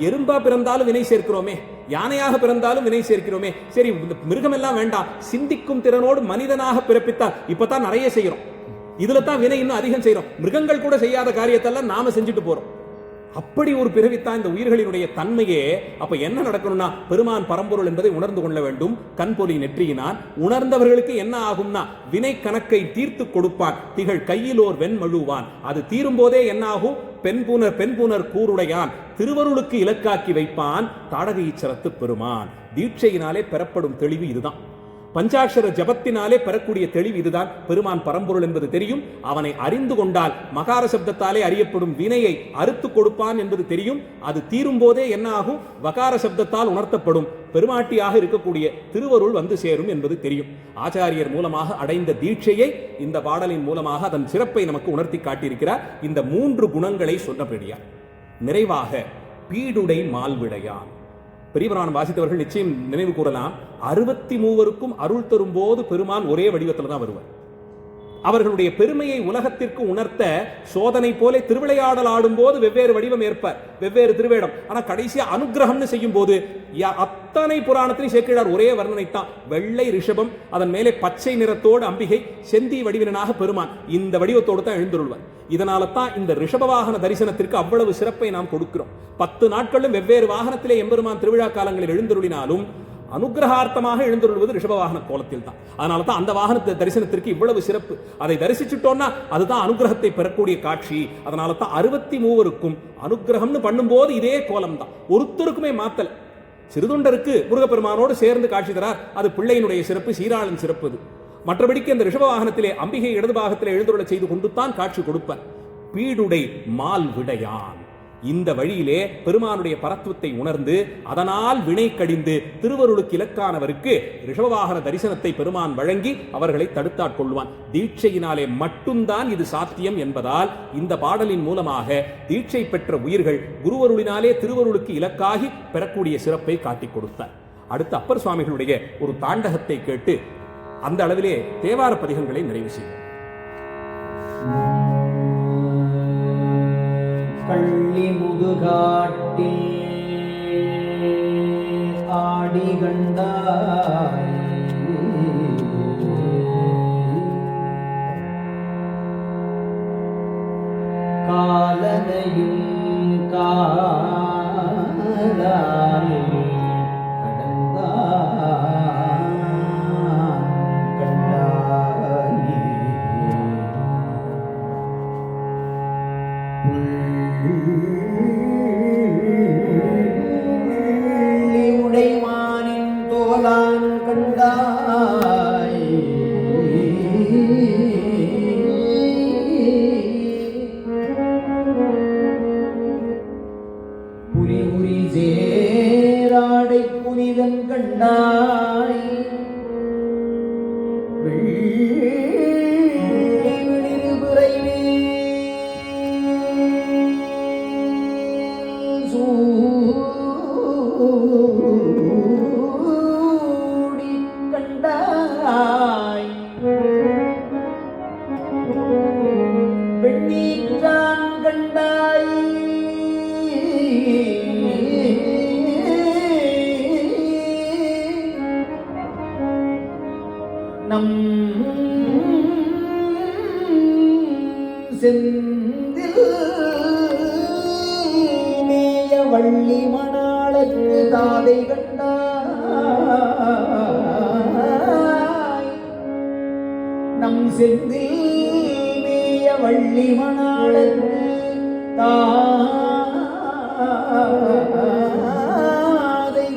[SPEAKER 1] எறும்பா பிறந்தாலும் வினை சேர்க்கிறோமே, யானையாக பிறந்தாலும் வினை சேர்க்கிறோமே, சரி இந்த மிருகம் எல்லாம் வேண்டாம், சிந்திக்கும் திறனோடு மனிதனாக பிறப்பித்தா இப்பதான் நிறைய செய்யறோம். இதுல தான் வினை இன்னும் அதிகம் செய்யறோம். மிருகங்கள் கூட செய்யாத காரியத்தெல்லாம் நாம செஞ்சுட்டு போறோம். அப்படி ஒரு பிறவித்தான் இந்த உயிர்களினுடைய தன்மையே. அப்ப என்ன நடக்கணும்னா, பெருமான் பரம்பொருள் என்பதை உணர்ந்து கொள்ள வேண்டும். கண்பொலி நெற்றியினான் உணர்ந்தவர்களுக்கு என்ன ஆகும்னா, வினை கணக்கை தீர்த்து கொடுப்பான். திகழ் கையிலோர் வெண்மழுவான். அது தீரும் போதே என்ன ஆகும்? பெண்புனர் கூருடையான் திருவருளுக்கு இலக்காக்கி வைப்பான் தாடகை ஈச்சரத்து பெருமான். தீட்சையினாலே பெறப்படும் தெளிவு இதுதான். பஞ்சாட்சர ஜபத்தினாலே பெறக்கூடிய தெளிவு இதுதான். பெருமான் பரம்பொருள் என்பது தெரியும். அவனை அறிந்து கொண்டால் மகார சப்தத்தாலே அறியப்படும் வினையை அறுத்து கொடுப்பான் என்பது தெரியும். அது தீரும் போதே என்ன ஆகும்? வகார சப்தத்தால் உணர்த்தப்படும் பெருமாட்டியாக இருக்கக்கூடிய திருவருள் வந்து சேரும் என்பது தெரியும். ஆச்சாரியர் மூலமாக அடைந்த தீட்சையை இந்த பாடலின் மூலமாக அதன் சிறப்பை நமக்கு உணர்த்தி காட்டியிருக்கிறார். இந்த 3 குணங்களை சொன்னபடியார். நிறைவாக பீடுடை மால்விடையான். பெரியபுராணம் வாசித்தவர்கள் நிச்சயம் நினைவு கூறலாம். 63 அருள் தரும் போது பெருமான் ஒரே வடிவத்தில் தான் வருவார். அவர்களுடைய பெருமையை உலகத்திற்கு உணர்த்த சோதனை போல திருவிளையாடல் ஆடும் போது வெவ்வேறு வடிவம் ஏற்பார், வெவ்வேறு திருவேடம். ஆனா கடைசியா அனுகிரகம்னு செய்யும் போது அத்தனை புராணத்திலையும் சேர்க்கிறார் ஒரே வர்ணனைத்தான். வெள்ளை ரிஷபம், அதன் மேலே பச்சை நிறத்தோடு அம்பிகை, செந்தி வடிவினனாக பெருமான் இந்த வடிவத்தோடு தான் எழுந்துள்ளார். இதனால தான் இந்த ரிஷப வாகன தரிசனத்திற்கு அவ்வளவு சிறப்பை நாம் கொடுக்கிறோம். 10 நாட்களும் வெவ்வேறு வாகனத்திலே எம்பெருமான் திருவிழா காலங்களில் எழுந்தருளினாலும் அனுகிரகார்த்தமாக எழுந்தருள்வது ரிஷப வாகன கோலத்தில் தான். அதனால தான் அந்த வாகனத்தை தரிசனத்திற்கு இவ்வளவு சிறப்பு. அதை தரிசிச்சுட்டோம்னா அதுதான் அனுகிரகத்தை பெறக்கூடிய காட்சி. அதனால தான் 63 அனுகிரகம்னு பண்ணும்போது இதே கோலம் தான், ஒருத்தருக்குமே மாத்தல. சிறுதொண்டருக்கு முருகப்பெருமானோடு சேர்ந்து காட்சி தரார், அது பிள்ளையினுடைய சிறப்பு, சீராளன் சிறப்பு. மற்றபடிக்கு அந்த ரிஷப வாகனத்திலே அம்பிகை இடது பாகத்திலே எழுந்துள்ள செய்து கொண்டு தான் காட்சி கொடுப்பார். பீடுடை மால் விடையான். இந்த வழியிலே பெருமானுடைய பரத்துவத்தை உணர்ந்து அதனால் வினை கடிந்து திருவருளுக்கு இலக்கானவருக்கு ரிஷபவாகன தரிசனத்தை பெருமான் வழங்கி அவர்களை தடுத்தாட்கொள்வான். தீட்சையினாலே மட்டும்தான் இது சாத்தியம் என்பதால் இந்த பாடலின் மூலமாக தீட்சை பெற்ற உயிர்கள் குருவருளினாலே திருவருளுக்கு இலக்காகி பெறக்கூடிய சிறப்பை காட்டிக் கொடுத்தார். அடுத்து அப்பர் சுவாமிகளுடைய ஒரு தாண்டகத்தை கேட்டு அந்த அளவிலே தேவார பதிகங்களை நிறைவு செய்வோம்.
[SPEAKER 2] கள்ளி முதுகாட்டில் ஆடி கண்டாய், காலனையும் காலால் உடைமானின் தோலான் கண்டாய், புரி உரி சேராடை புனிதன் கண்டாய், சூடி கண்டாய், வெண்ணீற்றான் கண்டாய், நம் செந்தில் மேய வள்ளி மணாளத்து தாதை கண்டாய், நம் செந்தில் மேய வள்ளி மணாளத்து தாதை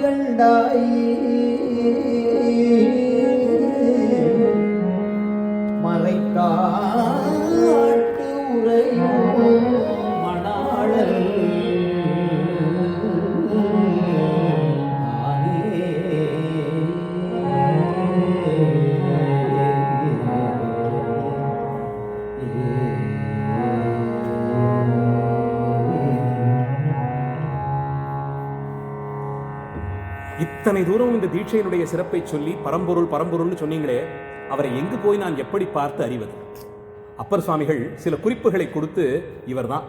[SPEAKER 2] கண்டாய், மறைக்காட்டு உரையும் மணாளல்
[SPEAKER 1] இத்தனை தூரம் இந்த தீட்சையினுடைய சிறப்பை சொல்லி பரம்பொருள் பரம்பொருள்னு சொன்னீங்களே, அவரை எங்கு போய் நான் எப்படி பார்த்து அறிவது? அப்பர் சுவாமிகள் சில குறிப்புகளை கொடுத்து, இவர்தான்,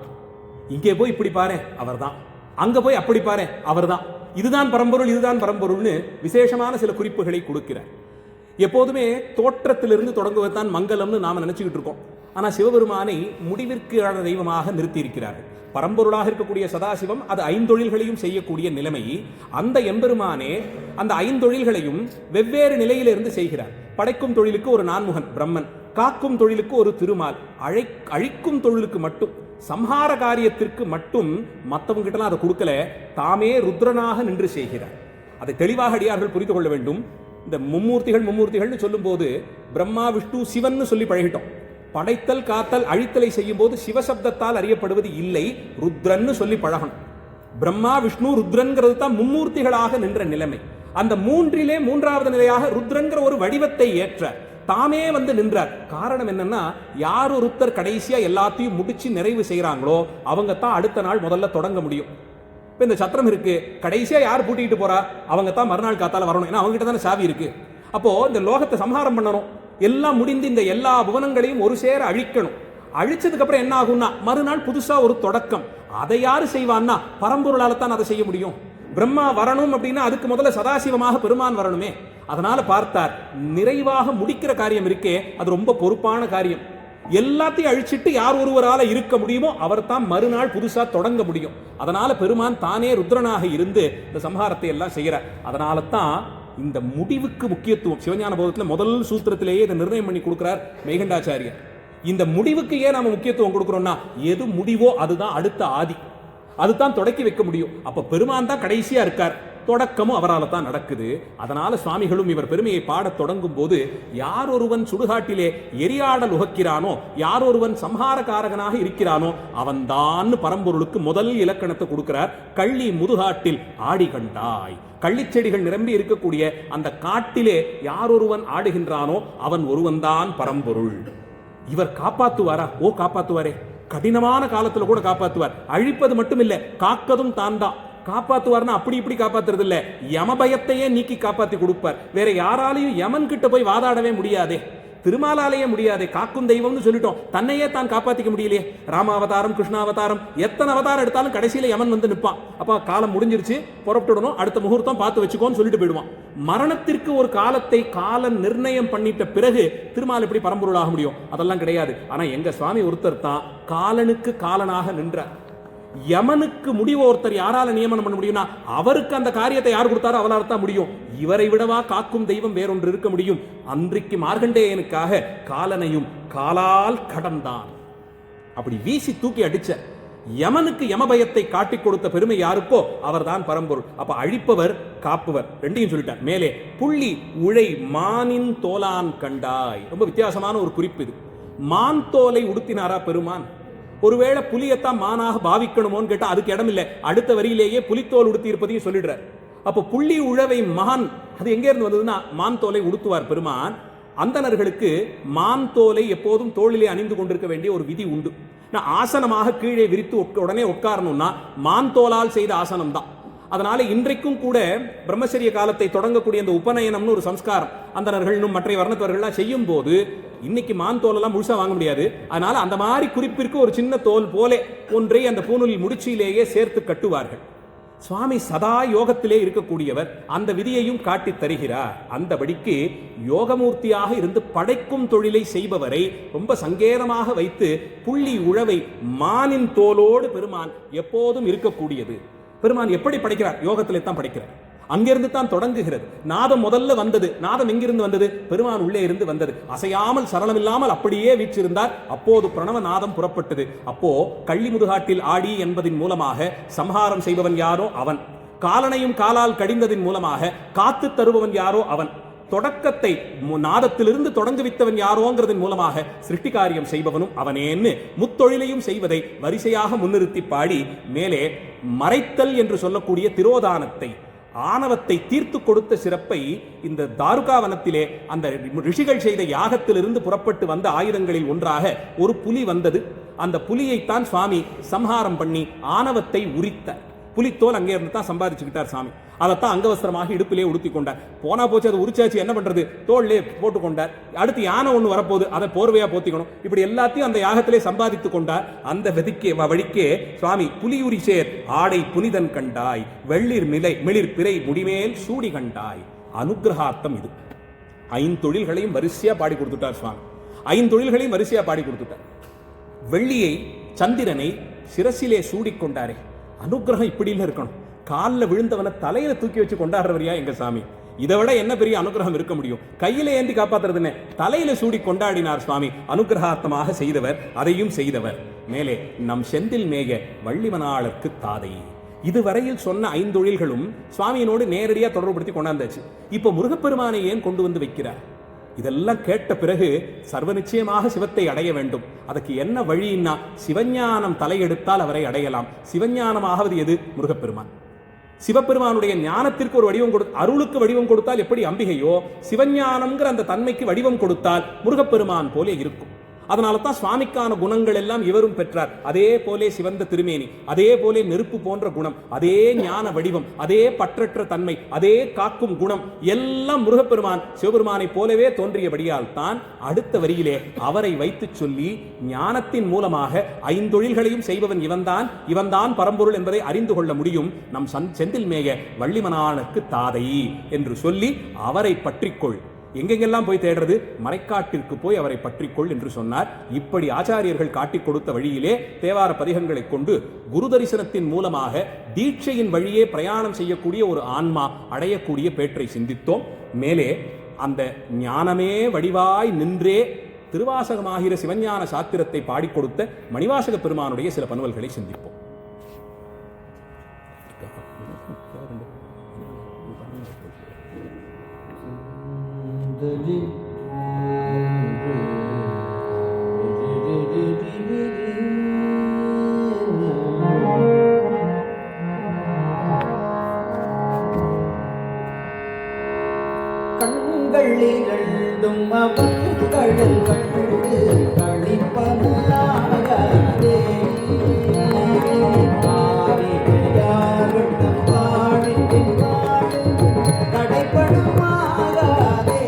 [SPEAKER 1] இங்கே போய் இப்படி பாரு அவர்தான், அங்க போய் அப்படி பாரு அவர்தான், இதுதான் பரம்பொருள், இதுதான் பரம்பொருள்னு விசேஷமான சில குறிப்புகளை கொடுக்கிறார். எப்போதுமே தோற்றத்திலிருந்து தொடங்குவதுதான் மங்களம்னு நாம நினைச்சுக்கிட்டு இருக்கோம். ஆனா சிவபெருமானை முடிவிற்கு தெய்வமாக நிறுத்தி இருக்கிறார்கள். பரம்பொருளாக இருக்கக்கூடிய சதாசிவம் அது ஐந்தொழில்களையும் செய்யக்கூடிய நிலைமை. அந்த எம்பெருமானே அந்த ஐந்தொழில்களையும் வெவ்வேறு நிலையிலிருந்து செய்கிறார். படைக்கும் தொழிலுக்கு ஒரு நான்முகன் பிரம்மன், காக்கும் தொழிலுக்கு ஒரு திருமால், அழிக்கும் தொழிலுக்கு மட்டும், சம்ஹார காரியத்திற்கு மட்டும் மற்றவங்க கிட்ட அதை கொடுக்கல, தாமே ருத்ரனாக நின்று செய்கிறார். அதை தெளிவாக அடியார்கள் புரிந்து கொள்ள வேண்டும். இந்த மும்மூர்த்திகள்னு சொல்லும் போது பிரம்மா விஷ்ணு சிவன் சொல்லி பழகிட்டோம். படைத்தல் காத்தல் அழித்தலை செய்யும் போது சிவசப்தத்தால் அறியப்படுவது இல்லை, ருத்ரன்னு சொல்லி பழகணும். பிரம்மா விஷ்ணு ருத்ரன்கிறது தான் மும்மூர்த்திகளாக நின்ற நிலைமை. அந்த மூன்றிலே மூன்றாவது நிலையாக ருத்ரன்கிற ஒரு வடிவத்தை ஏற்ற தாமே வந்து நின்றார். காரணம் என்னன்னா, யார் ஒருத்தர் கடைசியா எல்லாத்தையும் முடிச்சு நிறைவு செய்யறாங்களோ அவங்க தான் அடுத்த நாள் முதல்ல தொடங்க முடியும். இப்ப இந்த சத்திரம் இருக்கு, கடைசியா யார் பூட்டிட்டு போறா அவங்க தான் மறுநாள் காத்தால வரணும். ஏன்னா அவங்க கிட்ட தானே சாவி இருக்கு. அப்போ இந்த லோகத்தை சம்ஹாரம் பண்ணணும், எல்லாம் முடிந்து இந்த எல்லா புவனங்களையும் ஒரு சேர அழிக்கணும். அழிச்சதுக்கு அப்புறம் என்ன ஆகும்னா மறுநாள் புதுசா ஒரு தொடக்கம். அதை யாரு செய்வான்னா பரம்பொருளால தான் அதை செய்ய முடியும். பிரம்மா வரணும் அப்படின்னா அதுக்கு முதல்ல சதாசிவமாக பெருமான் வரணுமே. அதனால பார்த்தார், நிறைவாக முடிக்கிற காரியம் இருக்கே அது ரொம்ப பொறுப்பான காரியம். எல்லாத்தையும் அழிச்சிட்டு யார் ஒருவரால இருக்க முடியுமோ அவர் தான் மறுநாள் புதுசா தொடங்க முடியும். அதனால பெருமான் தானே ருத்ரனாக இருந்து இந்த சம்ஹாரத்தை எல்லாம் செய்கிறார். அதனால தான் இந்த முடிவுக்கு முக்கியத்துவம் சிவஞான போதத்தில் முதல் சூத்திரத்திலேயே இதை நிர்ணயம் பண்ணி கொடுக்கிறார் மெய்கண்டாச்சாரியர். இந்த முடிவுக்கு ஏன் நாம முக்கியத்துவம் கொடுக்கிறோம்னா, எது முடிவோ அதுதான் அடுத்த ஆதி, அதுதான் தொடக்கி வைக்க முடியும். அப்ப பெருமான் தான் கடைசியா இருக்கார், தொடக்கமும் அவரால் தான் நடக்குது. அதனால சுவாமிகளும் இவர் பெருமையை பாடத் தொடங்கும் போது, யார் ஒருவன் சுடுகாட்டிலே எரியாடல் உகக்கிறானோ, யார் ஒருவன் சம்ஹாரகாரகனாக இருக்கிறானோ அவன்தான் பரம்பொருளுக்கு முதல் இலக்கணத்தை கொடுக்கிறார். கள்ளி முதுகாட்டில் ஆடி கண்டாய். கள்ளிச்செடிகள் நிரம்பி இருக்கக்கூடிய அந்த காட்டிலே யார் ஒருவன் ஆடுகின்றானோ அவன் ஒருவன்தான் பரம்பொருள். இவர் காப்பாத்துவாரா? ஓ காப்பாத்துவாரே, கடினமான காலத்துல கூட காப்பாத்துவார். அழிப்பது மட்டும் இல்ல, காக்கதும் தான் தான். காப்பாத்துவார்னா அப்படி இப்படி காப்பாத்துறது இல்ல, யம பயத்தையே நீக்கி காப்பாத்தி கொடுப்பார். வேற யாராலையும் யமன் கிட்ட போய் வாதாடவே முடியாதே, திருமாலாலேயே முடியாதே. காக்கும் தெய்வம்னு சொல்லிட்டோம், தன்னையே தான் காப்பாத்திக்க முடியலையே. ராமாவதாரம், கிருஷ்ணாவதாரம், எத்தனை அவதாரம் எடுத்தாலும் கடைசியில யமன் வந்து நிற்பான். அப்ப காலம் முடிஞ்சிருச்சு, புறப்பட்டுடணும், அடுத்த முகூர்த்தம் பார்த்து வச்சுக்கோன்னு சொல்லிட்டு போயிடுவான். மரணத்திற்கு ஒரு காலத்தை காலம் நிர்ணயம் பண்ணிட்ட பிறகு திருமால் எப்படி பரம்பொருளாக முடியும்? அதெல்லாம் கிடையாது. ஆனா எங்க சுவாமி ஒருத்தர் தான் காலனுக்கு காலனாக நின்றார். யமனுக்கு முடிவு ஒருத்தர் யாரால நியமனம் பண்ண முடியும்னா அவருக்கு அந்த காரியத்தை யார் கொடுத்தாரோ அவளால் தான் முடியும். இவரை விடவா காக்கும் தெய்வம் வேறொன்று இருக்க முடியும்? அன்றைக்கு மார்கண்டேயனுக்காக காலனையும் காலால் கடந்தான். அப்படி வீசி தூக்கி அடிச்ச யமனுக்கு யமபயத்தை காட்டிக் கொடுத்த பெருமை யாருக்கோ அவர்தான் பரம்பொருள். அப்ப அழிப்பவர் காப்பவர் ரெண்டையும் சொல்லிட்டார். மேலே புள்ளி உழை மானின் தோலான் கண்டாய். ரொம்ப வித்தியாசமான ஒரு குறிப்பு இது. மான் தோலை உடுத்தினாரா பெருமான்? ஒருவேளை புலியத்தான் மானாக பாவிக்கணுமோன்னு கேட்டா அதுக்கு இடம் இல்லை. அடுத்த வரியிலேயே புலித்தோல் உடுத்தி இருப்பதையும் சொல்லிடுறார். அப்ப புள்ளி உழவை மான் அது எங்க இருந்து வந்ததுன்னா மான் தோலை உடுத்துவார் பெருமான். அந்தணர்களுக்கு மான் தோலை எப்போதும் தோளிலே அணிந்து கொண்டிருக்க வேண்டிய ஒரு விதி உண்டு. ஆசனமாக கீழே விரித்து உடனே உட்காரணும்னா மான் தோலால் செய்த ஆசனம் தான். அதனால இன்றைக்கும் கூட பிரம்மச்சரிய காலத்தை தொடங்கக்கூடிய அந்த உபநயனம்னு ஒரு சம்ஸ்காரம் அந்தணர்கள் மற்ற வர்ணத்தவர்கள்லாம் செய்யும் போது இன்னைக்கு மான் தோலெல்லாம் முழுசா வாங்க முடியாது. அதனால அந்த மாதிரி குறிப்பிற்கு ஒரு சின்ன தோல் போலே ஒன்றை அந்த பூநூலில் முடிச்சிலேயே சேர்த்து கட்டுவார்கள். சுவாமி சதா யோகத்திலே இருக்கக்கூடியவர், அந்த விதியையும் காட்டி தருகிறார். அந்தபடிக்கு யோகமூர்த்தியாக இருந்து படைக்கும் தொழிலை செய்பவரை ரொம்ப சங்கேதமாக வைத்து புள்ளி உழவை மானின் தோலோடு பெருமான் எப்போதும் இருக்கக்கூடியது. பெருமான் எப்படி படைக்கிறார்? யோகத்திலே தான் படைக்கிறார். அங்கிருந்து தான் தொடங்குகிறது. நாதம் முதல்ல வந்தது. நாதம் எங்கிருந்து வந்தது? பெருமான் உள்ளே இருந்து வந்தது. அசையாமல் சரளம் இல்லாமல் அப்படியே வீற்றிருந்தார். அப்போது பிரணவ நாதம் புறப்பட்டது. அப்போ கள்ளி முதுகாட்டில் ஆடி என்பதின் மூலமாக சம்ஹாரம் செய்பவன் யாரோ அவன், காலனையும் காலால் கடிந்ததின் மூலமாக காத்து தருபவன் யாரோ அவன், தொடக்கத்தை நாதத்திலிருந்து தொடங்குவித்தவன் யாரோங்கிறதன் மூலமாக சிருஷ்டி காரியம் செய்பவனும் அவனேன்னு முத்தொழிலையும் செய்வதை வரிசையாக முன்னிறுத்தி பாடி மேலே மறைத்தல் என்று சொல்லக்கூடிய திரோதானத்தை, ஆணவத்தை தீர்த்து கொடுத்த சிறப்பை இந்த தாருகாவனத்திலே அந்த ரிஷிகள் செய்த யாகத்திலிருந்து புறப்பட்டு வந்த ஆயுதங்களில் ஒன்றாக ஒரு புலி வந்தது. அந்த புலியைத்தான் சுவாமி சம்ஹாரம் பண்ணி ஆணவத்தை உரித்த புலித்தோல் அங்கே இருந்து தான் சம்பாதிச்சுக்கிட்டார் சாமி. அதைத்தான் அங்கவஸ்திரமாக இடுப்பிலே உடுத்தி கொண்டார். போனா போச்சு, அது உரிச்சாச்சு, என்ன பண்றது, தோல்லே போட்டுக்கொண்டார். அடுத்து யானை ஒண்ணு வரப்போகுது, அதை போர்வையா போத்திக்கணும். இப்படி எல்லாத்தையும் அந்த யாகத்திலே சம்பாதித்து கொண்டார். அந்த வழிக்கே சுவாமி புலியுரி சேர் ஆடை புனிதன் கண்டாய், வெள்ளிர் மிளிர் பிறை முடிமேல் சூடி கண்டாய். அனுகிரகார்த்தம் இது. 5 தொழில்களையும் வரிசையா பாடி கொடுத்துட்டார் சுவாமி. 5 தொழில்களையும் வரிசையா பாடி கொடுத்துட்டார். வெள்ளியை சந்திரனை சிரசிலே சூடிக்கொண்டாரே, அனுகிரகம் இப்படி இருக்கணும். காலில் விழுந்தவனை தலையில தூக்கி வச்சு கொண்டாடுறவரியா எங்க சாமி? இதை விட என்ன பெரிய அனுகிரகம் இருக்க முடியும்? கையில ஏந்தி காப்பாத்துறதுன்னு தலையில சூடி கொண்டாடினார் சுவாமி. அனுகிரகார்த்தமாக செய்தவர், அதையும் செய்தவர். மேலே நம் செந்தில் மேய வள்ளிமணாளர்க்கு தாதை. இதுவரையில் சொன்ன 5 தொழில்களும் சுவாமியினோடு நேரடியாக தொடர்புபடுத்தி கொண்டாந்தாச்சு. இப்ப முருகப்பெருமானை ஏன் கொண்டு வந்து வைக்கிறார்? இதெல்லாம் கேட்ட பிறகு சர்வ நிச்சயமாக சிவத்தை அடைய வேண்டும். அதுக்கு என்ன வழின்னா, சிவஞானம் தலையெடுத்தால் அவரை அடையலாம். சிவஞானமாவது எது? முருகப்பெருமான். சிவபெருமானுடைய ஞானத்திற்கு ஒரு வடிவம் அருளுக்கு வடிவம் கொடுத்தால் எப்படி அம்பிகையோ, சிவஞானம்ங்கிற அந்த தன்மைக்கு வடிவம் கொடுத்தால் முருகப்பெருமான் போலே இருக்கும். அதனால தான் சுவாமிக்கான குணங்கள் எல்லாம் இவரும் பெற்றார். அதே போலே சிவந்த திருமேனி, அதே போலே நெருப்பு போன்ற குணம், அதே ஞான வடிவம், அதே பற்றற்ற தன்மை, அதே காக்கும் குணம் எல்லாம் முருகப்பெருமான் சிவபெருமானை போலவே தோன்றியபடியால் தான் அடுத்த வரியிலே அவரை வைத்து சொல்லி ஞானத்தின் மூலமாக 5 தொழில்களையும் செய்பவன் இவன்தான் பரம்பொருள் என்பதை அறிந்து கொள்ள முடியும். நம் செந்தில் மேய வள்ளிமணாளனுக்கு தாதை என்று சொல்லி அவரை பற்றிக்கொள். எங்கெங்கெல்லாம் போய் தேடுறது? மறைக்காட்டிற்கு போய் அவரை பற்றிக்கொள் என்று சொன்னார். இப்படி ஆச்சாரியர்கள் காட்டிக் கொடுத்த வழியிலே தேவார பதிகங்களை கொண்டு குரு தரிசனத்தின் மூலமாக தீட்சையின் வழியே பிரயாணம் செய்யக்கூடிய ஒரு ஆன்மா அடையக்கூடிய பேற்றை சிந்தித்தோம். மேலே அந்த ஞானமே வடிவாய் நின்றே திருவாசகமாகிற சிவஞான சாத்திரத்தை பாடிக் கொடுத்த மணிவாசக பெருமானுடைய சில பனுவல்களை சிந்திப்போம்.
[SPEAKER 2] கண்கள் இரண்டும் அவன் கடல் கண்டு களிப்பனாகாதே, ஆரிகையாகட்டும் பாடின் பாடும் கடைப்படுமாகாதே.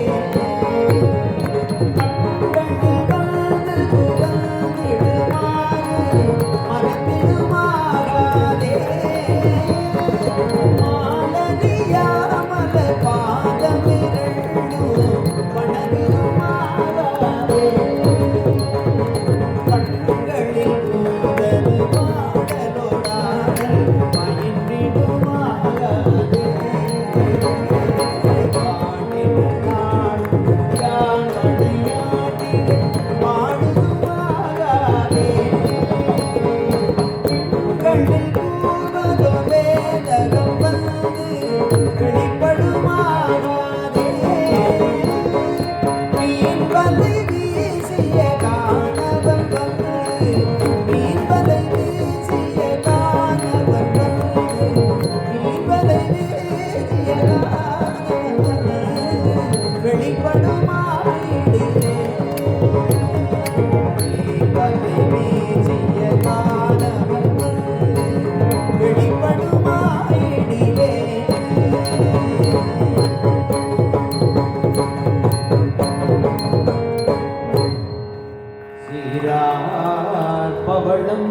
[SPEAKER 2] பவளம்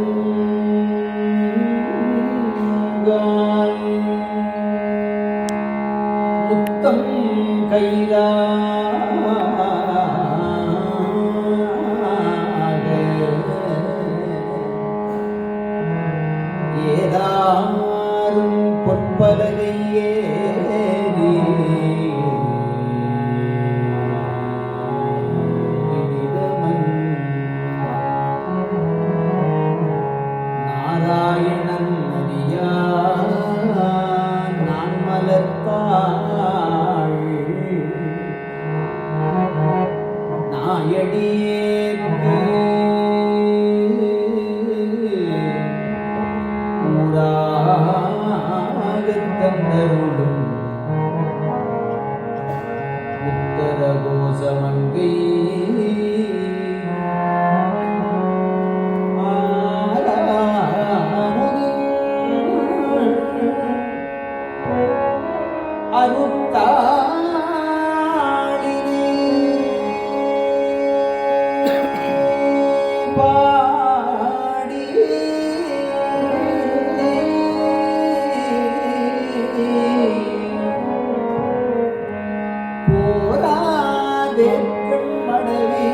[SPEAKER 2] முத்தம் கைரா ஏதாரும் பொற்பலகையே நாராயணன் அறியா நான் மலர்த்தாள் நாயடியேற்கு ஊராகத் தந்தருளும் உத்தர கோசமங்கை அருத்தாளினே பாடி போராதே மடவே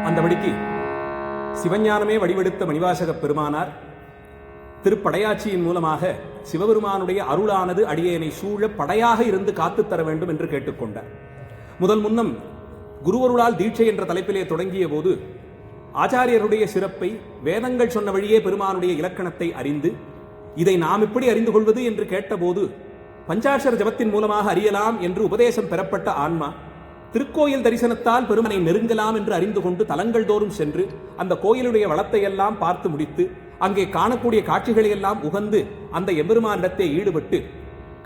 [SPEAKER 1] அந்தபடிக்கு சிவஞானமே வடிவெடுத்த மணிவாசகப் பெருமானார் திருப்படையாட்சியின் மூலமாக சிவபெருமானுடைய அருளானது அடியேனை சூழ படையாக இருந்து காத்துத்தர வேண்டும் என்று கேட்டுக்கொண்டார். முதல் முன்னம் குருவருளால் தீட்சை என்ற தலைப்பிலே தொடங்கிய போது ஆச்சாரியருடைய சிறப்பை வேதங்கள் சொன்ன வழியே பெருமானுடைய இலக்கணத்தை அறிந்து இதை நாம் எப்படி அறிந்து கொள்வது என்று கேட்டபோது பஞ்சாட்சர ஜபத்தின் மூலமாக அறியலாம் என்று உபதேசம் பெறப்பட்ட ஆன்மா திருக்கோயில் தரிசனத்தால் பெருமனை நெருங்கலாம் என்று அறிந்து கொண்டு தலங்கள் தோறும் சென்று அந்த கோயிலுடைய வளத்தை எல்லாம் பார்த்து முடித்து அங்கே காணக்கூடிய காட்சிகளை எல்லாம் உகந்து அந்த எம்பெருமானிடத்தை ஈடுபட்டு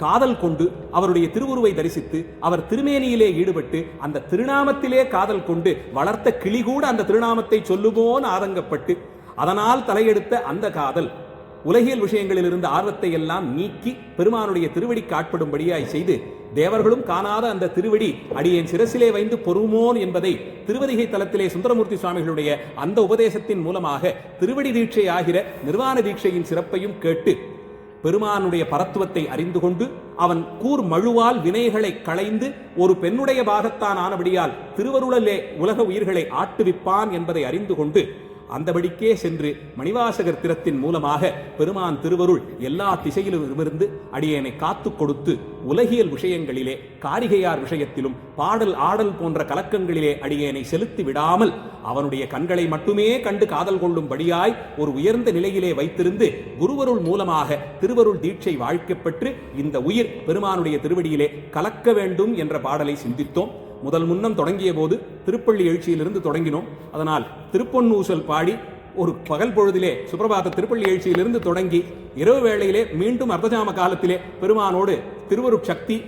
[SPEAKER 1] காதல் கொண்டு அவருடைய திருவுருவை தரிசித்து அவர் திருமேனியிலே ஈடுபட்டு அந்த திருநாமத்திலே காதல் கொண்டு வளர்த்த கிளி கூட அந்த திருநாமத்தை சொல்லுமோன்னு ஆதங்கப்பட்டு அதனால் தலையெடுத்த அந்த காதல் உலகியல் விஷயங்களில் இருந்த ஆர்வத்தை எல்லாம் நீக்கி பெருமானுடைய திருவடிக்கு ஆட்படும்படியாய் செய்து தேவர்களும் காணாத அந்த திருவடி அடியேன் சிரசிலே வைந்து பொறுமோன் என்பதை திருவதிகை தலத்திலே சுந்தரமூர்த்தி சுவாமிகளுடைய அந்த உபதேசத்தின் மூலமாக திருவடி தீட்சை ஆகிற நிர்வாண தீட்சையின் சிறப்பையும் கேட்டு பெருமானுடைய பரத்துவத்தை அறிந்து கொண்டு அவன் கூர் மழுவால் வினைகளை களைந்து ஒரு பெண்ணுடைய பாகத்தான் ஆனபடியால் திருவருளலே உலக உயிர்களை ஆட்டுவிப்பான் என்பதை அறிந்து கொண்டு அந்தபடிக்கே சென்று மணிவாசகர் திறத்தின் மூலமாக பெருமான் திருவருள் எல்லா திசையிலும் இருந்து அடியேனை காத்து கொடுத்து உலகியல் விஷயங்களிலே காரிகையார் விஷயத்திலும் பாடல் ஆடல் போன்ற கலக்கங்களிலே அடியேனை செலுத்தி விடாமல் அவனுடைய கண்களை மட்டுமே கண்டு காதல் கொள்ளும்படியாய் ஒரு உயர்ந்த நிலையிலே வைத்திருந்து குருவருள் மூலமாக திருவருள் தீட்சை வாழ்க்கப்பெற்று இந்த உயிர் பெருமானுடைய திருவடியிலே கலக்க வேண்டும் என்ற பாடலை சிந்தித்தோம். முதல் முன்னம் தொடங்கிய போது திருப்பள்ளி எழுச்சியிலிருந்து தொடங்கினோம். அதனால் திருப்பொன்னூசல் பாடி ஒரு பகல் பொழுதிலே சுப்பிரபாத திருப்பள்ளி எழுச்சியிலிருந்து தொடங்கி இரவு வேளையிலே மீண்டும் அர்த்தஜாம காலத்திலே பெருமானோடு திருவருட்சக்தி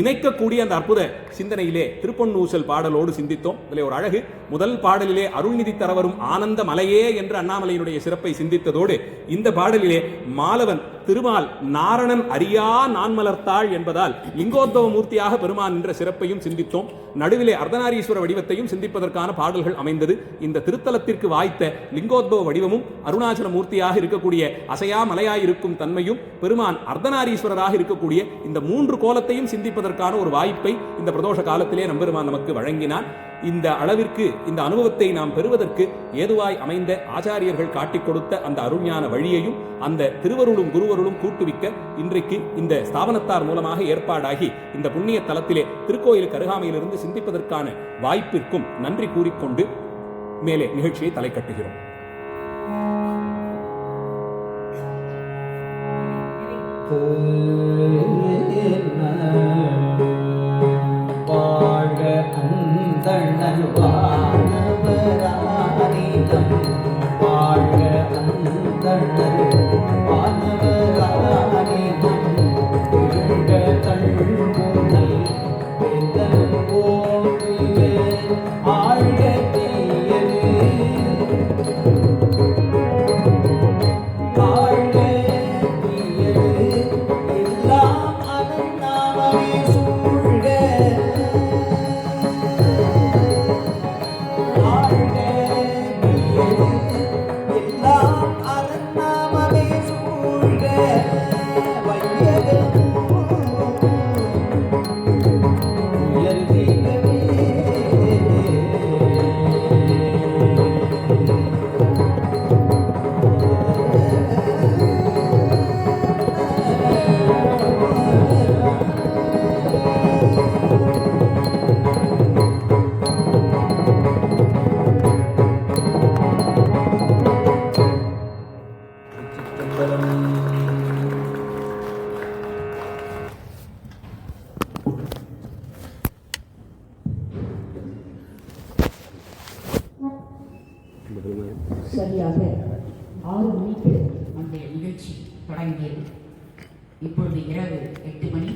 [SPEAKER 1] இணைக்கக்கூடிய அந்த அற்புத சிந்தனையிலே திருப்பொன்னூசல் பாடலோடு சிந்தித்தோம். இதிலே ஒரு அழகு, முதல் பாடலிலே அருள்நிதி தரவரும் ஆனந்த மலையே என்று அண்ணாமலையினுடைய சிறப்பை சிந்தித்ததோடு இந்த பாடலிலே மாலவன் திருமால் நாரணன் அறியா நான்மலர்த்தாள் என்பதால் லிங்கோத்பவ மூர்த்தியாக பெருமான் என்ற சிறப்பையும் சிந்தித்தோம். நடுவிலே அர்த்தநாரீஸ்வர வடிவத்தையும் சிந்திப்பதற்கான பாடல்கள் அமைந்தது. இந்த திருத்தலத்திற்கு வாய்த்த லிங்கோத்பவ வடிவமும் அருணாச்சல மூர்த்தியாக இருக்கக்கூடிய அசையா மலையாயிருக்கும் தன்மையும் பெருமான் அர்த்தநாரீஸ்வரராக இருக்கக்கூடிய இந்த மூன்று கோலத்தையும் சிந்திப்பதற்கான ஒரு வாய்ப்பை இந்த பிரதோஷ காலத்திலே நம்பெருமான் நமக்கு வழங்கினான். இந்த அளவிற்கு இந்த அனுபவத்தை நாம் பெறுவதற்கு ஏதுவாய் அமைந்த ஆச்சாரியர்கள் காட்டிக் கொடுத்த அந்த அருஞான வழியையும் அந்த திருவருளும் குருவருளும் கூட்டுவிக்க இன்றைக்கு இந்த ஸ்தாபனத்தார் மூலமாக ஏற்பாடாகி இந்த புண்ணிய தலத்திலே திருக்கோயிலுக்கு அருகாமையிலிருந்து சிந்திப்பதற்கான வாய்ப்பிற்கும் நன்றி கூறிக்கொண்டு மேலே நிகழ்ச்சியை தலை கட்டுகிறோம்.
[SPEAKER 2] வாழ்க அந்தணர் வானவரானிடம், வாழ்க அந்தணர் வானவரானிடம், வாழ்க தள்ளுமுனை வேந்தன் போற்றியே ஆழ்க தீயது, ஆழ்க தீயது எல்லாம் அதன் நாமமே சூழ்க, ஆழ்க தீயது எல்லாம் அதன் நாமமே சூழ்க, வையகம் உயர் தீகவே.
[SPEAKER 3] சரியாக 6 மணிக்கு அந்த நிகழ்ச்சி தொடங்கியது. இப்பொழுது இரவு 8 மணி.